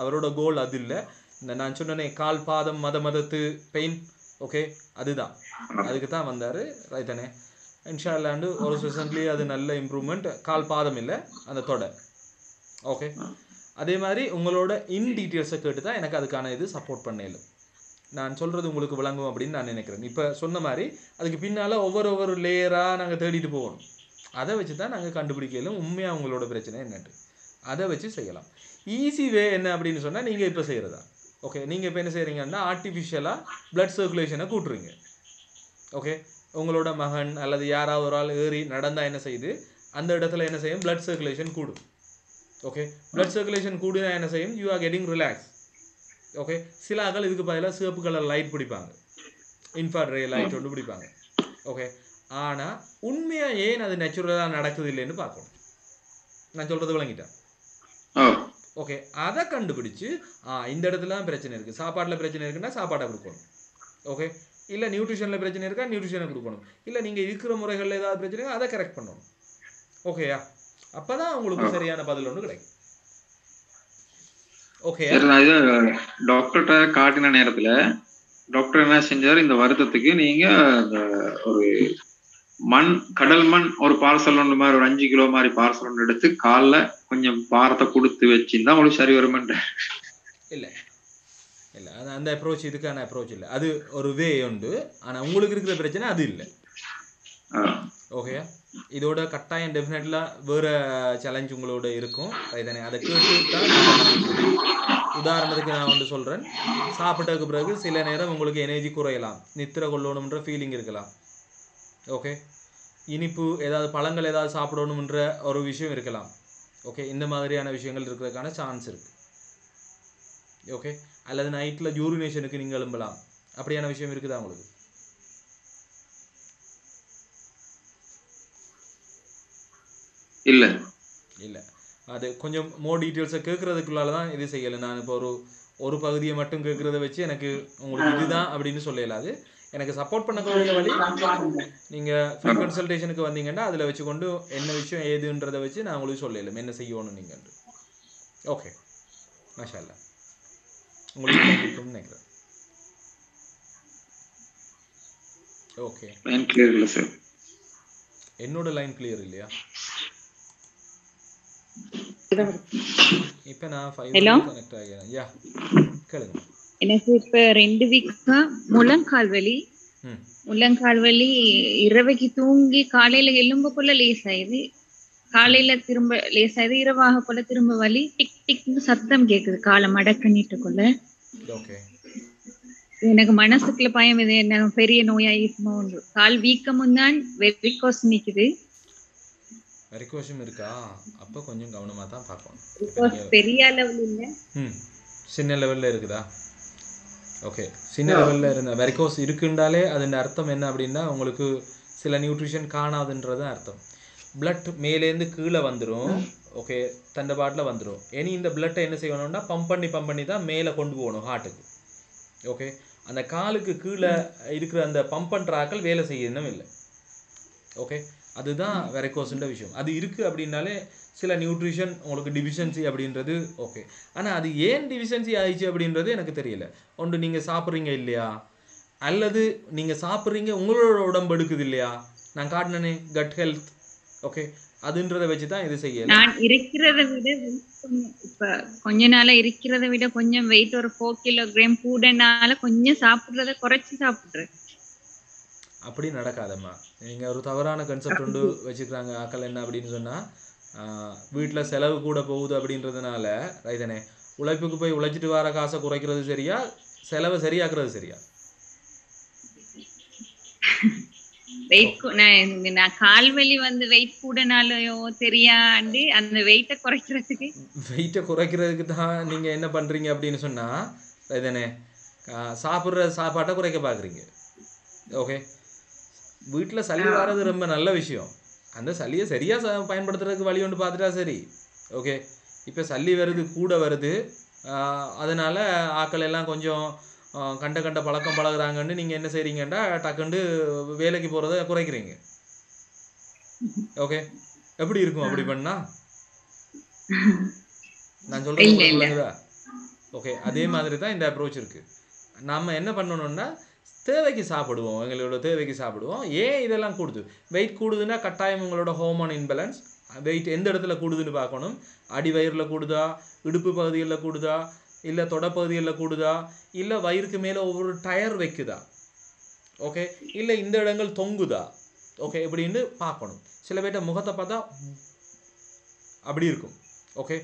அவரோட கோல் அது இல்லை, இந்த நான் சொன்னேனே கால் பாதம் மதத்து பெயின், ஓகே, அதுதான், அதுக்கு தான் வந்தார், ரைதானே. இன்ஷா அல்லாண்டு ஒரு செஷன்லேயே அது நல்ல இம்ப்ரூவ்மெண்ட். கால் பாதம் இல்லை, அந்த தொடை. ஓகே, அதே மாதிரி உங்களோட இன் டீட்டெயில்ஸை கேட்டு தான் எனக்கு அதுக்கான இது சப்போர்ட் பண்ணல. நான் சொல்கிறது உங்களுக்கு விளங்கும் அப்படின்னு நான் நினைக்கிறேன். இப்போ சொன்ன மாதிரி அதுக்கு பின்னால் ஒவ்வொரு லேயராக நாங்கள் தேடிட்டு போகணும். அதை வச்சு தான் நாங்கள் கண்டுபிடிக்கலும் உண்மையாக உங்களோட பிரச்சனை என்னட்டு, அதை வச்சு செய்யலாம். ஈஸி வே என்ன அப்படின்னு சொன்னால், நீங்கள் இப்போ செய்கிறதா. ஓகே, நீங்கள் இப்போ என்ன செய்கிறீங்கன்னா, ஆர்டிஃபிஷியலாக பிளட் சர்க்குலேஷனை கூட்டுறீங்க. ஓகே, உங்களோட மகன் அல்லது யாராவது ஒரு ஆள் ஏறி நடந்தால் என்ன செய்யுது, அந்த இடத்துல என்ன செய்யும், பிளட் சர்க்குலேஷன் கூடும். ஓகே, பிளட் சர்க்குலேஷன் கூடுனா என்ன செய்யும், you are getting relax. Okay, சில ஆக்கள் இதுக்கு பதிலாக சிவப்பு கலர் லைட் பிடிப்பாங்க, இன்ஃப்ராரெட் ரே லைட் ஒன்று பிடிப்பாங்க. ஓகே, ஆனால் உண்மையாக ஏன் அது நேச்சுரலாக நடக்குது இல்லைன்னு பார்க்கணும். நான் சொல்கிறது விளங்கிட்டேன். ஓகே, அதை கண்டுபிடிச்சு இந்த இடத்துல தான் பிரச்சனை இருக்குது, சாப்பாட்டில் பிரச்சனை இருக்குன்னா சாப்பாட்டை கொடுக்கணும். ஓகே, இல்லை நியூட்ரிஷனில் பிரச்சனை இருக்கா, நியூட்ரிஷனை கொடுக்கணும். இல்லை நீங்கள் இருக்கிற முறைகளில் ஏதாவது பிரச்சனை அதை கரெக்ட் பண்ணணும். ஓகேயா, அப்போ தான் உங்களுக்கு சரியான பதில் ஒன்று கிடைக்கும். ஓகே, டாக்டர்கிட்ட காட்டின நேரத்தில் டாக்டர் என்ன செஞ்சார், இந்த வருத்தத்துக்கு நீங்கள் ஒரு கடல் மண் ஒரு பார்சல் ஒன்று மாதிரி ஒரு 5 கிலோ மாதிரி பார்சல் ஒன்று எடுத்து காலில் கொஞ்சம் பாரத்தை கொடுத்து வச்சுருந்தா உங்களுக்கு சரி வருமென்ற. இல்லை, அந்த அப்ரோச் இதுக்கான அப்ரோச் இல்லை, அது ஒரு வே உண்டு. ஆனால் உங்களுக்கு இருக்கிற பிரச்சனை அது இல்லை. ஓகே, இதோட கட்டாயம் டெஃபினெட்லாம் வேறு சேலஞ்ச் உங்களோட இருக்கும், ரைதானே. அதை கேட்டு தான் உதாரணத்துக்கு நான் வந்து சொல்கிறேன், சாப்பிட்டதுக்கு பிறகு சில நேரம் உங்களுக்கு எனர்ஜி குறையலாம், நித்திரை கொள்ளணுன்ற ஃபீலிங் இருக்கலாம். ஓகே, இனிப்பு ஏதாவது பழங்கள் ஏதாவது சாப்பிடணுன்ற ஒரு விஷயம் இருக்கலாம். ஓகே, இந்த மாதிரியான விஷயங்கள் இருக்கிறதுக்கான சான்ஸ் இருக்குது. ஓகே, அல்லது நைட்டில் யூரினேஷனுக்கு நீங்கள் எழும்பலாம், அப்படியான விஷயம் இருக்குதா உங்களுக்கு? இல்லை. அது கொஞ்சம் மோர் டீட்டெயில்ஸை கேட்குறதுக்குள்ளால தான் இது செய்யலை. நான் இப்போ ஒரு பகுதியை மட்டும் கேட்குறத வச்சு எனக்கு உங்களுக்கு இதுதான் அப்படின்னு சொல்லலாது. எனக்கு சப்போர்ட் பண்ணக்கூடிய வழி நீங்கள் ஃப்ரீ கன்சல்டேஷனுக்கு வந்தீங்கன்னா அதில் வச்சுக்கொண்டு என்ன விஷயம் ஏதுன்றதை வச்சு நான் உங்களுக்கு சொல்லலாம் என்ன செய்யணும் நீங்கள். ஓகே மாஷா அல்லாஹ். உங்களுக்கு நினைக்கிறேன். ஓகே லைன் கிளியர் இல்லை சார். என்னோட லைன் கிளியர் இல்லையா? இப்போ நான் 5 கனெக்ட் ஆகிறேன். யா கேளுங்க. எனக்கு இப்ப 2 வீக்கா முழங்கால் வலி இரவைக்கு தூங்கி காலையில எலும்புக்குள்ள லேஸ் ஆயுது, காலையில திரும்ப லேஸ் ஆயுது, இரவாக போல திரும்ப வலி டிக் டிக்னு சத்தம் கேக்குது காலை மடக்கணிட்டுக்குள்ள. எனக்கு மனசுக்குள்ள பயம் இது என்ன பெரிய நோயாயிருக்குமோ. கால் வீக்கமும் தான் வெரிகோஸ் நிக்குது. வெரிகோஸும் இருக்கா? அப்போ கொஞ்சம் கவனமாக தான் பார்க்கணும். பெரிய அளவில் இல்லை, சின்ன லெவலில் இருக்குதா? ஓகே, சின்ன லெவலில் இருந்த வெரிகோஸ் இருக்குன்றாலே அதன் அர்த்தம் என்ன அப்படின்னா உங்களுக்கு சில நியூட்ரிஷன் காணாதுன்றது அர்த்தம். பிளட் மேலேருந்து கீழே வந்துடும். ஓகே, தண்டை பாட்டில் வந்துடும். இனி இந்த பிளட்டை என்ன செய்யணும்னா பம்ப் பண்ணி தான் மேலே கொண்டு போகணும் ஹார்ட்டுக்கு. ஓகே, அந்த காலுக்கு கீழே இருக்கிற அந்த பம்ப் பண்ணுற ஆக்கள் வேலை செய்யணும் இல்லை. ஓகே, அதுதான் வெரிகோஸ்ன்ற விஷயம். அது இருக்குது அப்படின்னாலே சில நியூட்ரிஷன் உங்களுக்கு டிஃபிஷியன்சி அப்படின்றது. ஓகே, ஆனால் அது ஏன் டிஃபிஷியன்சி ஆயிடுச்சு அப்படின்றது எனக்கு தெரியல. ஒன்று நீங்கள் சாப்பிட்றீங்க இல்லையா, அல்லது நீங்கள் சாப்பிட்றீங்க உங்களோட உடம்பு எடுக்குது இல்லையா. நான் காட்டினே கட் ஹெல்த். ஓகே, அதுன்றதை வச்சு தான் இது செய்யல. நான் இருக்கிறத விட இப்ப கொஞ்ச நாளா இருக்கிறத விட கொஞ்சம் வெயிட் ஒரு 4 கிலோகிராம் கூடனால கொஞ்சம் சாப்பிட்றத குறைச்சி சாப்பிட்றேன். அப்படி நடக்காதம்மா. நீங்கள் ஒரு தவறான கன்செப்ட் ஒன்று வச்சுக்கிறாங்க ஆக்கள். என்ன அப்படின்னு சொன்னால் வீட்டில் செலவு கூட போகுது அப்படின்றதுனால ரைதனே உழைப்புக்கு போய் உழைச்சிட்டு வர காசை குறைக்கிறது சரியா, செலவை சரியாக்குறது சரியா? நான் கால்வலி வந்து வெயிட் கூடனாலயோ தெரியாண்டு அந்த வெயிட்டை குறைக்கிறதுக்கு தான் நீங்க என்ன பண்றீங்க அப்படின்னு சொன்னா ரைதனே சாப்பிட்ற சாப்பாட்டை குறைக்க பாக்குறீங்க. ஓகே, வீட்டில் சளி வர்றது ரொம்ப நல்ல விஷயம். அந்த சளியை சரியாக பயன்படுத்துறதுக்கு வழி ஒன்று பார்த்துட்டா சரி. ஓகே, இப்போ சளி வருது கூட வருது, அதனால் ஆக்கள் எல்லாம் கொஞ்சம் கண்ட பழக்கம் பழகுறாங்கன்னு நீங்கள் என்ன செய்கிறீங்கன்னா டக்குண்டு வேலைக்கு போகிறத குறைக்கிறீங்க. ஓகே, எப்படி இருக்கும் அப்படி பண்ணா? நான் சொல்கிறேன். ஓகே, அதே மாதிரி தான் இந்த அப்ரோச் இருக்குது. நம்ம என்ன பண்ணணும்னா தேவைக்கு சாப்பிடுவோம், எங்களோட தேவைக்கு சாப்பிடுவோம். ஏன் இதெல்லாம் கூடுது? வெயிட் கூடுதுன்னா கட்டாயம் உங்களோட ஹோமோன் இன்பேலன்ஸ். வெயிட் எந்த இடத்துல கூடுதுன்னு பார்க்கணும். அடி வயிறில் கூடுதா, இடுப்பு பகுதிகளில் கூடுதா, இல்லை தொடப்பகுதிகளில் கூடுதா, இல்லை வயிறுக்கு மேலே ஒவ்வொரு டயர் வைக்குதா, ஓகே, இல்லை இந்த இடங்கள் தொங்குதா, ஓகே, இப்படின்னு பார்க்கணும். சில பேர்ட்ட முகத்தை பார்த்தா அப்படி இருக்கும். ஓகே,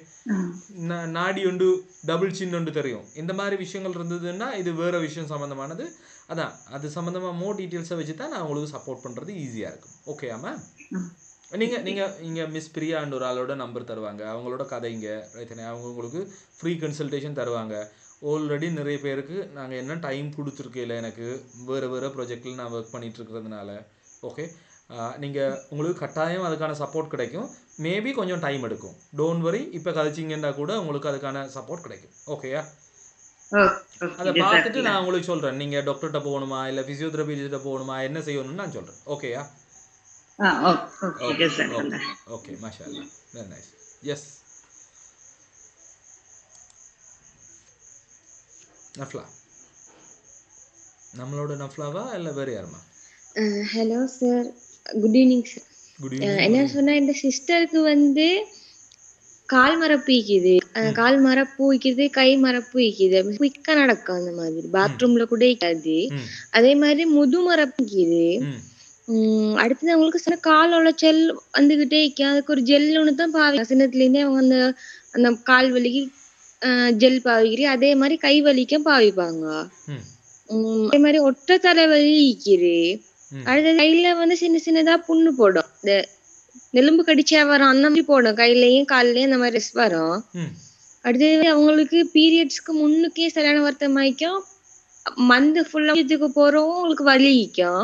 நாடி ஒன்று டபுள் சின் ஒன்று தெரியும். இந்த மாதிரி விஷயங்கள் இருந்ததுன்னா இது வேறு விஷயம் சம்மந்தமானது. அதான் அது சம்மந்தமாக மோர் டீட்டெயில்ஸை வச்சு தான் நான் உங்களுக்கு சப்போர்ட் பண்ணுறது ஈஸியாக இருக்கும். ஓகேயாம்மா? நீங்கள் இங்கே மிஸ் பிரியான்ற ஒரு ஆளோட நம்பர் தருவாங்க, அவங்களோட கதைங்க ரைத்தனே. அவங்க உங்களுக்கு ஃப்ரீ கன்சல்டேஷன் தருவாங்க. ஆல்ரெடி நிறைய பேருக்கு நாங்கள் என்ன டைம் கொடுத்துருக்கல, எனக்கு வேறு ப்ராஜெக்டில் நான் ஒர்க் பண்ணிகிட்ருக்கிறதுனால. ஓகே, நீங்கள் உங்களுக்கு கட்டாயம் அதுக்கான சப்போர்ட் கிடைக்கும். மேபி கொஞ்சம் டைம் எடுக்கும். டோன்ட் வரி, இப்போ கதைச்சிங்கன்னா கூட உங்களுக்கு அதுக்கான சப்போர்ட் கிடைக்கும். ஓகேயா? அதை பார்த்துட்டு நான் உங்களுக்கு சொல்கிறேன், நீங்கள் டாக்டர்கிட்ட போகணுமா இல்லை ஃபிசியோதெரபிஸ்ட்ட போகணுமா, என்ன செய்யணும்னு நான் சொல்கிறேன். ஓகேயா? ஓகே, மாஷா அல்லாஹ், வெரி நைஸ். எஸ் நஃப்லா, நம்மளோட நஃப்லாவா இல்லை வேறு யாருமா? Hello sir, good evening sir. என்ன சொன்னா, இந்த சிஸ்டருக்கு வந்து கால் மரப்பு வைக்குது, கால் மரப்பு வைக்குது, கை மரப்பு வைக்குது, குயிக்கா நடக்கும். அந்த மாதிரி பாத்ரூம்ல கூட வைக்காது. அதே மாதிரி முது மரப்பு வைக்குது. அடுத்தது அவங்களுக்கு சில கால் உளைச்சல் வந்துகிட்டே இருக்கு. அதுக்கு ஒரு ஜெல் ஒன்று தான் பாவி. சின்னத்துல இருந்தே அவங்க அந்த அந்த கால் வலிக்கு ஜெல் பாவிக்கிறீ. அதே மாதிரி கை வலிக்கும் பாவிப்பாங்க. அதே மாதிரி ஒற்றை தலைவலி இக்கிது. அடுத்தது கையில வந்து சின்னதா புண்ணு போடும், இந்த எலும்பு கடிச்சா வரும் அந்த மாதிரி போடும், கையிலயும் கால்லயும் அந்த மாதிரி ரெஸ் வரும். அடுத்தது அவங்களுக்கு பீரியட்ஸ்க்கு முன்னுக்கே சரியான வருத்தம் ஆயிக்கும். மந்த் ஃபுல்லா போறோம் உங்களுக்கு வலிக்கும்.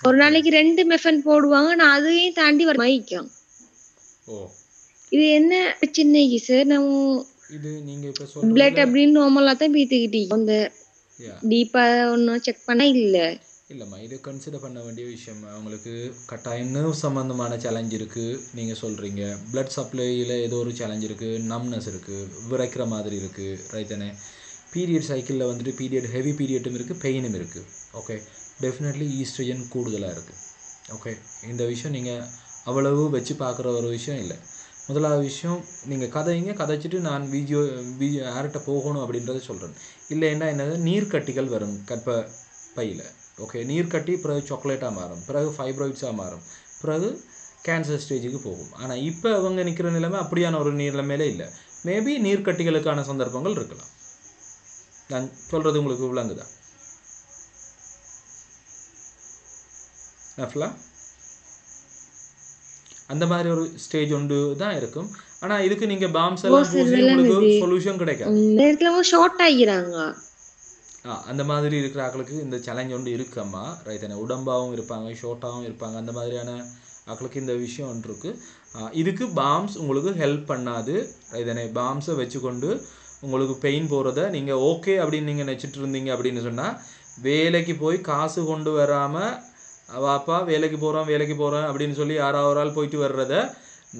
ஒரு நாளைக்கு 2 மெஃபன் போடுவாங்க, நான் அதையும் தாண்டி வலிக்கும். இது என்ன பிரச்சனைக்கு சார்? நம்ம இது நீங்க இப்ப பிளட் சொல்றது அப்படின்னு நார்மலா தான் பீத்துக்கிட்டீங்க. அந்த டீப்பா ஒன்றும் செக் பண்ண இல்ல. இல்லைம்மா, இது கன்சிடர் பண்ண வேண்டிய விஷயம். அவங்களுக்கு கட்டாயம் நர்வ் சம்மந்தமான சேலஞ்ச் இருக்குது நீங்கள் சொல்கிறீங்க. பிளட் சப்ளையில் ஏதோ ஒரு சேலஞ்ச் இருக்குது, நம்னஸ் இருக்குது, விரைக்கிற மாதிரி இருக்குது, ரைட் தானே? பீரியட் சைக்கிளில் வந்துட்டு ஹெவி பீரியட்டும் இருக்குது, பெயினும் இருக்குது. ஓகே, டெஃபினெட்லி ஈஸ்ட்ரஜன் கூடுதலாக இருக்குது. ஓகே, இந்த விஷயம் நீங்கள் அவ்வளவு வச்சு பார்க்குற ஒரு விஷயம் இல்லை. முதலாவது விஷயம், நீங்கள் கதைச்சிட்டு நான் வீடியோ யார்கிட்ட போகணும் அப்படின்றத சொல்கிறேன். இல்லைன்னா என்னது, நீர்க்கட்டிகள் வரும் கற்ப பையில். ஓகே, நீர்க்கட்டி பிறகு சாக்லேட்டாக மாறும், பிறகு ஃபைப்ராய்ட்ஸாக மாறும், பிறகு கேன்சர் ஸ்டேஜுக்கு போகும். ஆனால் இப்போ அவங்க நிற்கிற நிலைமை அப்படியான ஒரு நிலைமையிலே இல்லை. மேபி நீர்க்கட்டிகளுக்கான சந்தர்ப்பங்கள் இருக்கலாம். நான் சொல்கிறது உங்களுக்கு விளங்குதா நஃப்லா? அந்த மாதிரி ஒரு ஸ்டேஜ் ஒன்று தான் இருக்கும். ஆனால் இதுக்கு நீங்கள் பாம்ஸ் எல்லாம் பூசி உங்களுக்கு சொல்யூஷன் கிடைக்காது. ஷார்ட் ஆகிறாங்க. அந்த மாதிரி இருக்கிற ஆக்களுக்கு இந்த சேலஞ்ச் ஒன்று இருக்கும்மா, ரைட் தானே? உடம்பாகவும் இருப்பாங்க, ஷார்ட்டாகவும் இருப்பாங்க. அந்த மாதிரியான ஆக்களுக்கு இந்த விஷயம் ஒன்று இருக்குது. இதுக்கு பாம்ஸ் உங்களுக்கு ஹெல்ப் பண்ணாது, ரைட் தானே? பாம்ஸை வச்சுக்கொண்டு உங்களுக்கு பெயின் போகிறத நீங்கள் ஓகே அப்படின்னு நீங்கள் நினச்சிட்டு இருந்தீங்க அப்படின்னு சொன்னால், வேலைக்கு போய் காசு கொண்டு வராமல் வாப்பா வேலைக்கு போகிறோம் அப்படின்னு சொல்லி யாராவது ஆள் போயிட்டு வர்றத,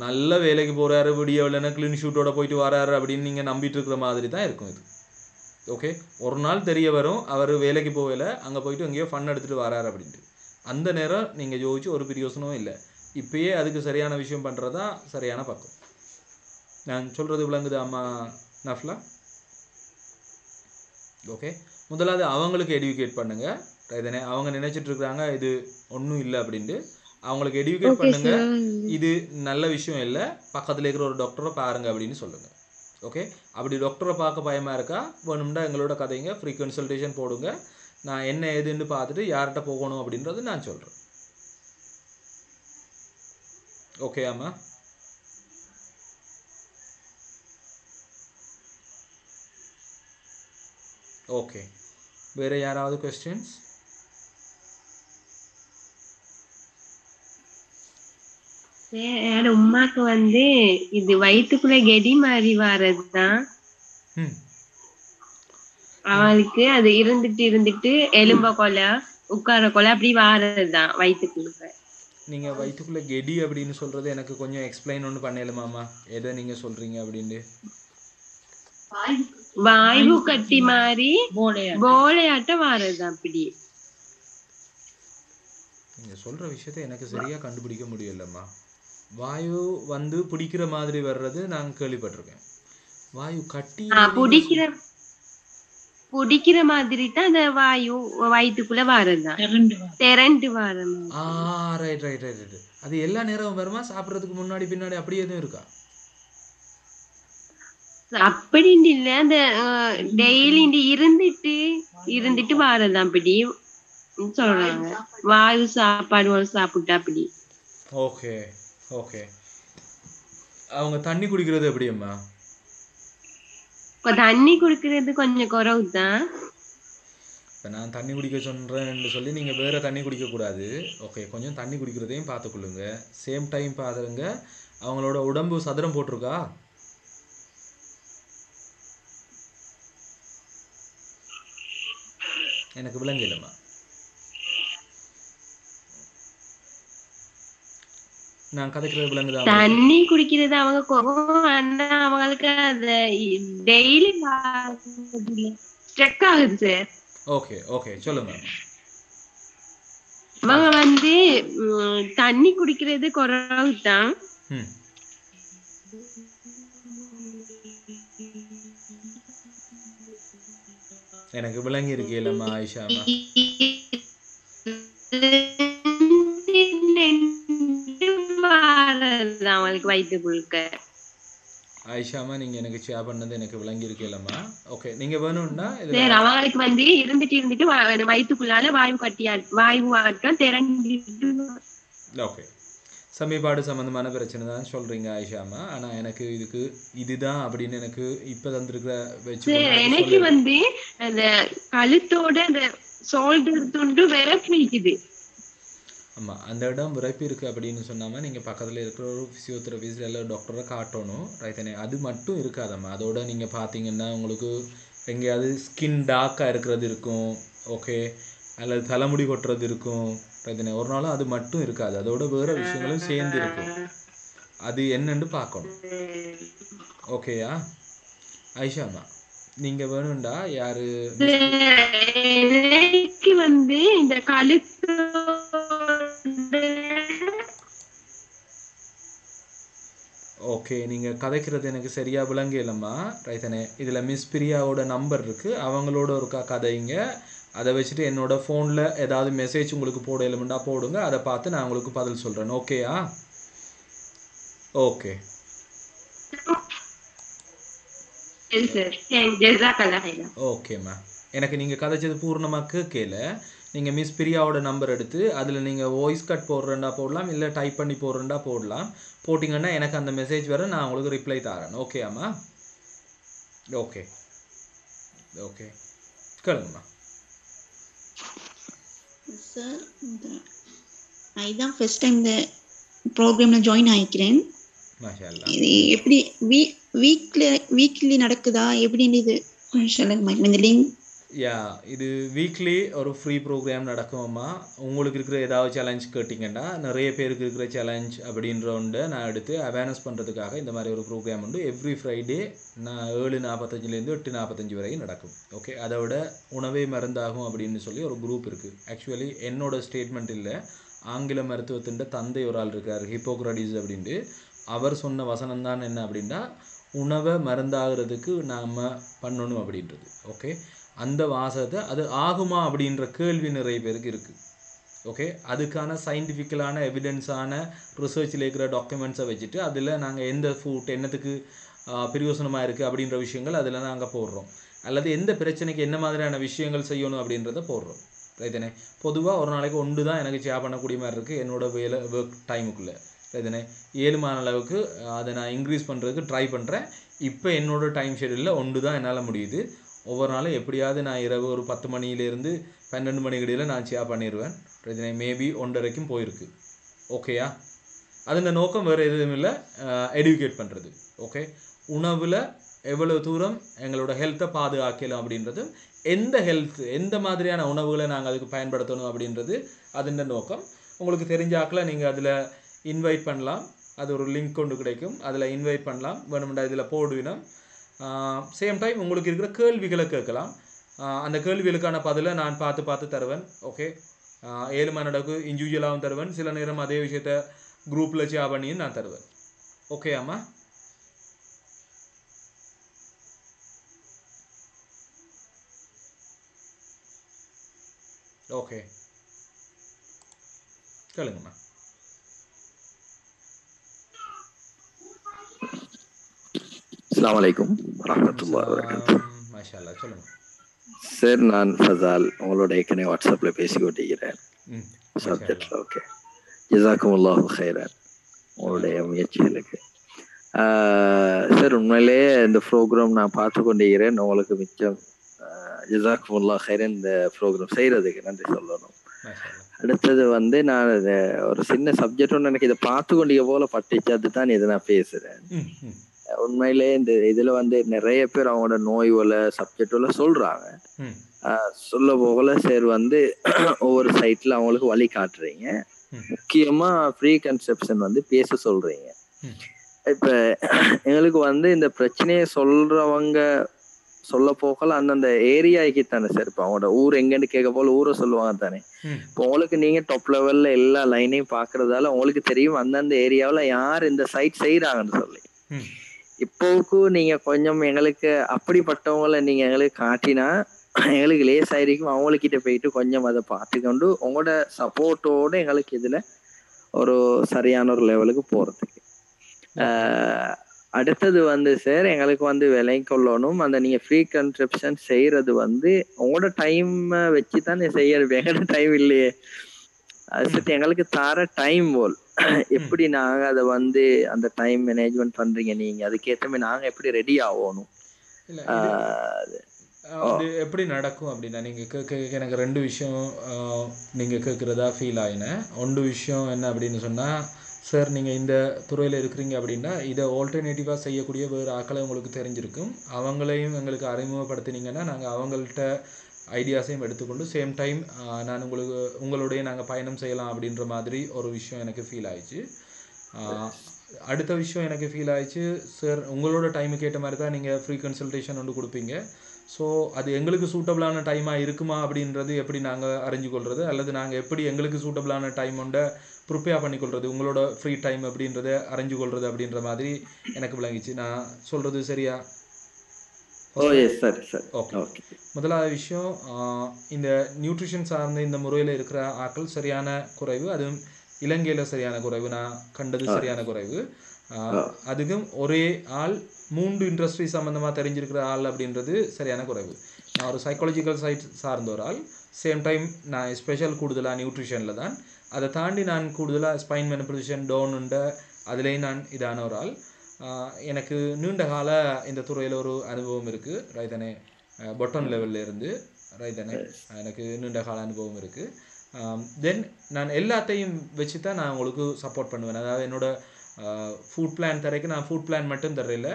நல்ல வேலைக்கு போகிறாரு, விடிய இல்லைன்னா க்ளீன் ஷூட்டோட போயிட்டு வராரு அப்படின்னு நீங்கள் நம்பிட்டு இருக்கிற மாதிரி தான் இருக்கும் இது. ஓகே, ஒரு நாள் தெரிய வரும் அவர் வேலைக்கு போகல, அங்கே போயிட்டு எங்கேயோ ஃபன் எடுத்துகிட்டு வராரு அப்படின்ட்டு. அந்த நேரம் நீங்கள் யோசிச்சு ஒரு பிரயோசனமும் இல்லை. இப்பயே அதுக்கு சரியான விஷயம் பண்ணுறது தான் சரியான பக்கம். நான் சொல்கிறது விளங்குது அம்மா நஃப்லா? ஓகே, முதலாவது அவங்களுக்கு எடுக்கேட் பண்ணுங்கள், ரைதானே? அவங்க நினைச்சிட்டு இருக்கிறாங்க இது ஒன்றும் இல்லை அப்படின்ட்டு. அவங்களுக்கு எடுக்கேட் பண்ணுங்க, இது நல்ல விஷயம் இல்லை, பக்கத்தில் இருக்கிற ஒரு டாக்டரை பாருங்க அப்படின்னு சொல்லுங்கள். ஓகே, அப்படி டாக்டரை பார்க்க பயமாக இருக்கா, வேணும்னா எங்களோட கதைங்க, ஃப்ரீ கன்சல்டேஷன் போடுங்க, நான் என்ன ஏதுன்னு பார்த்துட்டு யார்கிட்ட போகணும் அப்படின்றது நான் சொல்கிறேன். ஓகே ஆமா? ஓகே, வேறு யாராவது கொஸ்டின்ஸ்? என்னோட உமாக்கு வந்து இது வயிற்றுக்குள்ள கெடி மாதிரி வர்றதுதான். அவளுக்கு அது இருந்துட்டு எலும்ப கொலை உட்கார கொலை அப்படி வாரதுதான் வயிற்றுக்குள்ள. நீங்க வயிற்றுக்குள்ள கெடி அப்படின்னு சொல்றது எனக்கு கொஞ்சம் எக்ஸ்பிளைன் ஒன்று பண்ணலாமாமா, எதை நீங்க சொல்றீங்க அப்படின்னு? வாயு கட்டி மாதிரி போலையாட்ட வாரதுதான். அப்படி நீங்க சொல்ற விஷயத்தை எனக்கு சரியா கண்டுபிடிக்க முடியலம்மா. வாயு வந்து பிடிக்கிற மாதிரி வர்றது நான் கேள்விப்பட்டிருக்கேன். வாயு கட்டி பிடிக்கிற மாதிரி தான் அந்த வாயு வயிற்றுக்குள்ள வாரதுதான், திரண்டு வாரம். Right right right right. அது எல்லா நேரமும் வருமா? சாப்பிட்றதுக்கு முன்னாடி பின்னாடி அப்படி எதுவும் இருக்கா? அப்படின்னு இல்ல, அந்த டெய்லி இருந்துட்டு வாரதான் அப்படி சொல்றாங்க. வாயு சாப்பாடு சாப்பிட்டா அப்படி. Okay okay. அவங்க தண்ணி குடிக்கிறது எப்படியம்மா? தண்ணி குடிக்கிறது கொஞ்சம் குறவு தான். இப்போ நான் தண்ணி குடிக்க சொல்கிறேன்னு சொல்லி நீங்கள் வேறு தண்ணி குடிக்கக்கூடாது. ஓகே, கொஞ்சம் தண்ணி குடிக்கிறதையும் பார்த்துக்கொள்ளுங்க. சேம் டைம் பார்த்துருங்க, அவங்களோட உடம்பு சதுரம் போட்டிருக்கா? எனக்கு விளங்கலம்மா. நான் கதைக்கிறது விளங்குதா? தண்ணி குடிக்கிறது அவங்க கோபம், ஆனா அவங்களுக்கு அது டெய்லி ஸ்ட்ரெக் ஆகுது சார். ஓகே ஓகே, சொல்லுங்க. அவங்க வந்து தண்ணி குடிக்கிறது குறவு தான். எனக்கு விளங்கி இருக்கேலம்மா ஆயிஷாமா. அவங்களுக்கு வயிற்றுக்குள்ள ஆயிஷாமா நீங்க எனக்கு ஷேர் பண்ணது எனக்கு விளங்கி இருக்கேலம்மா. ஓகே, நீங்க வேணும்னா சார் அவங்களுக்கு வந்து இருந்துட்டு வயிற்றுக்குள்ளால வாயு கட்டியா வாயு ஆட்டம் திரண்டிட்டு. ஓகே, சமீபாடு சம்பந்தமான பிரச்சனை தான் சொல்றீங்க ஆயிஷாமா. ஆனா எனக்கு இதுக்கு இதுதான் அப்படின்னு எனக்கு இப்ப தந்திருக்கிற வச்சு எனக்கு வந்து அந்த கழுத்தோட அந்த ஷோல்டர் துண்டு வேற பிடிக்குது. ஆமாம், அந்த இடம் விரைப்பு இருக்குது அப்படின்னு சொன்னாமல் நீங்கள் பக்கத்தில் இருக்கிற ஒரு ஃபிசியோதெரபிஸ்ட் இல்லை டாக்டரை காட்டணும். ரைட்டானே? அது மட்டும் இருக்காதம்மா. அதோட நீங்கள் பார்த்தீங்கன்னா உங்களுக்கு எங்கேயாவது ஸ்கின் டார்க்காக இருக்கிறது இருக்கும், ஓகே, அல்லது தலைமுடி கொட்டுறது இருக்கும். ரைட்டானே? ஒரு நாளும் அது மட்டும் இருக்காது, அதோட வேறு விஷயங்களும் சேர்ந்து இருக்கும். அது என்னன்னு பார்க்கணும். ஓகேயா ஐஷாம்மா? நீங்கள் வேணும்டா யார் எனக்கு வந்து இந்த கழுத்து ஓகே, நீங்கள் கதைக்கிறது எனக்கு சரியாக விளங்கலம்மா. ரைட்டானே? இதில் மிஸ் பிரியாவோட நம்பர் இருக்குது, அவங்களோட ஒருக்கா கதைங்க. அதை வச்சுட்டு என்னோடய ஃபோனில் ஏதாவது மெசேஜ் உங்களுக்கு போடலுமெண்டா போடுங்க, அதை பார்த்து நான் உங்களுக்கு பதில் சொல்கிறேன். ஓகேயா? ஓகே ஓகேம்மா. எனக்கு நீங்கள் கதைச்சது பூர்ணமாக கேட்கல. நீங்கள் மிஸ் பிரியாவோட நம்பர் எடுத்து அதில் நீங்கள் வாய்ஸ் கட் போடுறேன்டா போடலாம், இல்லை டைப் பண்ணி போடுறேன்டா போடலாம். போட்டிங்கன்னா எனக்கு அந்த மெசேஜ் வர நான் உங்களுக்கு ரிப்ளை தரேன். ஓகேம்மா? ஓகே ஓகே கேளுங்கம்மா. சார், இதுதான் ஃபர்ஸ்ட் டைம் இந்த ப்ரோக்ராம்ல ஜாயின் ஆகிக்கிறேன். இது எப்படி வீக்லி நடக்குதா எப்படின்னு இது சொல்லுங்க. இந்த லிங்க் இது வீக்லி ஒரு ஃப்ரீ ப்ரோக்ராம் நடக்கும்மா. உங்களுக்கு இருக்கிற ஏதாவது சேலஞ்ச் கேட்டிங்கன்னா, நிறைய பேருக்கு இருக்கிற சேலஞ்ச் அப்படின்ற ஒன்று நான் எடுத்து அவேர்னஸ் பண்ணுறதுக்காக இந்த மாதிரி ஒரு ப்ரோக்ராம் உண்டு. எவ்ரி ஃப்ரைடே நான் 7:45 8:45 வரைக்கும் நடக்கும். ஓகே, அதோட உணவே மருந்தாகும் அப்படின்னு சொல்லி ஒரு குரூப் இருக்குது. ஆக்சுவலி என்னோட ஸ்டேட்மெண்ட் இல்லை, ஆங்கில மருத்துவத்தின் தந்தை ஒரு ஆள் இருக்கார், ஹிப்போக்ரடிஸ் அப்படின்ட்டு. அவர் சொன்ன வசனம் தான் என்ன அப்படின்னா, உணவை மருந்தாகிறதுக்கு நாம் பண்ணணும் அப்படின்றது. ஓகே, அந்த வாசகத்தை அது ஆகுமா அப்படின்ற கேள்வி நிறைய பேருக்கு இருக்குது. ஓகே, அதுக்கான சயின்டிஃபிக்கலான எவிடன்ஸான ரிசர்ச்சில் இருக்கிற டாக்குமெண்ட்ஸை வச்சுட்டு அதில் நாங்கள் எந்த ஃபுட் என்னத்துக்கு பிரயோசனமாக இருக்குது அப்படின்ற விஷயங்கள் அதில் நாங்கள் போடுறோம். அல்லது எந்த பிரச்சனைக்கு என்ன மாதிரியான விஷயங்கள் செய்யணும் அப்படின்றத போடுறோம். ரைத்தனே? பொதுவாக ஒரு நாளைக்கு ஒன்று தான் எனக்கு சேர் பண்ணக்கூடிய மாதிரி இருக்குது என்னோடய வேலை ஒர்க் டைமுக்குள்ளே. ரைத்தனே? 7 அளவுக்கு அதை நான் இன்க்ரீஸ் பண்ணுறதுக்கு ட்ரை பண்ணுறேன். இப்போ என்னோடய டைம் ஷெடியூலில் ஒன்று தான் என்னால் முடியுது. ஒவ்வொரு நாளும் எப்படியாவது நான் இரவு ஒரு 10 மணியிலேருந்து 12 மணிக்கு இடையில் நான் சேர் பண்ணிடுவேன். ரைத்தனே? மேபி 1:30 போயிருக்கு. ஓகேயா? அதுங்க நோக்கம் வேறு எதுவும் இல்லை, எடுக்கேட் பண்ணுறது. ஓகே, உணவில் எவ்வளோ தூரம் எங்களோட ஹெல்த்தை பாதுகாக்கலாம் அப்படின்றது, எந்த மாதிரியான உணவுகளை நாங்கள் அதுக்கு பயன்படுத்தணும் அப்படின்றது அதுன்ற நோக்கம். உங்களுக்கு தெரிஞ்சாக்கில் நீங்கள் அதில் இன்வைட் பண்ணலாம். அது ஒரு லிங்க் கொண்டு கிடைக்கும், அதில் இன்வைட் பண்ணலாம். வேணுமெண்டா இதில் போடுவினோம். சேம் டைம் உங்களுக்கு இருக்கிற கேள்விகளை கேட்கலாம். அந்த கேள்விகளுக்கான பதிலை நான் பார்த்து தருவேன். ஓகே, 7 மணி நேரத்துக்கு இண்டிவிஜுவலாகவும் தருவேன், சில நேரம் அதே விஷயத்த குரூப்பில் ஷேர் பண்ணியும் நான் தருவேன். ஓகே அம்மா? ஓகே கேளுங்கம்மா. அஸ்ஸலாமு அலைக்கும் வரஹ்மத்துல்லாஹி வபரகாத்துஹு. மாஷாஅல்லாஹ், சொல்லுங்க சார். நான் ஃபசால், உங்களோட ஏற்கனவே வாட்ஸ்அப்பில் பேசி கொண்டிருக்கிறேன் சப்ஜெக்டில். ஓகே, ஜஸாக்குமுல்லாஹு ஹைரன் உங்களுடைய முயற்சிகளுக்கு. சார், உண்மையிலேயே இந்த ப்ரோக்ராம் நான் பார்த்து கொண்டிருக்கிறேன். உங்களுக்கு மிச்சம் ஜஸாக்குமுல்லாஹு ஹைரன் இந்த ப்ரோக்ராம் செய்கிறதுக்கு நன்றி சொல்லணும். அடுத்தது வந்து நான் ஒரு சின்ன சப்ஜெக்ட் ஒன்று எனக்கு இதை பார்த்து கொண்டிருக்க போல பட்டுச்சு, அதுதான் இதை நான் பேசுகிறேன். உண்மையிலே இந்த இதுல வந்து நிறைய பேர் அவங்களோட நோய்களை சப்ஜெக்ட்ல சொல்றாங்க. சொல்ல போகல சார் வந்து ஒவ்வொரு சைட்ல அவங்களுக்கு வழி காட்டுறீங்க. முக்கியமா ப்ரீ கன்செப்ஷன் வந்து பேச சொல்றீங்க. இப்ப எங்களுக்கு வந்து இந்த பிரச்சனையை சொல்றவங்க சொல்ல போகல அந்தந்த ஏரியாவுக்கு தானே சார். இப்போ அவங்களோட ஊர் எங்கன்னு கேட்க போல ஊரை சொல்லுவாங்க தானே. இப்போ உங்களுக்கு நீங்க டாப் லெவல்ல எல்லா லைனையும் பாக்குறதால உங்களுக்கு தெரியும் அந்தந்த ஏரியாவில யார் இந்த சைட் செய்யறாங்கன்னு சொல்லி. இப்போக்கும் நீங்க கொஞ்சம் எங்களுக்கு அப்படிப்பட்டவங்களை நீங்க எங்களுக்கு காட்டினா எங்களுக்கு லேஸ் ஆயிருக்கும். அவங்கக்கிட்ட போயிட்டு கொஞ்சம் அதை பார்த்துக்கொண்டு உங்களோட சப்போர்ட்டோட எங்களுக்கு இதுல ஒரு சரியான ஒரு லெவலுக்கு போறதுக்கு. அடுத்தது வந்து சார், எங்களுக்கு வந்து விலை கொள்ளணும். அந்த நீங்க ஃப்ரீ கன்செப்ஷன் செய்யறது வந்து உங்களோட டைம் வச்சு தான் செய்யறது, எங்களோட டைம் இல்லையே. அது சரி, எங்களுக்கு தர டைம் போல் எப்படி நாங்க அதை வந்து அந்த டைம் மேனேஜ்மெண்ட் பண்றீங்க நீங்க, அதுக்கேற்ற மாதிரி நாங்க எப்படி ரெடி ஆகணும்? அது எப்படி நடக்கும் அப்படின்னா நீங்கள் கேட்க எனக்கு 2 விஷயம் நீங்கள் கேட்குறதா ஃபீல் ஆகினேன். 1 விஷயம் என்ன அப்படின்னு சொன்னால், சார் நீங்கள் இந்த துறையில் இருக்கிறீங்க அப்படின்னா இதை ஆல்டர்னேட்டிவாக செய்யக்கூடிய வேறு ஆட்களை உங்களுக்கு தெரிஞ்சிருக்கும், அவங்களையும் எங்களுக்கு அறிமுகப்படுத்தினீங்கன்னா நாங்கள் அவங்கள்ட்ட ஐடியாஸையும் எடுத்துக்கொண்டு சேம் டைம் நான் உங்களுடைய நாங்கள் பயணம் செய்யலாம் அப்படின்ற மாதிரி ஒரு விஷயம் எனக்கு ஃபீல் ஆயிடுச்சு. அடுத்த விஷயம் எனக்கு ஃபீல் ஆயிடுச்சு, சார் உங்களோட டைமுக்கு ஏற்ற மாதிரி தான் நீங்கள் ஃப்ரீ கன்சல்டேஷன் ஒன்று கொடுப்பீங்க. ஸோ அது எங்களுக்கு சூட்டபிளான டைமாக இருக்குமா அப்படின்றது எப்படி நாங்கள் அறிஞ்சுக்கொள்வது, அல்லது நாங்கள் எப்படி எங்களுக்கு சூட்டபிளான டைம் ஒன்றை ப்ரிப்பேர் பண்ணிக்கொள்வது, உங்களோட ஃப்ரீ டைம் அப்படின்றத அறிஞ்சுக்கொள்வது அப்படின்ற மாதிரி எனக்கு விளங்கிச்சு. நான் சொல்கிறது சரியா? ஓகே. முதலாவது விஷயம், இந்த நியூட்ரிஷன் சார்ந்த இந்த முறையில் இருக்கிற ஆட்கள் சரியான குறைவு, அதுவும் இலங்கையில் சரியான குறைவு, நான் கண்டது சரியான குறைவு. அதுக்கும் ஒரே ஆள் 3 இண்டஸ்ட்ரி சம்மந்தமாக தெரிஞ்சிருக்கிற ஆள் அப்படின்றது சரியான குறைவு. நான் ஒரு சைக்காலஜிக்கல் சைட் சார்ந்த ஒரு ஆள், சேம் டைம் நான் ஸ்பெஷல் கூடுதலாக நியூட்ரிஷனில் தான், அதை தாண்டி நான் கூடுதலாக ஸ்பைன் மெனிபுலேஷன் டவுன் உண்ட அதுலேயும் நான் இதான ஒரு ஆள். எனக்கு நீண்ட கால இந்த துறையில் ஒரு அனுபவம் இருக்குது ரைதானே, பொட்டன் லெவலில் இருந்து ரைதானே எனக்கு நீண்ட கால அனுபவம் இருக்குது. தென் நான் எல்லாத்தையும் வச்சு தான் நான் உங்களுக்கு சப்போர்ட் பண்ணுவேன். அதாவது என்னோடய ஃபுட் பிளான் தரைக்கு நான் ஃபுட் பிளான் மட்டும் தரையில்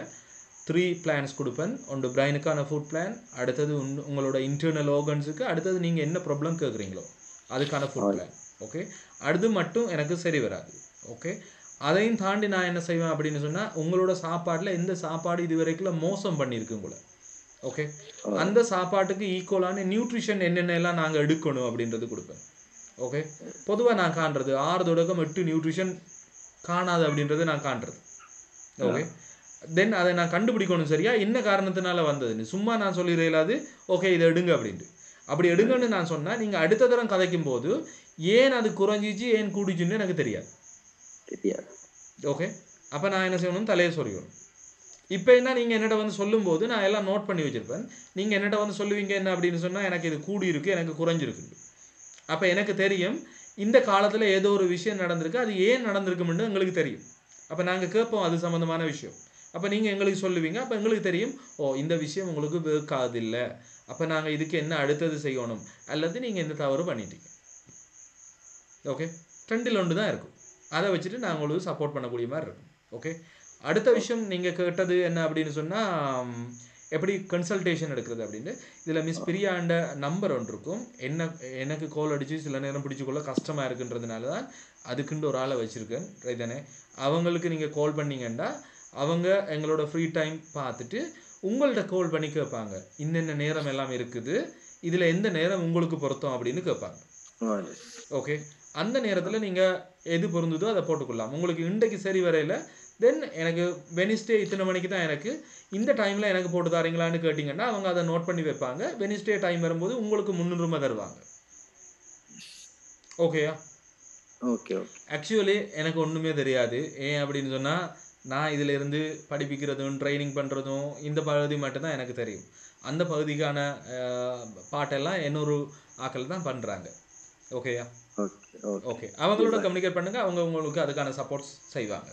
3 பிளான்ஸ் கொடுப்பேன். ஒன்று பிரைனுக்கான ஃபுட் பிளான், அடுத்தது உங்களோட இன்டர்னல் ஆர்கன்ஸுக்கு, அடுத்தது நீங்கள் என்ன ப்ராப்ளம் கேட்குறீங்களோ அதுக்கான ஃபுட் பிளான். ஓகே, அது மட்டும் எனக்கு சரி வராது. ஓகே, அதையும் தாண்டி நான் என்ன செய்வேன் அப்படின்னு சொன்னால், உங்களோட சாப்பாட்டில் எந்த சாப்பாடு இது வரைக்கும் மோசம் பண்ணியிருக்கு உங்களை, ஓகே, அந்த சாப்பாட்டுக்கு ஈக்குவலான நியூட்ரிஷன் என்னென்னலாம் நாங்கள் எடுக்கணும் அப்படின்றது கொடுப்பேன். ஓகே, பொதுவாக நான் காண்றது 6 தொடக்கம் 8 நியூட்ரிஷன் காணாது அப்படின்றது நான் காண்றது. ஓகே, தென் அதை நான் கண்டுபிடிக்கணும் சரியா என்ன காரணத்தினால வந்ததுன்னு. சும்மா நான் சொல்லிடலாது ஓகே இதை எடுங்க அப்படின்ட்டு. அப்படி எடுங்கன்னு நான் சொன்னால் நீங்கள் அடுத்த தரம் கதைக்கும் போது ஏன் அது குறைஞ்சிச்சு ஏன் கூடிச்சுன்னு எனக்கு தெரியாது. ஓகே, அப்போ நான் என்ன செய்யணும், தலையை சொரியணும். இப்போ என்ன நீங்கள் என்னட்ட வந்து சொல்லும்போது நான் எல்லாம் நோட் பண்ணி வச்சுருப்பேன். நீங்கள் என்னட்ட வந்து சொல்லுவீங்க என்ன அப்படின்னு சொன்னால், எனக்கு இது கூடி இருக்குது, எனக்கு குறைஞ்சிருக்கு. அப்போ எனக்கு தெரியும் இந்த காலத்தில் ஏதோ ஒரு விஷயம் நடந்திருக்கு, அது ஏன் நடந்திருக்குன்னு எங்களுக்கு தெரியும். அப்போ நாங்கள் கேட்போம் அது சம்மந்தமான விஷயம். அப்போ நீங்கள் எங்களுக்கு சொல்லுவீங்க, அப்போ எங்களுக்கு தெரியும் ஓ இந்த விஷயம் உங்களுக்கு ஒர்க் ஆகுதில்லை, அப்போ நாங்கள் இதுக்கு என்ன அடுத்தது செய்யணும், அல்லது நீங்கள் இந்த தவறு பண்ணிட்டீங்க. ஓகே, 2ல் 1 தான் இருக்கும். அதை வச்சுட்டு நான் உங்களுக்கு சப்போர்ட் பண்ணக்கூடிய மாதிரி இருக்கும். ஓகே, அடுத்த விஷயம் நீங்கள் கேட்டது என்ன அப்படின்னு சொன்னால், எப்படி கன்சல்டேஷன் எடுக்கிறது அப்படின்ட்டு. இதில் மிஸ் பிரியாண்ட நம்பர் ஒன்று இருக்கும். எனக்கு கால் அடித்து சில நேரம் பிடிச்சிக்கொள்ள கஷ்டமாக இருக்குன்றதுனால தான் அதுக்குண்டு ஒரு ஆளை வச்சுருக்கேன் ரைதானே. அவங்களுக்கு நீங்கள் கால் பண்ணிங்கன்னா அவங்க எங்களோட ஃப்ரீ டைம் பார்த்துட்டு உங்கள்கிட்ட கால் பண்ணி கேட்பாங்க, இன்னென்ன நேரம் எல்லாம் இருக்குது, இதில் எந்த நேரம் உங்களுக்கு பொருத்தம் அப்படின்னு கேட்பாங்க. ஓகே, அந்த நேரத்தில் நீங்கள் எது பொருந்துதோ அதை போட்டுக்கொள்ளலாம். உங்களுக்கு இன்றைக்கு சரி வரையில் தென் எனக்கு வெனிஸ்டே இத்தனை மணிக்கு தான் எனக்கு இந்த டைமில் எனக்கு போட்டு தரீங்களான்னு கேட்டிங்கன்னா அவங்க அதை நோட் பண்ணி வைப்பாங்க. வெனிஸ்டே டைம் வரும்போது உங்களுக்கு 300 ரூபாய் தருவாங்க. ஓகேயா? ஓகே. ஆக்சுவலி எனக்கு ஒன்றுமே தெரியாது. ஏன் அப்படின்னு சொன்னால், நான் இதில் இருந்து படிப்பிக்கிறதும் ட்ரைனிங் பண்ணுறதும் இந்த பகுதி மட்டும்தான் எனக்கு தெரியும். அந்த பகுதிக்கான பாட்டெல்லாம் இன்னொரு ஆக்கள் தான் பண்ணுறாங்க. ஓகேயா? ஓகே, அவங்களோட கம்யூனிகேட் பண்ணுங்க, அவங்க உங்களுக்கு அதுக்கான சப்போர்ட்ஸ் செய்வாங்க.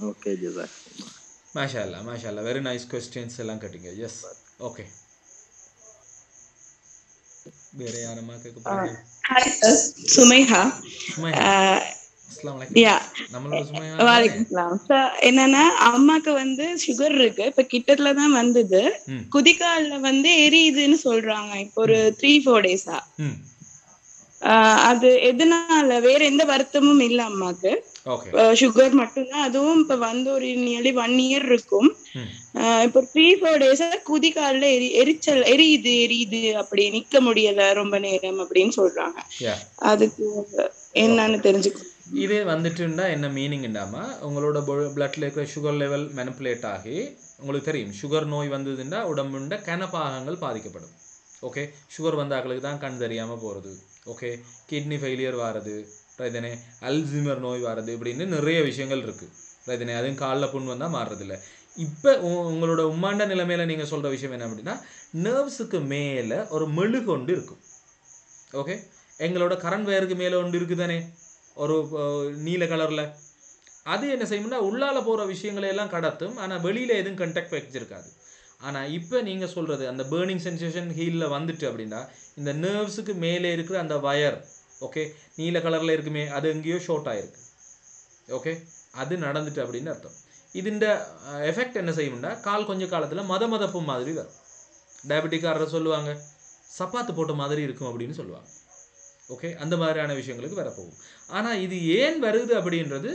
ஓகே ஜஸாக். மாஷா அல்லாஹ், மாஷா அல்லாஹ், வெரி நைஸ் क्वेश्चंस எல்லாம் கேட்டிங்க. Yes, okay. வேற யாரமா கேட்க போறீங்க? ஹாய் சுமைஹா. அஸ்ஸலாமு அலைக்கும். நம்மளோட சுமைஹா. வலைக்கும் சலாம். என்னன்னா அம்மாக்கு வந்து சுகர் இருக்கு, இப்ப கிட்டத்துல தான் வந்தது. குதிகால்ல வந்து எரியுதுன்னு சொல்றாங்க இப்போ ஒரு 3-4 டேஸா. அது எதனால? வேற எந்த வருத்தமும் இல்ல அம்மாக்கு, சுகர் மட்டும்தான். அதுவும் இப்ப வந்து ஒரு நியர்லி 1 இயர் இருக்கும். இப்ப 3-4 டேஸா குதிகால்ல எரிச்சல், எரியுது அப்படி நிக்க முடியல ரொம்ப நேரம் அப்படின்னு சொல்றாங்க. அதுக்கு என்னன்னு தெரிஞ்சுக்கணும். இதே வந்துட்டுன்னா என்ன மீனிங்டாமா, உங்களோட பிளட்ல இருக்கிற சுகர் லெவல் மேனிப்புலேட் ஆகி, உங்களுக்கு தெரியும் சுகர் நோய் வந்ததுன்னா உடம்புண்ட கனபாகங்கள் பாதிக்கப்படும். ஓகே, சுகர் வந்த ஆக்களுக்கு தான் கண் தெரியாமல் போகிறது. ஓகே, கிட்னி ஃபெயிலியர் வாரது ரைதனே, அல்சைமர் நோய் வாரது, இப்படின்னு நிறைய விஷயங்கள் இருக்குது ரைதனே. அதுவும் காலில் புண் வந்தால் மாறுறதில்ல. இப்போ உங்களோட உம்மாண்ட நிலைமையில நீங்கள் சொல்கிற விஷயம் என்ன அப்படின்னா, நர்வ்ஸுக்கு மேலே ஒரு மெழுகு ஒன்று இருக்கும். ஓகே, எங்களோட கரண்ட் வயருக்கு மேலே ஒன்று இருக்குது தானே, ஒரு நீல கலரில். அது என்ன செய்யும்னா உள்ளால போகிற விஷயங்களை எல்லாம் கடத்தும், ஆனால் வெளியில் எதுவும் கண்டக்ட் வச்சிருக்காது. ஆனால் இப்போ நீங்கள் சொல்கிறது அந்த பேர்னிங் சென்சேஷன் ஹீலில் வந்துட்டு அப்படின்னா இந்த நர்வ்ஸுக்கு மேலே இருக்கிற அந்த வயர் ஓகே நீல கலரில் இருக்குமே அது எங்கேயோ ஷார்ட் ஆகிருக்கு ஓகே அது நடந்துட்டு அப்படின்னு அர்த்தம். இதுண்ட எஃபெக்ட் என்ன செய்யும்னா கால் கொஞ்ச காலத்தில் மதப்பு மாதிரி வரும். டயபெட்டிக்காரர் சொல்லுவாங்க சப்பாத்து போட்ட மாதிரி இருக்கும் அப்படின்னு சொல்லுவாங்க. ஓகே அந்த மாதிரியான விஷயங்களுக்கு வரப்போகும். ஆனால் இது ஏன் வருது அப்படின்றது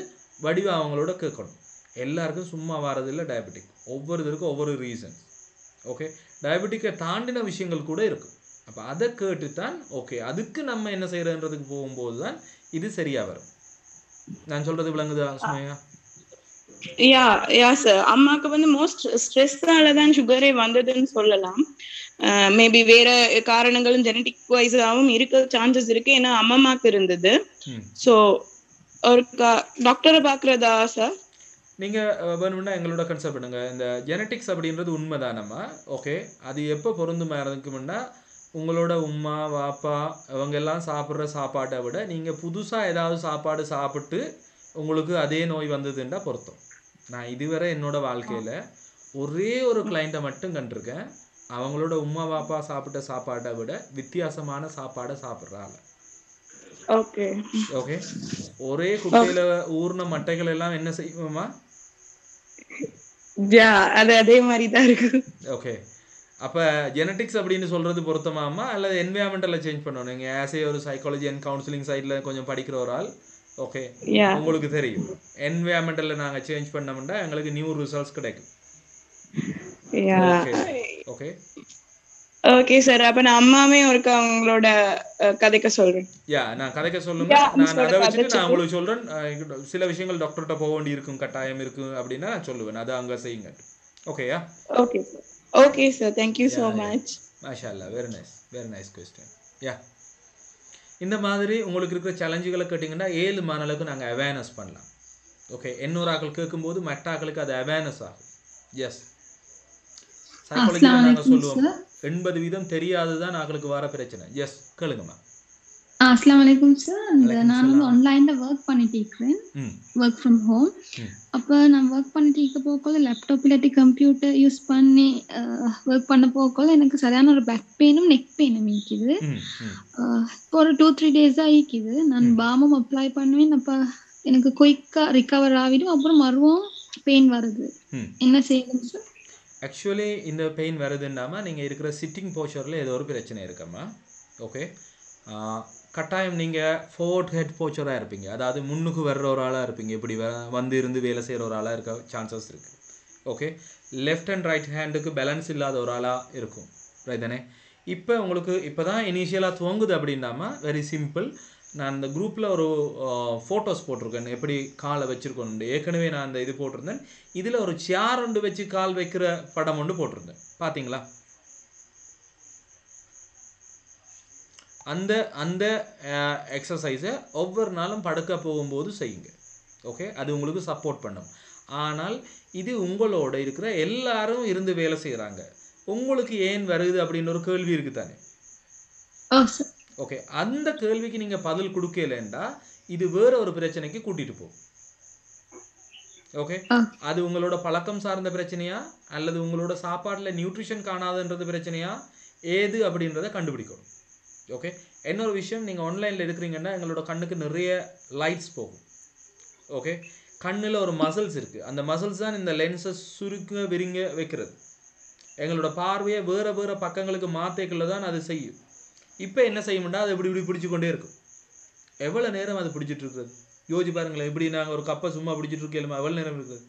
வடிவ அவங்களோட கேட்கணும். எல்லாருக்கும் சும்மா வரதில்லை டயபெட்டிக், ஒவ்வொருத்தருக்கும் ஒவ்வொரு ரீசன். ஓகே டயபெட்டிக்கை தாண்டின விஷயங்கள் கூட இருக்கும். அப்போ அதை கேட்டு தான் ஓகே அதுக்கு நம்ம என்ன செய்யறதுன்றதுக்கு போகும்போது தான் இது சரியா வரும். நான் சொல்றது விளங்குதா சுமையா? யா சார், அம்மாக்கு வந்து மோஸ்ட் ஸ்ட்ரெஸ்ஸால தான் சுகரே வந்ததுன்னு சொல்லலாம். மேபி வேற காரணங்களும் ஜெனடிக் வைஸாவும் இருக்க சான்சஸ் இருக்கு. ஏன்னா அம்மாக்கு இருந்தது. ஸோ ஒரு டாக்டரை பார்க்குறதா சார்? நீங்கள் வேணும்னா எங்களோட கன்சல்ட் பண்ணுங்க. இந்த ஜெனட்டிக்ஸ் அப்படின்றது உண்மைதானம்மா. ஓகே அது எப்போ பொருந்துமா இருக்குமுன்னா உங்களோட உம்மா வாப்பா அவங்க எல்லாம் சாப்பிட்ற சாப்பாட்டை விட நீங்கள் புதுசாக ஏதாவது சாப்பாடு சாப்பிட்டு உங்களுக்கு அதே நோய் வந்ததுன்றா பொருத்தம். நான் இதுவரை என்னோட வாழ்க்கையில் ஒரே ஒரு கிளைண்ட்டை மட்டும் கண்டிருக்கேன். அவங்களோட உம்மா வாப்பா சாப்பிட்ட சாப்பாட்டை விட வித்தியாசமான சாப்பாடை சாப்பிட்றாங்க. ஓகே ஓகே ஒரே குட்டையில ஊர்ன மட்டைகள் எல்லாம் என்ன செய்வோமா? அதே மாதிரி தான் இருக்கு. ஓகே அப்போ ஜெனட்டிக்ஸ் அப்படின்னு சொல்றது பொருத்தமாமா அல்லது என்விரான்மெண்டலை சேஞ்ச் பண்ணணும்? நீங்கள் ஆஸ் ஏ ஒரு சைக்காலஜி அண்ட் கவுன்சிலிங் சைடில் கொஞ்சம் படிக்கிற ஒரு ஆள் ஓகே உங்களுக்கு தெரியும் என்விரான்மெண்டலில் நாங்கள் சேஞ்ச் பண்ணோம்னா எங்களுக்கு நியூ ரிசல்ட்ஸ் கிடைக்கும். ஓகே ஓகே சார், அப்ப நான் அம்மாவே ஒருக்க அவங்களோட கதைக்க சொல்றேன். நான் கதைக்க சொல்லுங்க. நான் அதை வச்சுட்டு நான் உங்களுக்கு சொல்றேன். சில விஷயங்கள் டாக்டர்கிட்ட போக வேண்டி இருக்கும், கட்டாயம் இருக்கு அப்படின்னா நான் சொல்லுவேன். அதை அங்கே செய்யுங்க. ஓகேயா? Okay sir. Okay sir, thank you so much. மாஷாஅல்லாஹ், வெரி நைஸ் क्वेश्चन. இந்த மாதிரி உங்களுக்கு இருக்கிற சேலஞ்சுகளை கேட்டிங்கன்னா 7 மாதங்களுக்கு நாங்கள் அவேர்னஸ் பண்ணலாம். ஓகே இன்னொரு ஆக்கள் கேட்கும்போது மற்ற ஆக்களுக்கு அது அவேர்னஸ் ஆகும். எஸ் சைக்காலஜியில் நாங்கள் சொல்லுவோம் 80% தெரியாதுதான் ஆக்களுக்கு வர பிரச்சனை. எஸ் கேளுங்கம்மா. அஸ்ஸலாமு அலைக்கும் சார். நான் வந்து ஆன்லைன்ல ஒர்க் பண்ணிட்டு இருக்கிறேன், ஒர்க் ஃப்ரம் ஹோம். அப்போ நான் ஒர்க் பண்ணிட்டு இருக்க போக்குள்ள லேப்டாப் இல்லாட்டி கம்ப்யூட்டர் யூஸ் பண்ணி ஒர்க் பண்ண போக்குள்ள எனக்கு சரியான ஒரு பேக் பெயினும் நெக் பெயினும் இருக்குது. இப்போ ஒரு 2-3 டேஸாக இருக்குது. நான் பாமும் அப்ளை பண்ணுவேன். அப்போ எனக்கு குயிக்காக ரிகவர் ஆகிடும். அப்புறம் மறுவும் பெயின் வருது. என்ன செய்யணும் சார்? ஆக்சுவலி இந்த பெயின் வருதுன்னாமா நீங்கள் இருக்கிற சிட்டிங் போஸ்சரில் ஏதோ ஒரு பிரச்சனை இருக்கம்மா. ஓகே கட்டாயம் நீங்கள் ஃபோர்ட் ஹெட் போஸ்சராக இருப்பீங்க, அதாவது முன்னுக்கு வர்ற ஒரு ஆளாக இருப்பீங்க. இப்படி வந்து இருந்து வேலை செய்கிற ஒரு ஆளாக இருக்க சான்சஸ் இருக்குது. ஓகே லெஃப்ட் அண்ட் ரைட் ஹேண்டுக்கு பேலன்ஸ் இல்லாத ஒரு ஆளாக இருக்கும், ரைட் தானே? இப்போ உங்களுக்கு இப்போ தான் இனிஷியலாக துவங்குது அப்படின்னாமா வெரி சிம்பிள். நான் அந்த குரூப்பில் ஒரு ஃபோட்டோஸ் போட்டிருக்கேன், எப்படி காலை வச்சுருக்கோம். ஏற்கனவே நான் அந்த இது போட்டிருந்தேன். இதில் ஒரு சேர் ஒன்று வச்சு கால் வைக்கிற படம் ஒன்று போட்டிருந்தேன், பார்த்தீங்களா? அந்த அந்த எக்ஸசைஸை ஒவ்வொரு நாளும் படுக்க போகும்போது செய்யுங்க. ஓகே அது உங்களுக்கு சப்போர்ட் பண்ணும். ஆனால் இது உங்களோட இருக்கிற எல்லாரும் இருந்து வேலை செய்கிறாங்க, உங்களுக்கு ஏன் வருது அப்படின்னு ஒரு கேள்வி இருக்குது தானே? ஓகே அந்த கேள்விக்கு நீங்கள் பதில் கொடுக்கலண்டா இது வேற ஒரு பிரச்சனைக்கு கூட்டிட்டு போகும். ஓகே அது உங்களோட பழக்கம் சார்ந்த பிரச்சனையா அல்லது உங்களோட சாப்பாட்டில் நியூட்ரிஷன் காணாதுன்றது பிரச்சனையா ஏது அப்படின்றத கண்டுபிடிக்கணும். ஓகே இன்னொரு விஷயம், நீங்கள் ஆன்லைனில் இருக்கிறீங்கன்னா எங்களோட கண்ணுக்கு நிறைய லைட்ஸ் போகும். ஓகே கண்ணில் ஒரு மசில்ஸ் இருக்குது, அந்த மசில்ஸ் தான் இந்த லென்ஸை சுருக்க விரிங்க வைக்கிறது. எங்களோட பார்வையை வேறு வேறு பக்கங்களுக்கு மாற்றிக்கல தான் அது செய்யும். இப்போ என்ன செய்யணும்னா அது இப்படி பிடிச்சி கொண்டே இருக்கும். எவ்வளோ நேரம் அது பிடிச்சிட்டு இருக்கிறது யோசிச்சு பாருங்களேன். இப்படி நாங்கள் ஒரு கப்பை சும்மா பிடிச்சிட்டு இருக்கேன், எவ்வளோ நேரம் இருக்குது?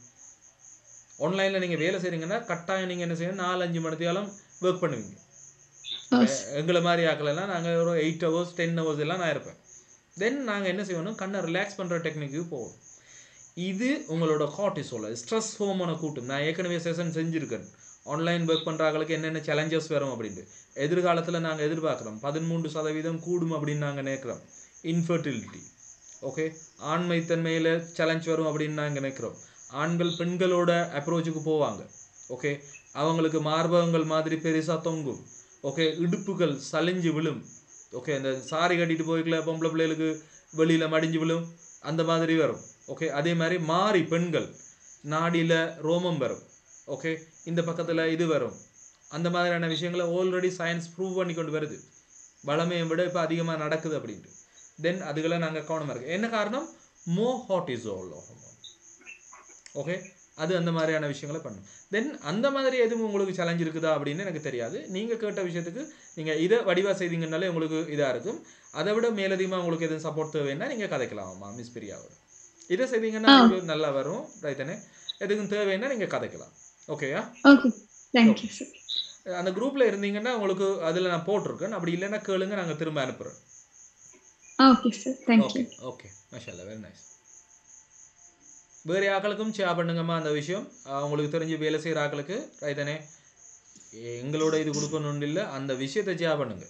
ஆன்லைனில் நீங்கள் வேலை செய்கிறீங்கன்னா கட்டாயம் நீங்கள் என்ன செய்யணும், 4-5 மணி நேரம் ஒர்க் பண்ணுவீங்க. எங்களை மாதிரி ஆக்கலெல்லாம் நாங்கள் ஒரு 8 hours 10 hours எல்லாம் நான் இருப்பேன். தென் நாங்கள் என்ன செய்யணும், கண்ணை ரிலாக்ஸ் பண்ணுற டெக்னிக்கு போகணும். இது உங்களோட கார்டிசோல் ஸ்ட்ரெஸ் ஹோர்மோனை கூட்டும். நான் ஏற்கனவே செஷன் செஞ்சுருக்கேன், ஆன்லைன் ஒர்க் பண்ணுறாங்களுக்கு என்னென்ன சேலஞ்சஸ் வரும் அப்படின்ட்டு. எதிர்காலத்தில் நாங்கள் எதிர்பார்க்குறோம் 13% கூடும் அப்படின்னு நாங்கள் நினைக்கிறோம். இன்ஃபர்டிலிட்டி ஓகே ஆண்மைத்தன்மையில் சேலஞ்ச் வரும் அப்படின்னு நாங்கள் நினைக்கிறோம். ஆண்கள் பெண்களோட அப்ரோச்சுக்கு போவாங்க. ஓகே அவங்களுக்கு மார்பகங்கள் மாதிரி பெருசாக தொங்கும். ஓகே இடுப்புகள் சலிஞ்சு விழும். ஓகே அந்த சாரி கட்டிட்டு போய்க்கல பொம்பளை பிள்ளைகளுக்கு வெளியில் மடிஞ்சு விழும், அந்த மாதிரி வரும். ஓகே அதே மாதிரி மாறி பெண்கள் நாடியில் ரோமம் வரும். ஓகே இந்த பக்கத்தில் இது வரும், அந்த மாதிரியான விஷயங்களை ஆல்ரெடி சயின்ஸ் ப்ரூவ் பண்ணி கொண்டு வருது. வளமையை விட இப்போ அதிகமாக நடக்குது அப்படின்ட்டு. தென் அதுகளை நாங்கள் கவனமாக இருக்கு. என்ன காரணம்? மோஹார்டிசோல் ஹார்மோன். ஓகே, அது அந்த மாதிரியான விஷயங்களை பண்ணும். தென் அந்த மாதிரி எதுவும் உங்களுக்கு சேலஞ்ச் இருக்குதா அப்படின்னு எனக்கு தெரியாது. நீங்கள் கேட்ட விஷயத்துக்கு நீங்கள் இதை வடிவாக செய்தீங்கன்னாலே உங்களுக்கு இதாக இருக்கும். அதை விட மேலதிகமாக உங்களுக்கு எதுவும் சப்போர்ட் தேவைன்னா நீங்கள் கதைக்கலாமா மிஸ் பிரியாவோட. இதை செய்தீங்கன்னா உங்களுக்கு நல்லா வரும். ரைட்டனே எதுக்கும் தேவைன்னா நீங்கள் கதைக்கலாம். ஓகேயா? அந்த குரூப்பில் இருந்தீங்கன்னா உங்களுக்கு அதில் நான் போட்டிருக்கேன். அப்படி இல்லைன்னா கேளுங்க, நாங்கள் திரும்ப அனுப்புகிறோம். ஓகே ஓகே மாஷால்லா, வெரி நைஸ். வேறு ஆக்களுக்கும் ஷேர் பண்ணுங்கம்மா அந்த விஷயம். உங்களுக்கு தெரிஞ்சு வேலை செய்கிற ஆக்களுக்கு ரைட்டனே எங்களோட இது கொடுக்கணுன்னு இல்லை, அந்த விஷயத்தை ஷேர் பண்ணுங்க.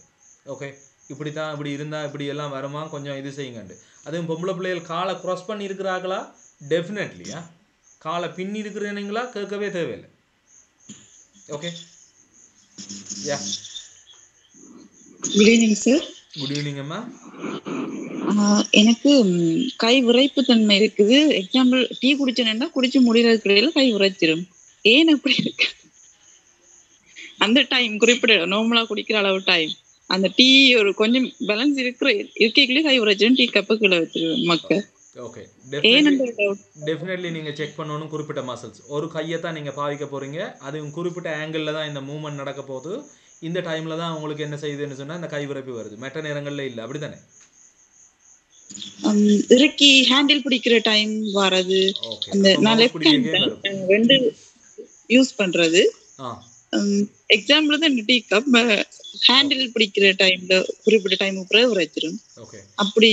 ஓகே, இப்படி தான் இப்படி இருந்தால் இப்படி எல்லாம் வருமா, கொஞ்சம் இது செய்யுங்கண்டு. அதுவும் பொம்பளை பிள்ளைகள் காலை க்ராஸ் பண்ணி இருக்கிறாங்களா? டெஃபினெட்லியா. காலை பின்னி இருக்கிறீங்களா? கேட்கவே தேவையில்லை. Okay, yeah. Good evening sir. Good evening அம்மா. எனக்கு கை விரைப்பு தன்மை இருக்குது. எக்ஸாம்பிள் டீ குடிச்சேன்னா குடிச்சு முடிகிறதுக்கு இடையில கை விரைச்சிரும். ஏன் அப்படி இருக்கு? அந்த டைம் குறிப்பிட நார்மலா குடிக்கிற அளவு டைம் அந்த டீ ஒரு கொஞ்சம் பேலன்ஸ் இருக்கைக்குள்ளே கை விரைச்சிரும். டீ கப்பு கீழே வச்சிருவேன் மக்கள். ஓகே, டெஃபினெட்லி நீங்கள் செக் பண்ணணும் குறிப்பிட்ட மசில்ஸ். ஒரு கையை தான் நீங்கள் பாவிக்க போகிறீங்க, அதுவும் குறிப்பிட்ட ஆங்கிளில் தான் இந்த மூவ்மெண்ட் நடக்க போகுது. இந்த டைமில் தான் உங்களுக்கு என்ன செய்யுதுன்னு சொன்னால் இந்த கை விரைப்பு வருது, மற்ற நேரங்களில் இல்லை. அப்படி தானே? இறக்கி ஹேண்டில் பிடிக்கிற டைம் வரது. அந்த நான் லெஃப்ட் ஹேண்ட் ரெண்டு யூஸ் பண்றது. எக்ஸாம்பிள் தான் டீ கப் ஹேண்டில் பிடிக்கிற டைம்ல குறிப்பிட்ட டைம் வச்சிரும். ஓகே, அப்படி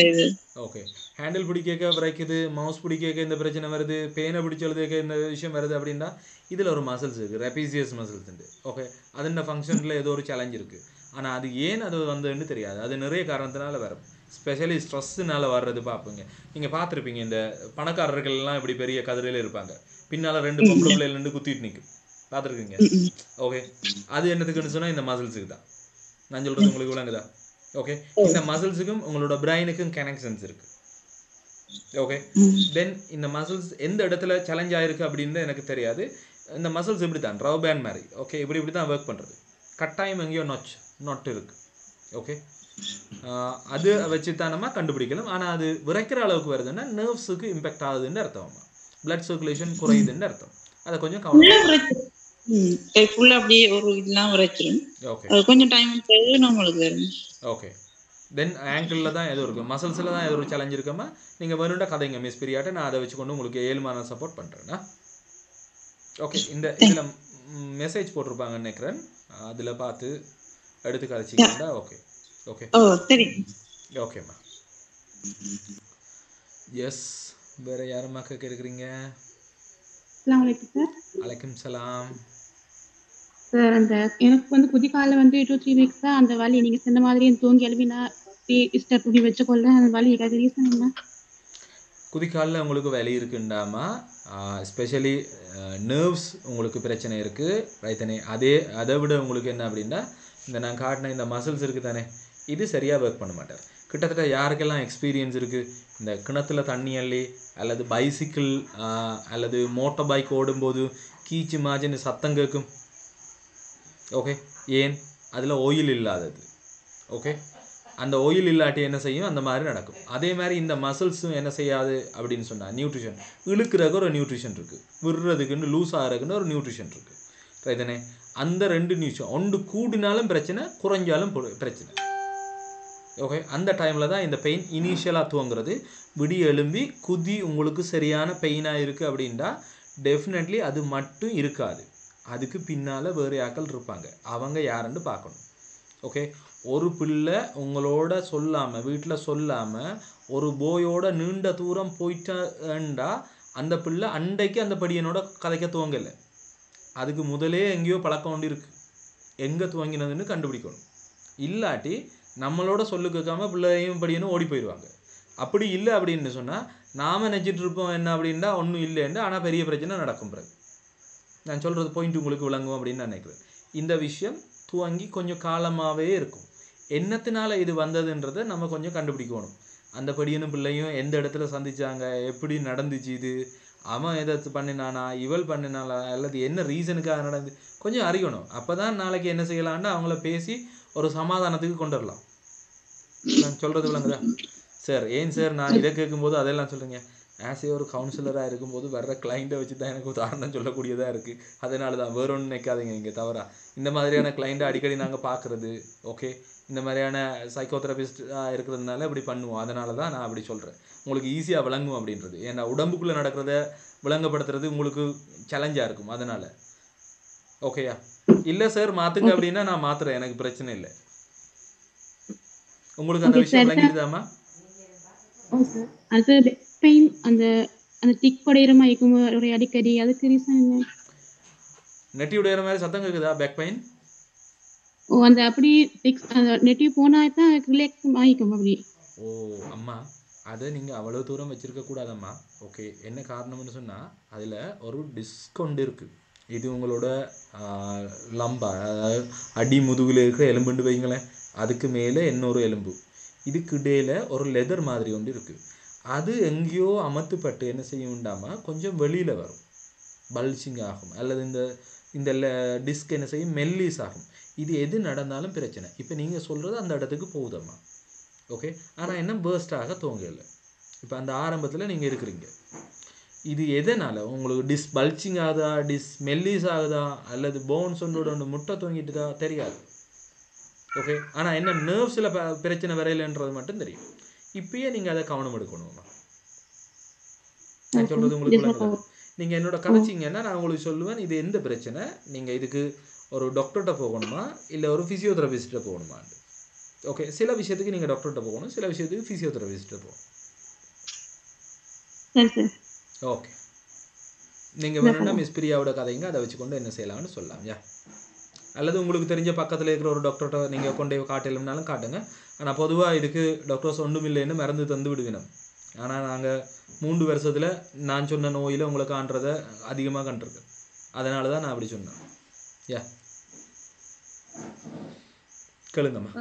இது. ஓகே, ஹேண்டில் பிடிக்க விரைக்குது, மவுஸ் பிடிக்க இந்த பிரச்சனை வருது, பேனை பிடிச்சழுதுக்க இந்த விஷயம் வருது அப்படின்னா இதில் ஒரு மசில்ஸ் இருக்குது, ரெபிசியஸ் மசில்ஸ் உண்டு. ஓகே, அதோட ஃபங்க்ஷனில் ஏதோ ஒரு சேலஞ்ச் இருக்குது. ஆனால் அது ஏன் அது வந்ததுன்னு தெரியாது. அது நிறைய காரணத்தினால வரும். ஸ்பெஷலி ஸ்ட்ரெஸ்ஸுனால வர்றது பார்ப்பீங்க. நீங்கள் பார்த்துருப்பீங்க, இந்த பணக்காரர்கள்லாம் இப்படி பெரிய கதிரையில் இருப்பாங்க, பின்னால் 2 பொம்பளை பிள்ளைகள் குத்திட்டு நிற்கும், பார்த்துருக்கீங்க. ஓகே, அது என்னத்துக்குன்னு சொன்னால் இந்த மசில்ஸுக்கு தான். நான் சொல்கிறது உங்களுக்கு விளங்குதா? ஓகே, இந்த மசில்ஸுக்கும் உங்களோட பிரெயினுக்கும் கனெக்ஷன்ஸ் இருக்குது. ஓகே, தென் இந்த மசில்ஸ் எந்த இடத்துல சேலஞ்ச் ஆகிருக்கு அப்படின்னு எனக்கு தெரியாது. இந்த மசில்ஸ் இப்படி தான் ரவ் பேண்ட் மாதிரி. ஓகே, இப்படி தான் ஒர்க் பண்ணுறது. கட்டாயம் எங்கேயோ நொட் இருக்குது. ஓகே, அது வச்சு தான் நம்ம கண்டுபிடிக்கலாம். ஆனால் அது விரைக்கிற அளவுக்கு வருதுன்னா நர்வ்ஸுக்கு இம்பேக்ட் ஆகுதுன்னு அர்த்தம், பிளட் சர்க்குலேஷன் குறையுதுன்னு அர்த்தம். அதை கொஞ்சம் கவனம். ஓகே, தென் ஆங்கிளில் தான் எதுவும் இருக்குது, மசில்ஸில் தான் எது ஒரு சேலஞ்ச் இருக்காமல் நீங்கள் வேணுண்டா கதைங்க மிஸ் பிரியாட்ட. நான் அதை வச்சு கொண்டு உங்களுக்கு 7 மாதம் சப்போர்ட் பண்ணுறேன்னா. ஓகே, இந்த இதில் மெசேஜ் போட்டிருப்பாங்கன்னு நினைக்கிறேன், அதில் பார்த்து எடுத்து கதைச்சிக்கிட்டா. ஓகே ஓகே ஓகேம்மா. எஸ், வேற யாரும்மா கேட்க இருக்கிறீங்க? அலைக்கும் சலாம் சார். அந்த எனக்கு வந்து குதிக்கால வந்து 2-3 வீக்ஸ் தான் அந்த வலி. நீங்க சொன்ன மாதிரி தூங்கி எழுப்பினா துணி வச்சுக்கொள்ள அந்த வலி ஏதாவது ரீசன் என்ன? குதிக்காலில் உங்களுக்கு வலி இருக்குண்டாமா, ஸ்பெஷலி நர்வ்ஸ் உங்களுக்கு பிரச்சனை இருக்குது ரைத்தனே. அதை விட உங்களுக்கு என்ன அப்படின்னா இந்த நான் காட்டின இந்த மசில்ஸ் இருக்குது தானே, இது சரியாக ஒர்க் பண்ண மாட்டார். கிட்டத்தட்ட யாருக்கெல்லாம் எக்ஸ்பீரியன்ஸ் இருக்குது, இந்த கிணத்துல தண்ணி அள்ளி அல்லது பைசிக்கிள் அல்லது மோட்டார் பைக் ஓடும்போது கீச்சு மாஜின்னு சத்தம் கேட்கும். ஓகே, ஏன்? அதில் ஆயில் இல்லாதது. ஓகே, அந்த ஆயில் இல்லாட்டி என்ன செய்யும், அந்த மாதிரி நடக்கும். அதே மாதிரி இந்த மசில்ஸும் என்ன செய்யாது அப்படின்னு சொன்னால் நியூட்ரிஷன் இழுக்கிறதுக்கு ஒரு நியூட்ரிஷன் இருக்குது, விடுறதுக்குன்னு லூஸ் ஆகிறதுக்குன்னு ஒரு நியூட்ரிஷன் இருக்குது ரைத்தனே. அந்த 2 நியூட்ரிஷன் ஒன்று கூடினாலும் பிரச்சனை, குறைஞ்சாலும் பிரச்சனை. ஓகே, அந்த டைமில் தான் இந்த பெயின் இனிஷியலாக துவங்குறது. விடி எழும்பி குதி உங்களுக்கு சரியான பெயினாக இருக்குது அப்படின்டா டெஃபினெட்லி அது மட்டும் இருக்காது, அதுக்கு பின்னால் வேறு ஆக்கள் இருப்பாங்க. அவங்க யாருன்னு பார்க்கணும். ஓகே, ஒரு பிள்ளை உங்களோட சொல்லாமல் வீட்டில் சொல்லாமல் ஒரு போயோட நீண்ட தூரம் போயிட்டா அந்த பிள்ளை அண்டைக்கு அந்த படியனோட கதைக்க துவங்கலை. அதுக்கு முதலே எங்கேயோ பழக்கம் கொண்டு இருக்குது, எங்கே துவங்கினதுன்னு கண்டுபிடிக்கணும். இல்லாட்டி நம்மளோட சொல்லு கேட்காம பிள்ளையும் படியனும் ஓடி போயிடுவாங்க. அப்படி இல்லை அப்படின்னு சொன்னால் நாம் நினச்சிட்டு இருப்போம் என்ன அப்படின்னா ஒன்றும் இல்லைன்னு, ஆனால் பெரிய பிரச்சனை நடக்கும். பிறகு நான் சொல்கிறது பாயிண்ட் உங்களுக்கு விளங்கும் அப்படின்னு நான் நினைக்கிறேன். இந்த விஷயம் துவங்கி கொஞ்சம் காலமாகவே இருக்கும். என்னத்தினால இது வந்ததுன்றதை நம்ம கொஞ்சம் கண்டுபிடிக்கணும். அந்த படியனும் பிள்ளையும் எந்த இடத்துல சந்திச்சாங்க, எப்படி நடந்துச்சு இது, அவன் எதை பண்ணினானா இவள் பண்ணினாலா அல்லது என்ன ரீசனுக்காக நடந்து கொஞ்சம் அறியணும். அப்போ தான் நாளைக்கு என்ன செய்யலான்னு அவங்கள பேசி ஒரு சமாதானத்துக்கு கொண்டு வரலாம். நான் சொல்கிறது விளங்குதா சார்? ஏன் சார் நான் இதை கேட்கும்போது அதெல்லாம் சொல்கிறீங்க, ஆஸ் ஏ ஒரு கவுன்சிலராக இருக்கும்போது வர்ற கிளைண்ட்டை வச்சு தான் எனக்கு உதாரணம் சொல்லக்கூடியதாக இருக்குது. அதனால தான் வேற ஒன்று நினைக்காதீங்க. இங்கே தவிர இந்த மாதிரியான கிளைண்ட்டை அடிக்கடி நாங்கள் பார்க்குறது, ஓகே, இந்த மாதிரியான சைக்கோதெரபிஸ்டாக இருக்கிறதுனால இப்படி பண்ணுவோம். அதனால தான் நான் அப்படி சொல்கிறேன், உங்களுக்கு ஈஸியாக விளங்கும் அப்படின்றது. ஏன்னா உடம்புக்குள்ளே நடக்கிறத விளங்கப்படுத்துறது உங்களுக்கு சேலஞ்சாக இருக்கும். அதனால் ஓகேயா? இல்லை சார் மாற்றுங்க அப்படின்னா நான் மாற்றுறேன், எனக்கு பிரச்சனை இல்லை. உங்களுக்கு அந்த விஷயம் விளங்கிடுதாமா? அது பெயின் அந்த அந்த டிக் படையிற மாதிரி ஒரு அடிக்கடி, அதுக்கு ரீசன் என்ன? நெட்டி உடையிற மாதிரி சத்தம் கேக்குதா? Back pain? ஓ, அந்த அப்படி டிக்ஸ் அந்த நெட்டி போனா தான் ரிலாக்ஸ் ஆயிக்கும் அப்படி. ஓ அம்மா, அதை நீங்கள் அவ்வளோ தூரம் வச்சிருக்க கூடாதம்மா. ஓகே, என்ன காரணம்னு சொன்னால் அதில் ஒரு டிஸ்கவுண்ட் இருக்குது. இது உங்களோட லம்பா, அதாவது அடி முதுகில் இருக்கிற எலும்புண்டு வைங்களேன், அதுக்கு மேலே இன்னொரு எலும்பு, இதுக்கு இடையில் ஒரு லெதர் மாதிரி ஒன்று இருக்குது. அது எங்கேயோ அமர்த்துப்பட்டு என்ன செய்ய உண்டாமல் கொஞ்சம் வெளியில் வரும், பல்சிங் ஆகும், அல்லது இந்த டிஸ்க் என்ன செய்யும், மெல்லிஸ் ஆகும். இது எது நடந்தாலும் பிரச்சனை. இப்போ நீங்கள் சொல்கிறது அந்த இடத்துக்கு போகுதம்மா, ஓகே. ஆனால் என்ன பேர்ஸ்டாக தோங்கலை. இப்போ அந்த ஆரம்பத்தில் நீங்கள் இருக்கிறீங்க, இது எதனால் உங்களுக்கு பல்சிங் ஆகுதா, மெல்லிஸ் ஆகுதா, அல்லது போன்ஸ் ஒன்றோட முட்டை தூங்கிட்டுதா தெரியாது, ஓகே. ஆனால் என்ன நர்வ்ஸில் பிரச்சனை வரையிலன்றது மட்டும் தெரியும். இப்பயே நீங்கள் அதை கவனம் எடுக்கணுமா? நான் சொல்கிறது உங்களுக்கு நீங்கள் என்னோட கதைச்சிங்கன்னா நான் உங்களுக்கு சொல்லுவேன், இது எந்த பிரச்சனை, நீங்கள் இதுக்கு ஒரு டாக்டர்கிட்ட போகணுமா இல்லை ஒரு ஃபிசியோதெரபிஸ்ட்டை போகணுமான்னு. ஓகே, சில விஷயத்துக்கு நீங்கள் டாக்டர்கிட்ட போகணும், சில விஷயத்துக்கு ஃபிசியோதெரபிஸ்ட்டை போகணும். ஓகே, நீங்கள் வேணும்னா மிஸ் பிரியாவோட கதைங்க, அதை வச்சுக்கொண்டு என்ன செய்யலாம்னு சொல்லலாம். யா, அல்லது உங்களுக்கு தெரிஞ்ச பக்கத்தில் இருக்கிற ஒரு டாக்டர்கிட்ட நீங்கள் கொண்டே காட்டலும்னாலும் காட்டுங்க. ஆனால் பொதுவாக இதுக்கு டாக்டர்ஸ் ஒன்றும் இல்லைன்னு மருந்து தந்து விடுவினோம். ஆனால் நாங்கள் 3 வருஷத்தில் நான் சொன்ன நோயில் உங்களை காண்றதை அதிகமாக கண்டிருக்கு. அதனால தான் நான் அப்படி சொன்னேன். யா, கேளுங்கம்மா.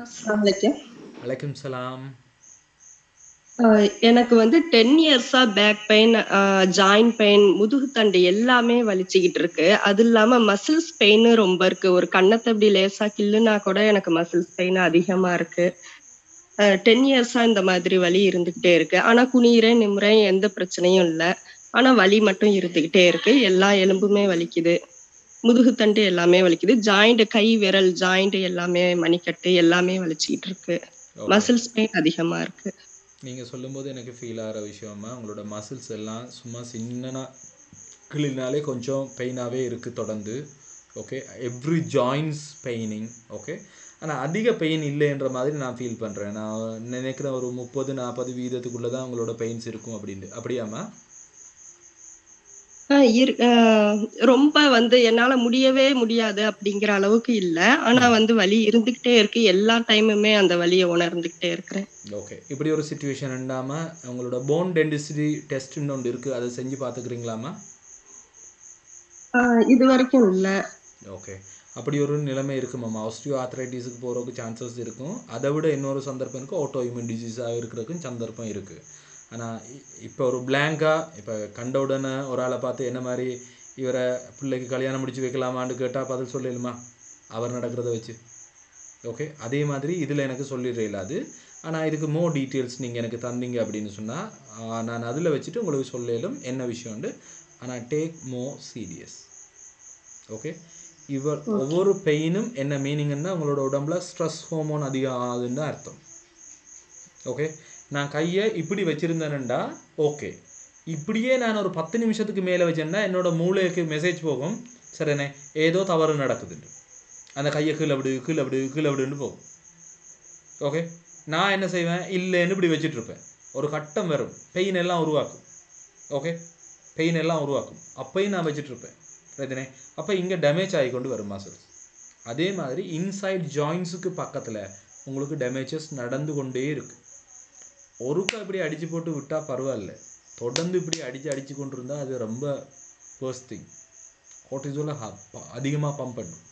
அலைக்கும் சலாம். எனக்கு வந்து 10 இயர்ஸா பேக் பெயின், ஜாயிண்ட் பெயின், முதுகு தண்டு எல்லாமே வலிச்சுக்கிட்டு இருக்கு. அது இல்லாம மசில்ஸ் பெயின் ரொம்ப இருக்கு. ஒரு கண்ணத்தை அப்படி லேசா கிள்ளுனா கூட எனக்கு மசில்ஸ் பெயின் அதிகமா இருக்கு. 10 இயர்ஸா இந்த மாதிரி வலி இருந்துகிட்டே இருக்கு. ஆனா குனிறேன் நிமிறேன், எந்த பிரச்சனையும் இல்லை. ஆனா வலி மட்டும் இருந்துகிட்டே இருக்கு. எல்லா எலும்புமே வலிக்குது, முதுகு தண்டு எல்லாமே வலிக்குது, ஜாயிண்ட் கை விரல் ஜாயிண்ட் எல்லாமே மணிக்கட்டு எல்லாமே வலிச்சுக்கிட்டு இருக்கு. மசில்ஸ் பெயின் அதிகமா இருக்கு. நீங்கள் சொல்லும்போது எனக்கு ஃபீல் ஆகிற விஷயமா, உங்களோட மசில்ஸ் எல்லாம் சும்மா சின்னனா கிளினாலே கொஞ்சம் பெயினாகவே இருக்குது தொடர்ந்து, okay. Every joints paining, okay. ஆனால் அதிக பெயின் இல்லைன்ற மாதிரி நான் ஃபீல் பண்ணுறேன். நான் நினைக்கிறேன் ஒரு 30-40% தான் உங்களோட பெயின்ஸ் இருக்கும் அப்படின்ட்டு. அப்படியாம்மா? ரொம்ப வந்து என்னால முடியவே முடியாது அப்படிங்கிற அளவுக்கு இல்ல. ஆனா வந்து வலி இருந்துகிட்டே இருக்கு. எல்லா டைமுமே அந்த வலியை உணர்ந்துகிட்டே இருக்கிறேன். ஓகே, இப்படி ஒரு சிச்சுவேஷன் இல்லாம உங்களோட போன் டென்டிசிட்டி டெஸ்ட்னு ஒன்று இருக்கு, அதை செஞ்சு பார்த்துக்கிறீங்களாமா? இது வரைக்கும் இல்ல. ஓகே, அப்படி ஒரு நிலைமை இருக்குமாம்மா. ஆஸ்டியோ ஆர்த்ரைட்டிஸுக்கு போகிறதுக்கு சான்சஸ் இருக்கும். அதை விட இன்னொரு சந்தர்ப்பம் இருக்குது, ஆட்டோ இம்யூன் டிசீஸாக இருக்கிறதுக்கும் சந்தர்ப்பம் இருக்குது. ஆனால் இப்போ ஒரு பிளாங்காக இப்போ கண்ட உடனே ஒரு ஆளை பார்த்து என்ன மாதிரி இவரை பிள்ளைக்கு கல்யாணம் முடிச்சு வைக்கலாமான்னு கேட்டால் பதில் சொல்லிடுமா அவர் நடக்கிறத வச்சு? ஓகே, அதே மாதிரி இதில் எனக்கு சொல்லிடுற இல்லாது. ஆனால் இதுக்கு மோர் டீட்டெயில்ஸ் நீங்கள் எனக்கு தந்தீங்க அப்படின்னு சொன்னால் நான் அதில் வச்சுட்டு உங்களுக்கு சொல்லலும் என்ன விஷயம்ண்டு. ஆனால் டேக் மோர் சீரியஸ், ஓகே. ஒவ்வொரு பெயினும் என்ன மீனிங்கன்னா உங்களோட உடம்புல ஸ்ட்ரெஸ் ஹோமோன் அதிகம் ஆகுதுன்னு தான் அர்த்தம், ஓகே. நான் கையை இப்படி வச்சுருந்தேன்டா, ஓகே, இப்படியே நான் ஒரு 10 நிமிஷத்துக்கு மேலே வச்சேன்னா என்னோட மூளைக்கு மெசேஜ் போகும், சரிண்ணே ஏதோ தவறு நடக்குதுன்னு. அந்த கையை கீழே விடு கீழே விடு கீழே விடுன்னு போகும், ஓகே. நான் என்ன செய்வேன், இல்லைன்னு இப்படி வச்சுட்ருப்பேன். ஒரு கட்டம் வரும், பெயின் எல்லாம் உருவாக்கும், ஓகே, பெயின் எல்லாம் உருவாக்கும். அப்பையும் நான் வச்சுட்ருப்பேன், ரைட்டுனே. அப்போ இங்கே டேமேஜ் ஆகிக்கொண்டு வரும் மசில்ஸ். அதே மாதிரி இன்சைட் ஜாயின்ஸுக்கு பக்கத்தில் உங்களுக்கு டேமேஜஸ் நடந்து கொண்டே இருக்குது. ஒருக்கா இப்படி அடித்து போட்டு விட்டால் பரவாயில்ல, தொடர்ந்து இப்படி அடித்து கொண்டு இருந்தால் அது ரொம்ப ஃபர்ஸ்ட் திங். கோர்ட்டிசோலை அதிகமாக பம்ப் பண்ணும்.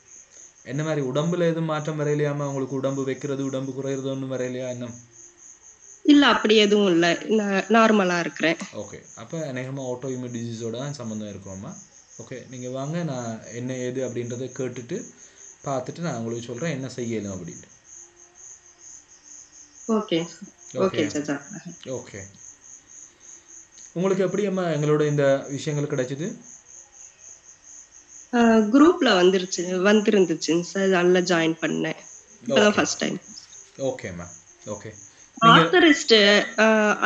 என்ன மாதிரி உடம்புல எதுவும் மாற்றம் வரையிலையாமல் உங்களுக்கு உடம்பு வைக்கிறது உடம்பு குறையிறது ஒன்றும் வரையிலையா? என்ன இல்ல அப்படி எதுவும் இல்ல, நார்மலா இருக்கிறேன். ஓகே, அப்போ அநேகமாக ஆட்டோ இம்யூன் டிசீஸோட தான் சம்மந்தம் இருக்கும்மா. ஓகே, நீங்கள் வாங்க, நான் என்ன ஏது அப்படின்றத கேட்டுட்டு பார்த்துட்டு நான் உங்களுக்கு சொல்கிறேன் என்ன செய்யலாம் அப்படின்ட்டு. Okay okay okay. உங்களுக்கு எப்படி அம்மா எங்களோட இந்த விஷயங்கள் கிடைச்சது? குரூப்ல வந்துருந்துச்சு சார், அதில் ஜாயின் பண்ணேன். இப்பதான் ஃபர்ஸ்ட் டைம். ஓகேம்மா. ஓகே, ஆர்த்தரிஸ்ட்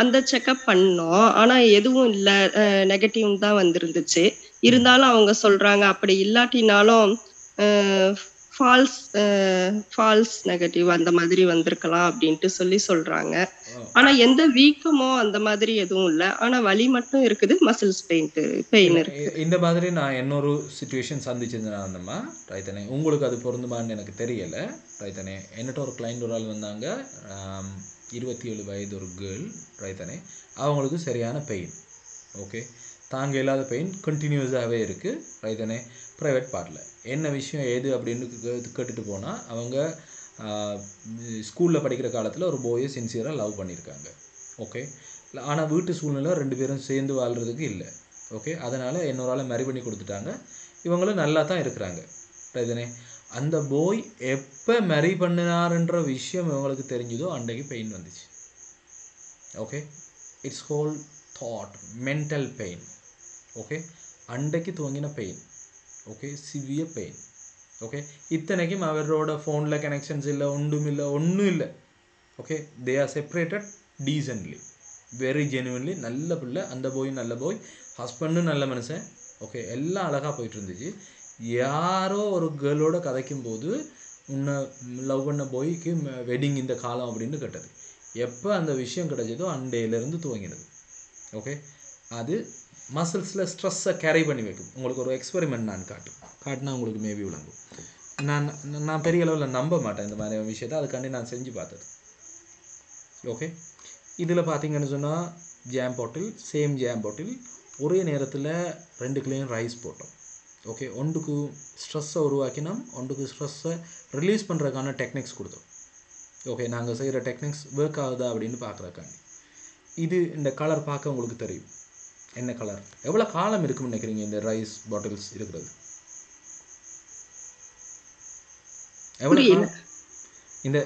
அந்த செக்அப் பண்ணோம், ஆனா எதுவும் இல்ல, நெகட்டிவ் தான் வந்திருந்துச்சு. இருந்தாலும் அவங்க சொல்றாங்க அப்படி இல்லாட்டினாலும் ஃபால்ஸ் நெகட்டிவ் அந்த மாதிரி வந்திருக்கலாம் அப்படின்ட்டு சொல்றாங்க. ஆனா எந்த வீக்கமோ அந்த மாதிரி எதுவும் இல்ல, ஆனா வலி மட்டும் இருக்குது, மசில்ஸ் பெயின் இருக்கு. இந்த மாதிரி நான் இன்னொரு சிச்சுவேஷன் சந்திச்சிருந்தேன்மா ரைத்தனே, உங்களுக்கு அது பொருந்துமான்னு எனக்கு தெரியல ரைத்தனே. என்னட்ட ஒரு கிளைண்ட் ஒரு ஆள் வந்தாங்க, 27 வயது ஒரு கேர்ள் ரைத்தனே. அவங்களுக்கு சரியான பெயின், ஓகே, தாங்க இல்லாத பெயின் கண்டினியூஸாகவே இருக்குது ரைத்தனே. ப்ரைவேட் பார்ட்டில் என்ன விஷயம் ஏது அப்படின்னு கேட்டுட்டு போனால் அவங்க ஸ்கூலில் படிக்கிற காலத்தில் ஒரு போயை சின்சியராக லவ் பண்ணியிருக்காங்க, ஓகே. ஆனால் வீட்டு சூழ்நிலை 2 பேரும் சேர்ந்து வாழ்கிறதுக்கு இல்லை, ஓகே. அதனால் இன்னொரு ஆளை மேரி பண்ணி கொடுத்துட்டாங்க. இவங்களும் நல்லா தான் இருக்கிறாங்க ரைத்தனே. அந்த போய் எப்போ மேரி பண்ணினாருன்ற விஷயம் இவங்களுக்கு தெரிஞ்சதோ அன்றைக்கு பெயின் வந்துச்சு, okay. It's whole thought mental pain, okay. அன்றைக்கு துவங்கின pain, okay, severe pain, okay. இத்தனைக்கும் அவரோட ஃபோனில் கனெக்ஷன்ஸ் இல்லை, ஒன்றும் இல்லை, okay. They are separated decently, very genuinely. நல்ல பிள்ளை, அந்த போய் நல்ல போய், ஹஸ்பண்டும் நல்ல மனுஷன், ஓகே. எல்லாம் அழகாக போயிட்டு இருந்துச்சு. யாரோ ஒரு கேர்ளோட கதைக்கும் போது உன்னை லவ் பண்ண போய்க்கு வெட்டிங் இந்த காலம் அப்படின்னு கேட்டது. எப்போ அந்த விஷயம் கிடைச்சதோ அண்டையிலேருந்து துவங்கினது, ஓகே. அது மசில்ஸில் ஸ்ட்ரெஸ்ஸை கேரி பண்ணி வைக்கும். உங்களுக்கு ஒரு எக்ஸ்பெரிமெண்ட் நான் காட்டினா உங்களுக்கு மேபி விளங்கும். நான் பெரிய அளவில் நம்ப மாட்டேன் இந்த மாதிரி விஷயத்தை, அதுக்காண்டி நான் செஞ்சு பார்த்தது, ஓகே. இதில் பார்த்தீங்கன்னு சொன்னால் ஜாம் பாட்டில், சேம் ஜாம் பாட்டில் ஒரே நேரத்தில் 2 கிலோயும் ரைஸ் போட்டோம், ஓகே. ஒன்றுக்கு ஸ்ட்ரெஸ்ஸை உருவாக்கினோம், ஒன்றுக்கு ஸ்ட்ரெஸ்ஸை ரிலீஸ் பண்ணுறதுக்கான டெக்னிக்ஸ் கொடுத்தோம், ஓகே. நாங்கள் செய்கிற டெக்னிக்ஸ் ஒர்க் ஆகுதா அப்படின்னு பார்க்குறதுக்காண்டி. இது இந்த கலர் பார்க்க உங்களுக்கு தெரியும் என்ன கலர். எவ்வளோ காலம் இருக்குன்னு நினைக்கிறீங்க இந்த ரைஸ் பாட்டில்ஸ் இருக்கிறது? எவ்வளோ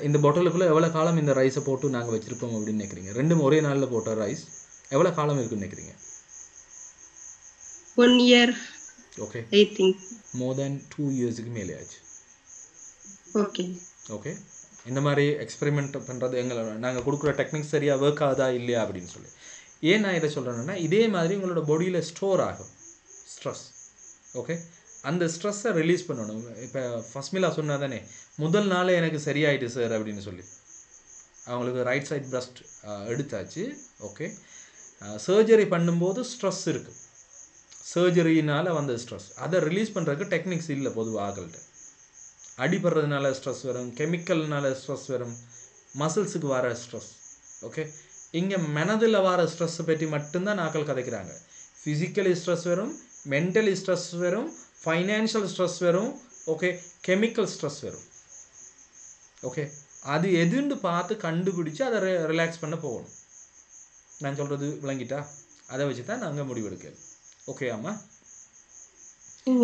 இந்த பாட்டிலுக்குள்ளே எவ்வளோ காலம் இந்த ரைஸை போட்டு நாங்கள் வச்சுருப்போம் அப்படின்னு நினைக்கிறீங்க? 2 ஒரே நாளில் போட்ட ரைஸ் எவ்வளோ காலம் இருக்குன்னு நினைக்கிறீங்க? 1 year. Okay, I think more than 2 இயர்ஸுக்கு மேலே ஆச்சு, ஓகே. ஓகே. இந்த மாதிரி எக்ஸ்பெரிமெண்ட் பண்ணுறது நாங்கள் கொடுக்குற டெக்னிக்ஸ் சரியாக ஒர்க் ஆகுதா இல்லையா அப்படின்னு சொல்லி. ஏன் நான் இதை சொல்கிறேன்னா, இதே மாதிரி உங்களோட பாடியில் ஸ்டோர் ஆகும் ஸ்ட்ரெஸ், ஓகே. அந்த ஸ்ட்ரெஸ்ஸை ரிலீஸ் பண்ணணும். இப்போ ஃபஸ்மிலா சொன்னா தானே, முதல் நாளே எனக்கு சரியாயிட்டு சார் அப்படின்னு சொல்லி. அவங்களுக்கு ரைட் சைட் பிரஸ்ட் எடுத்தாச்சு, ஓகே. சர்ஜரி பண்ணும்போது ஸ்ட்ரெஸ் இருக்குது, சர்ஜரினால் வந்த ஸ்ட்ரெஸ், அதை ரிலீஸ் பண்ணுறதுக்கு டெக்னிக்ஸ் இல்லை பொதுவாக ஆகல்கிட்ட. அடிபடுறதுனால ஸ்ட்ரெஸ் வரும், கெமிக்கல்னால ஸ்ட்ரெஸ் வரும், மசில்ஸுக்கு வர ஸ்ட்ரெஸ், ஓகே. இங்கே மனதில் வர ஸ்ட்ரெஸ்ஸை பற்றி மட்டும்தான் நாக்கள் கதைக்கிறாங்க. ஃபிசிக்கலி ஸ்ட்ரெஸ் வரும், மென்டலி ஸ்ட்ரெஸ் வரும், ஃபைனான்ஷியல் ஸ்ட்ரெஸ் வரும், ஓகே, கெமிக்கல் ஸ்ட்ரெஸ் வரும், ஓகே. அது எதுன்னு பார்த்து கண்டுபிடிச்சி அதை ரிலாக்ஸ் பண்ண போகணும். நான் சொல்கிறது விளங்கிட்டா? அதை வச்சு தான் நாங்கள் முடிவெடுக்கணும், ஓகே அம்மா?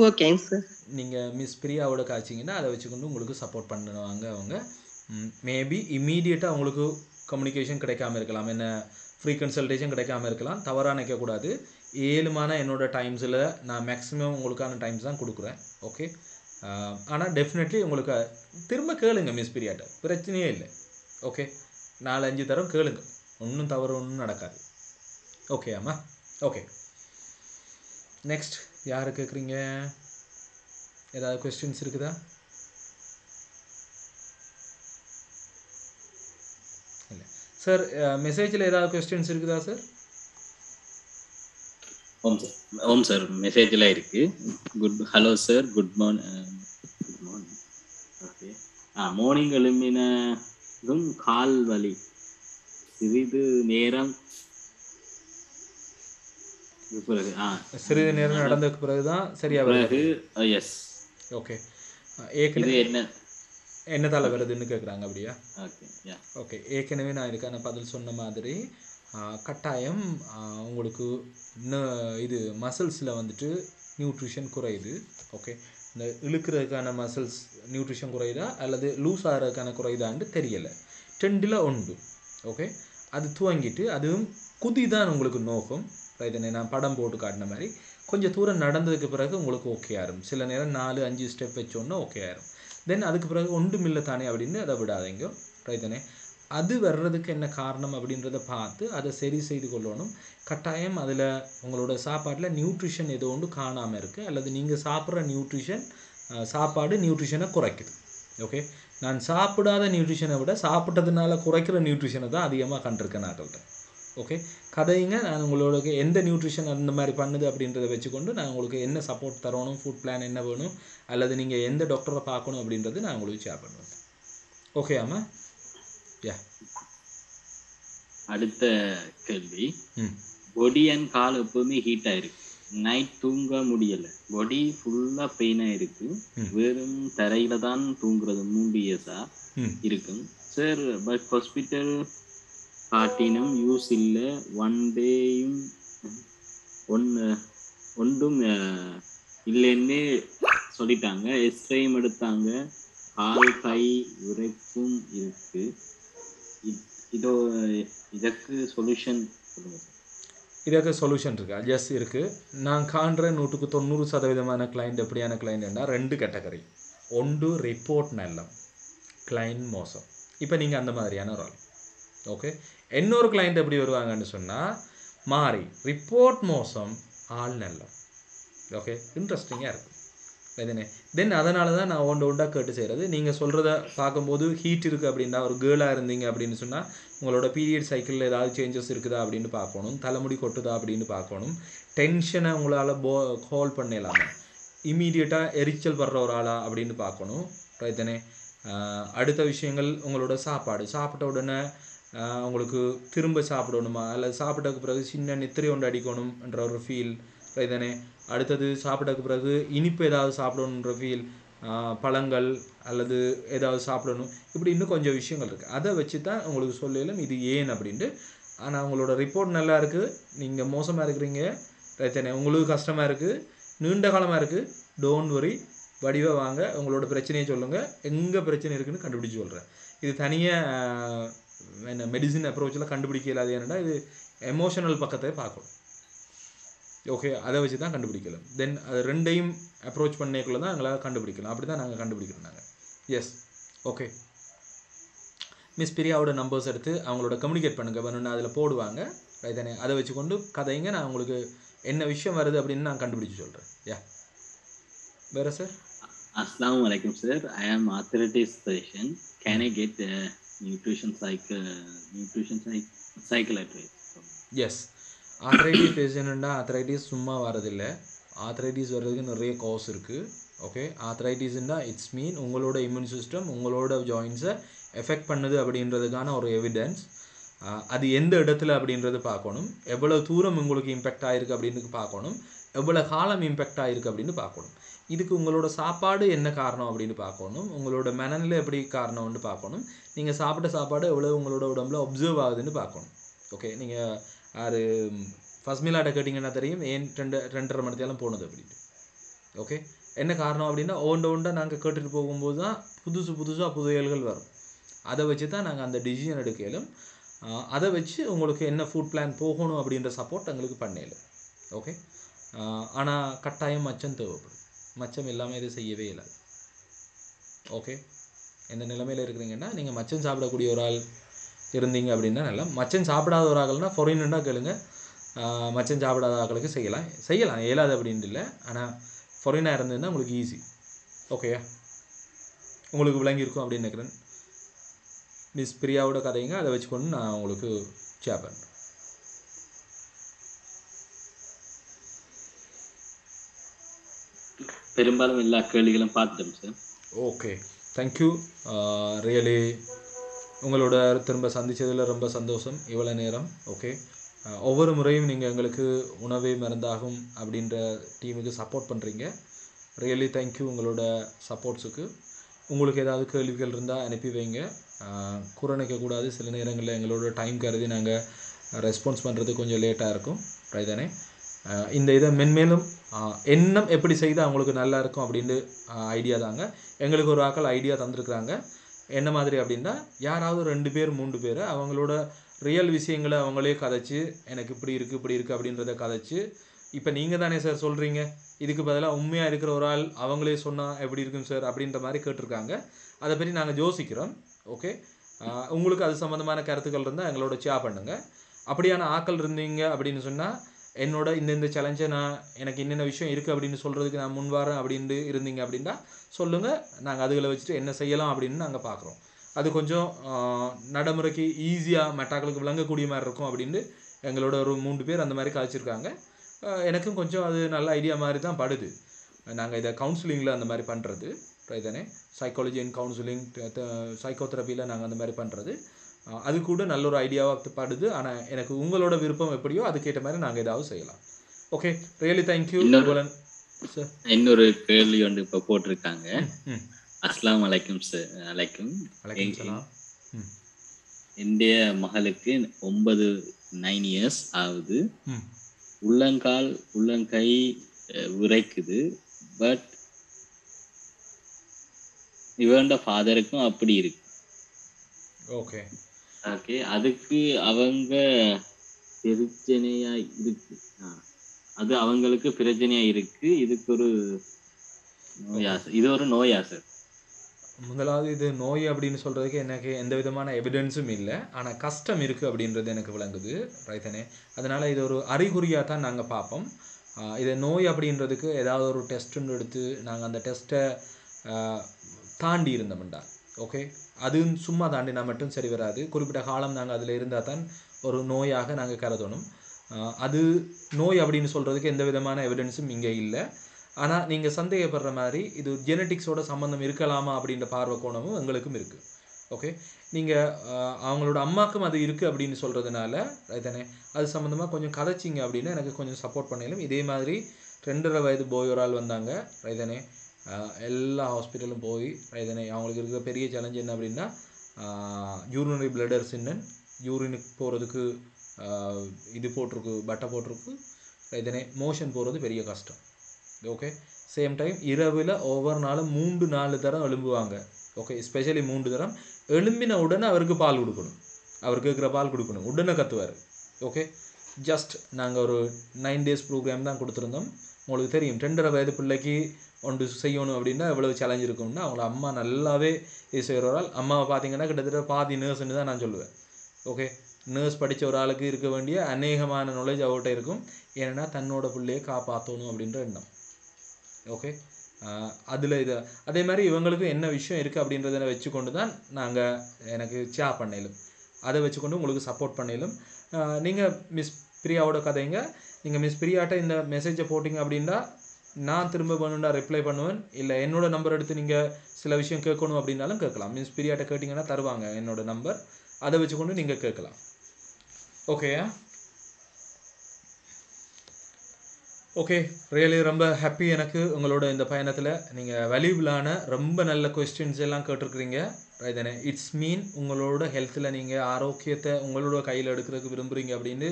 Okay sir. நீங்கள் மிஸ் பிரியாவோட காய்ச்சிங்கன்னா அதை வச்சுக்கொண்டு உங்களுக்கு சப்போர்ட் பண்ணுவாங்க அவங்க. மேபி இம்மீடியட்டாக உங்களுக்கு கம்யூனிகேஷன் கிடைக்காம இருக்கலாம், என்ன ஃப்ரீ கன்சல்டேஷன் கிடைக்காம இருக்கலாம். தவறாக நினைக்கக்கூடாது. 7 என்னோடய டைம்ஸில் நான் மேக்ஸிமம் உங்களுக்கான டைம்ஸ் தான் கொடுக்குறேன், ஓகே. ஆனால் டெஃபினெட்லி உங்களுக்கு திரும்ப கேளுங்க மிஸ் பிரியாட்ட, பிரச்சனையே இல்லை, ஓகே. 4-5 தரம் கேளுங்க, ஒன்றும் தவறு ஒன்றும் நடக்காது, ஓகே அம்மா? ஓகே, நெக்ஸ்ட் யார் கேட்குறீங்க? ஏதாவது கொஸ்டின்ஸ் இருக்குதா? இல்லை சார், மெசேஜில் ஏதாவது கொஸ்டின்ஸ் இருக்குதா சார்? ஓம் சார், மெசேஜில் இருக்கு. Hello sir, good morning. Okay. Morning எழுப்பினதும் கால் வலி, சிறிது நேரம் சிறிது நேரம் நடந்ததுக்கு பிறகுதான் சரியா பிறகு. Yes, okay. ஏற்கனவே என்ன என்னதால வருதுன்னு கேட்குறாங்க அப்படியா? ஓகே யா ஓகே, ஏற்கனவே நான் இதுக்கான பதில் சொன்ன மாதிரி கட்டாயம் உங்களுக்கு இது மசில்ஸில் வந்துட்டு நியூட்ரிஷன் குறையுது. ஓகே, இந்த இழுக்கிறதுக்கான மசில்ஸ் நியூட்ரிஷன் குறையுதா அல்லது லூஸ் ஆகிறதுக்கான குறையுதான்னு தெரியலை. 2ல் 1. ஓகே, அது துவங்கிட்டு அதுவும் குதி தான் உங்களுக்கு நோக்கம். ரைட்டனே, நான் படம் போட்டு காட்டின மாதிரி கொஞ்சம் தூரம் நடந்ததுக்கு பிறகு உங்களுக்கு ஓகே ஆயிரும். சில நேரம் 4-5 ஸ்டெப் வச்சோன்னா ஓகே ஆயிரும். தென் அதுக்கு பிறகு ஒன்றும் இல்லை தானே அப்படின்னு அதை விடாதீங்க. ரைட்டனே, அது வர்றதுக்கு என்ன காரணம் அப்படின்றத பார்த்து அதை சரி செய்து கொள்ளணும். கட்டாயம் அதில் உங்களோட சாப்பாட்டில் நியூட்ரிஷன் ஏதோ ஒன்று காணாமல் இருக்குது, அல்லது நீங்கள் சாப்பிட்ற சாப்பாடு நியூட்ரிஷனை குறைக்குது. ஓகே, நான் சாப்பிடாத நியூட்ரிஷனை விட சாப்பிட்டதுனால குறைக்கிற நியூட்ரிஷனை தான் அதிகமாக கண்டிருக்கேன் நாங்கள்கிட்ட. ஓகே, கதைங்க நான் உங்களுக்கு எந்த நியூட்ரிஷன் அந்த மாதிரி பண்ணுது அப்படின்றத வச்சுக்கொண்டு நான் உங்களுக்கு என்ன சப்போர்ட் தரணும், ஃபுட் பிளான் என்ன வேணும், அல்லது நீங்கள் எந்த டாக்டரை பார்க்கணும் அப்படின்றது நான் உங்களுக்கு ஷேர் பண்ணுவேன். ஓகே ஆமா. அடுத்த கேள்வி, பொடி அண்ட் கால் எப்பவுமே ஹீட் ஆயிருக்கு, நைட் தூங்க முடியல, பொடி ஃபுல்லா பெயினா இருக்கு, வெறும் தரையில தான் தூங்குறது 3 இயர்ஸா இருக்கும் சார். பட் ஹாஸ்பிட்டல் காட்டினும் யூஸ் இல்லை, ஒன் டேயும் ஒன்றும் இல்லைன்னு சொல்லிட்டாங்க. எக்ஸ்ரேயும் எடுத்தாங்க, கால் கை உரைப்பும் இருக்கு. இதற்கு சொல்யூஷன் சொல்லுங்க சார். இதற்கு சொல்யூஷன் இருக்கா? எஸ் இருக்குது. நான் காண்ற 100% கிளைண்ட் எப்படியான கிளைண்ட்னா 2 கேட்டகரி. 1 ரிப்போர்ட் நல்லம், கிளைண்ட் மோசம். இப்போ நீங்கள் அந்த மாதிரியான ஒரு ஆள். ஓகே, இன்னொரு கிளைண்ட் எப்படி வருவாங்கன்னு சொன்னால் மாறி ரிப்போர்ட் மோசம், ஆள் நல்லம். ஓகே, இன்ட்ரெஸ்டிங்காக இருக்கும் எதுனே. தென் அதனால தான் நான் ஒன்றாக கேட்டு செய்கிறது. நீங்கள் சொல்கிறத பார்க்கும்போது ஹீட் இருக்குது அப்படின்னா, ஒரு கேர்ளாக இருந்தீங்க அப்படின்னு சொன்னால் உங்களோட பீரியட் சைக்கிளில் ஏதாவது சேஞ்சஸ் இருக்குதா அப்படின்னு பார்க்கணும், தலைமுடி கொட்டுதா அப்படின்னு பார்க்கணும், டென்ஷனை உங்களால் ஹோல்ட் பண்ணிடலாமா, இம்மீடியட்டாக எரிச்சல் வர்ற ஒரு ஆளா அப்படின்னு பார்க்கணும். ரைத்தனே, அடுத்த விஷயங்கள் உங்களோட சாப்பிட்ட உடனே உங்களுக்கு திரும்ப சாப்பிடணுமா, அல்லது சாப்பிட்டதுக்கு பிறகு சின்ன நித்திரை ஒன்று அடிக்கணும்ன்ற ஒரு ஃபீல். ரைத்தனே, அடுத்தது சாப்பிட்டதுக்கு பிறகு இனிப்பு ஏதாவது சாப்பிடணுன்ற ஃபீல், பழங்கள் அல்லது ஏதாவது சாப்பிடணும், இப்படி இன்னும் கொஞ்சம் விஷயங்கள் இருக்குது. அதை வச்சு தான் உங்களுக்கு சொல்லலும் இது ஏன் அப்படின்ட்டு. ஆனால் உங்களோட ரிப்போர்ட் நல்லா இருக்குது, நீங்கள் மோசமாக இருக்கிறீங்க, ரைத்தனே, உங்களுக்கு கஷ்டமாக இருக்குது, நீண்ட காலமாக இருக்குது, டோன்ட் வரி, வடிவாக வாங்க, உங்களோட பிரச்சனையை சொல்லுங்கள், எங்கே பிரச்சனை இருக்குதுன்னு கண்டுபிடிச்சி சொல்கிறேன். இது தனியாக மெடிசின் அப்ரோச்சில் கண்டுபிடிக்க இல்லாது. ஏன்னா இது எமோஷனல் பக்கத்தை பார்க்கணும். ஓகே, அதை வச்சு தான் கண்டுபிடிக்கலாம். தென் அது 2ஐயும் அப்ரோச் பண்ணிக்குள்ள தான் எங்களால் கண்டுபிடிக்கலாம். அப்படி தான் நாங்கள் கண்டுபிடிக்கிறோம் நாங்கள். Yes, okay. மிஸ் பிரியாவோட நம்பர்ஸ் எடுத்து அவங்களோட கம்யூனிகேட் பண்ணுங்க, வேணும்னு அதில் போடுவாங்க. ரைத்தானே, அதை வச்சுக்கொண்டு கதைங்க, நான் உங்களுக்கு என்ன விஷயம் வருது அப்படின்னு நான் கண்டுபிடிச்சி சொல்கிறேன். யா, வேறு சார்? அஸ்ஸலாமு அலைக்கும் sir. I am arthritis patient. Can I get nutrition cycle advice? Yes, arthritis பேஷண்ட்னா ஆர்த்ரைட்டிஸ் சும்மா வரதில்லை. ஆர்த்ரைட்டிஸ் வர்றதுக்கு நிறைய காஸ் இருக்குது. ஓகே, ஆர்த்ரைட்டிஸ்னா இட்ஸ் மீன் உங்களோட இம்யூன் சிஸ்டம் உங்களோட ஜாயின்ஸை எஃபெக்ட் பண்ணுது அப்படின்றதுக்கான ஒரு எவிடன்ஸ். அது எந்த இடத்துல அப்படின்றது பார்க்கணும், எவ்வளோ தூரம் உங்களுக்கு இம்பேக்ட் ஆகிருக்கு அப்படின்னு பார்க்கணும், எவ்வளோ காலம் இம்பேக்ட் ஆகிருக்கு அப்படின்னு பார்க்கணும். இதுக்கு உங்களோட சாப்பாடு என்ன காரணம் அப்படின்னு பார்க்கணும், உங்களோட மனநிலை எப்படி காரணம்னு பார்க்கணும், நீங்கள் சாப்பிட்ட சாப்பாடு எவ்வளோ உங்களோட உடம்புல அப்சர்வ் ஆகுதுன்னு பார்க்கணும். ஓகே, நீங்கள் அது ஃபஸ்ட் மீலாட்ட கேட்டிங்கன்னா தெரியும் ஏன் 2.5 மணி நேரம் போனது அப்படின்ட்டு. ஓகே, என்ன காரணம் அப்படின்னா ஒன்றை நாங்கள் கேட்டுட்டு போகும்போது தான் புதுசாக புதையல்கள் வரும். அதை வச்சு தான் நாங்கள் அந்த டிசிஷன் எடுக்கலும். அதை வச்சு உங்களுக்கு என்ன ஃபுட் பிளான் போகணும் அப்படின்ற சப்போர்ட் எங்களுக்கு பண்ணல. ஓகே, ஆனால் கட்டாயம் மச்சம் தேவைப்படும். மச்சம் இல்லாமல் இது செய்யவே இல்லை. ஓகே, எந்த நிலைமையில் இருக்கிறீங்கன்னா நீங்கள் மச்சம் சாப்பிடக்கூடிய ஒரு ஆள் இருந்தீங்க அப்படின்னா நல்லா. மச்சம் சாப்பிடாத ஒரு ஆகல்னா ஃபாரின்னுண்டா கேளுங்க, மச்சம் சாப்பிடாத ஆக்களுக்கு செய்யலாம் இயலாது அப்படின்ட்டு இல்லை. ஆனால் ஃபாரினாக இருந்ததுன்னா உங்களுக்கு ஈஸி. ஓகேயா, உங்களுக்கு விளங்கியிருக்கும் அப்படின்னு நினைக்கிறேன். மிஸ் பிரியாவோட கதைங்க, அதை வச்சுக்கொண்டு நான் உங்களுக்கு ஷேர் பண்ணுறேன். பெரும்பாலும் எல்லா கேள்விகளும் பார்த்துட்டோம் சார். Okay, thank you. ரியலி உங்களோட திரும்ப சந்தித்ததில் ரொம்ப சந்தோஷம் இவ்வளோ நேரம். ஓகே, ஒவ்வொரு முறையும் நீங்கள் எங்களுக்கு உணவே மருந்தாகும் அப்படின்ற டீமுக்கு சப்போர்ட் பண்ணுறீங்க. ரியலி தேங்க்யூ உங்களோட சப்போர்ட்ஸுக்கு. உங்களுக்கு ஏதாவது கேள்விகள் இருந்தால் அனுப்பி வைங்க. குறைநிற்கக்கூடாது. சில நேரங்களில் எங்களோட டைம் கருதி நாங்கள் ரெஸ்பான்ஸ் பண்ணுறது கொஞ்சம் லேட்டாக இருக்கும். ரைட் தானே? இந்த இதை மென்மேலும் எண்ணம் எப்படி செய்தால் அவங்களுக்கு நல்லா இருக்கும் அப்படின்ட்டு ஐடியா தாங்க. எங்களுக்கு ஒரு ஆக்கள் ஐடியா தந்துருக்குறாங்க. என்ன மாதிரி அப்படின்னா, யாராவது 2 பேர் 3 பேர் அவங்களோட ரியல் விஷயங்களை அவங்களே கதைச்சு, எனக்கு இப்படி இருக்குது அப்படின்றத கதைச்சு, இப்போ நீங்கள் தானே சார் சொல்கிறீங்க, இதுக்கு பதிலாக உண்மையாக இருக்கிற ஒரு ஆள் அவங்களே சொன்னால் எப்படி இருக்கும் சார் அப்படின்ற மாதிரி கேட்டிருக்காங்க. அதை பற்றி நாங்கள் யோசிக்கிறோம். ஓகே, உங்களுக்கு அது சம்மந்தமான கருத்துக்கள் இருந்தால் எங்களோட ஷேர் பண்ணுங்கள். அப்படியான ஆக்கள் இருந்தீங்க அப்படின்னு சொன்னால், என்னோட இந்த சேலஞ்சை எனக்கு என்னென்ன விஷயம் இருக்குது அப்படின்னு சொல்கிறதுக்கு நான் முன் வரேன் அப்படின்ட்டு இருந்தீங்க அப்படின்னா சொல்லுங்கள். நாங்கள் அதுகளை வச்சுட்டு என்ன செய்யலாம் அப்படின்னு நாங்கள் பார்க்குறோம். அது கொஞ்சம் நடைமுறைக்கு ஈஸியாக மெட்டாக்களுக்கு விளங்கக்கூடிய மாதிரி இருக்கும் அப்படின்ட்டு எங்களோட ஒரு 3 பேர் அந்த மாதிரி கழிச்சிருக்காங்க. எனக்கும் கொஞ்சம் அது நல்ல ஐடியா மாதிரி தான் படுது. நாங்கள் இதை கவுன்சிலிங்கில் அந்த மாதிரி பண்ணுறது. ரைட் தானே? சைக்காலஜி அண்ட் கவுன்சிலிங், சைக்கோதெரப்பியில் நாங்கள் அந்த மாதிரி பண்ணுறது. அது கூட நல்ல ஒரு ஐடியாவாக படுது. ஆனால் எனக்கு உங்களோட விருப்பம் எப்படியோ அதுக்கேற்ற மாதிரி நாங்கள் ஏதாவது செய்யலாம். Okay, really thank you. இன்னொரு கேள்வி வந்து இப்போ போட்டிருக்காங்க. அஸ்லாம் வலைக்கும் சார். வலைக்கும். என்னுடைய மகளுக்கு 9 இயர்ஸ் ஆகுது. உள்ளங்கை உரைக்குது. பட் இவண்ட ஃபாதருக்கும் அப்படி இருக்கு. ஓகே ஓகே, அதுக்கு அவங்க பிரச்சனையா இருக்கு. அது அவங்களுக்கு பிரச்சனையா இருக்கு. இதுக்கு ஒரு நோயா சார்? இது ஒரு நோயா சார்? முதலாவது, இது நோய் அப்படின்னு சொல்கிறதுக்கு எனக்கு எந்த விதமான எவிடன்ஸும் இல்லை. ஆனால் கஷ்டம் இருக்குது அப்படின்றது எனக்கு விளங்குது. ரைத்தனே? அதனால் இது ஒரு அறிகுறியாக தான் நாங்கள் பார்ப்போம். இதை நோய் அப்படின்றதுக்கு ஏதாவது ஒரு டெஸ்ட்டுன்னு எடுத்து நாங்கள் அந்த டெஸ்ட்டை தாண்டி இருந்தோம்டா. ஓகே, அது சும்மா தாண்டினா மட்டும் சரி வராது. குறிப்பிட்ட காலம் நாங்கள் அதில் இருந்தால் தான் ஒரு நோயாக நாங்கள் கருதணும். அது நோய் அப்படின்னு சொல்கிறதுக்கு எந்த விதமான எவிடன்ஸும் இங்கே இல்லை. ஆனால் நீங்கள் சந்தேகப்படுற மாதிரி இது ஜெனட்டிக்ஸோட சம்மந்தம் இருக்கலாமா அப்படின்ற பார்வை கோணமும் எங்களுக்கும் இருக்குது. ஓகே, நீங்கள் அவங்களோட அம்மாவுக்கும் அது இருக்குது அப்படின்னு சொல்கிறதுனால ரைத்தானே, அது சம்மந்தமாக கொஞ்சம் கதைச்சிங்க அப்படின்னா எனக்கு கொஞ்சம் சப்போர்ட் பண்ணலும். இதே மாதிரி 2.5 வயது போய் ஒரு ஆள் வந்தாங்க. ரைத்தானே, எல்லா ஹாஸ்பிட்டலும் போய் ரைத்தானே, அவங்களுக்கு இருக்கிற பெரிய சேலஞ்ச் என்ன அப்படின்னா, யூரினரி பிளடர் சின்னன், யூரினுக்கு போகிறதுக்கு இது போட்டிருக்கு, பட்டை போட்டிருக்கு. ரைத்தானே, மோஷன் போகிறது பெரிய கஷ்டம். ஓகே, சேம் டைம் இரவில் ஒவ்வொரு நாளும் 3-4 தரம் எழும்புவாங்க. ஓகே, ஸ்பெஷலி 3 தரம் எழும்பின உடனே அவருக்கு பால் கொடுக்கணும். அவருக்கு இருக்கிற பால் கொடுக்கணும். உடனே கத்துவார். ஓகே, ஜஸ்ட் நாங்கள் ஒரு 9 days ப்ரோக்ராம் தான் கொடுத்துருந்தோம். உங்களுக்கு தெரியும், 2.5 வயது பிள்ளைக்கு ஒன்று செய்யணும் அப்படின்னா எவ்வளவு சேலஞ்ச் இருக்கும்னா, அவங்கள அம்மா நல்லாவே இது செய்கிற ஒரு ஆள். அம்மாவை பார்த்தீங்கன்னா கிட்டத்தட்ட பாதி நர்ஸ்ன்னு தான் நான் சொல்லுவேன். ஓகே, நர்ஸ் படித்த ஒரு ஆளுக்கு இருக்க வேண்டிய அநேகமான நாலேஜ் அவர்கிட்ட இருக்கும். ஏன்னா தன்னோட பிள்ளையை காப்பாற்றணும் அப்படின்ற எண்ணம். ஓகே, அதில் இதை அதே மாதிரி இவங்களுக்கு என்ன விஷயம் இருக்குது அப்படின்றத வச்சுக்கொண்டு தான் நாங்கள் எனக்கு ஷேர் பண்ணலும். அதை வச்சுக்கொண்டு உங்களுக்கு சப்போர்ட் பண்ணலும். நீங்கள் மிஸ் பிரியாவோட கதைங்க. நீங்கள் மிஸ் பிரியாட்ட இந்த மெசேஜை போட்டிங்க அப்படின்னா நான் திரும்ப வேணும்னா ரிப்ளை பண்ணுவேன். இல்லை என்னோடய நம்பர் எடுத்து நீங்கள் சில விஷயம் கேட்கணும் அப்படின்னாலும் கேட்கலாம். மிஸ் பிரியாட்ட கேட்டிங்கன்னா தருவாங்க என்னோடய நம்பர். அதை வச்சுக்கொண்டு நீங்கள் கேட்கலாம். ஓகேயா? ஓகே, ரியலி ரொம்ப ஹாப்பி எனக்கு உங்களோட இந்த பயணத்தில். நீங்கள் வேல்யூபிளான ரொம்ப நல்ல கொஸ்டின்ஸ் எல்லாம் கேட்டிருக்கிறீங்க. ரைட் தானே? இட்ஸ் மீன் உங்களோட ஹெல்த்தில் நீங்கள் ஆரோக்கியத்தை உங்களோட கையில் எடுக்கிறதுக்கு விரும்புகிறீங்க அப்படின்னு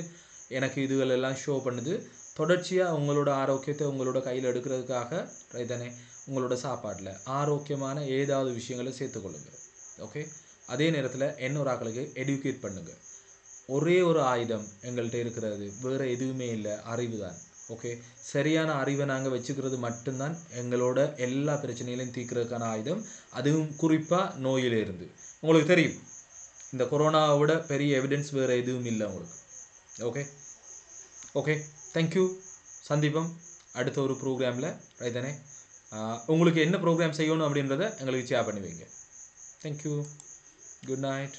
எனக்கு இதுகளெல்லாம் ஷோ பண்ணுது. தொடர்ச்சியாக உங்களோட ஆரோக்கியத்தை உங்களோட கையில் எடுக்கிறதுக்காக ரைட் தானே, உங்களோட சாப்பாட்டில் ஆரோக்கியமான ஏதாவது விஷயங்களை சேர்த்துக்கொள்ளுங்கள். ஓகே, அதே நேரத்தில் இன்னொரு ஆக்களுக்கு எடுக்கேட் பண்ணுங்கள். ஒரே ஒரு ஆயுதம் எங்கள்கிட்ட இருக்கிறது, வேறு எதுவுமே இல்லை, அறிவு தான். ஓகே, சரியான அறிவை நாங்கள் வச்சுக்கிறது மட்டும்தான் எங்களோட எல்லா பிரச்சனைகளையும் தீர்க்கிறதுக்கான ஆயுதம். அதுவும் குறிப்பாக நோயிலிருந்து. உங்களுக்கு தெரியும், இந்த கொரோனாவை விட பெரிய எவிடன்ஸ் வேறு எதுவும் இல்லை உங்களுக்கு. Okay okay, thank you. சந்திப்போம் அடுத்த ஒரு ப்ரோக்ராமில். ரைட் தானே? உங்களுக்கு என்ன ப்ரோக்ராம் செய்யணும் அப்படின்றத எங்களுக்கு ஷேர் பண்ணி வைங்க. தேங்க்யூ. Good night.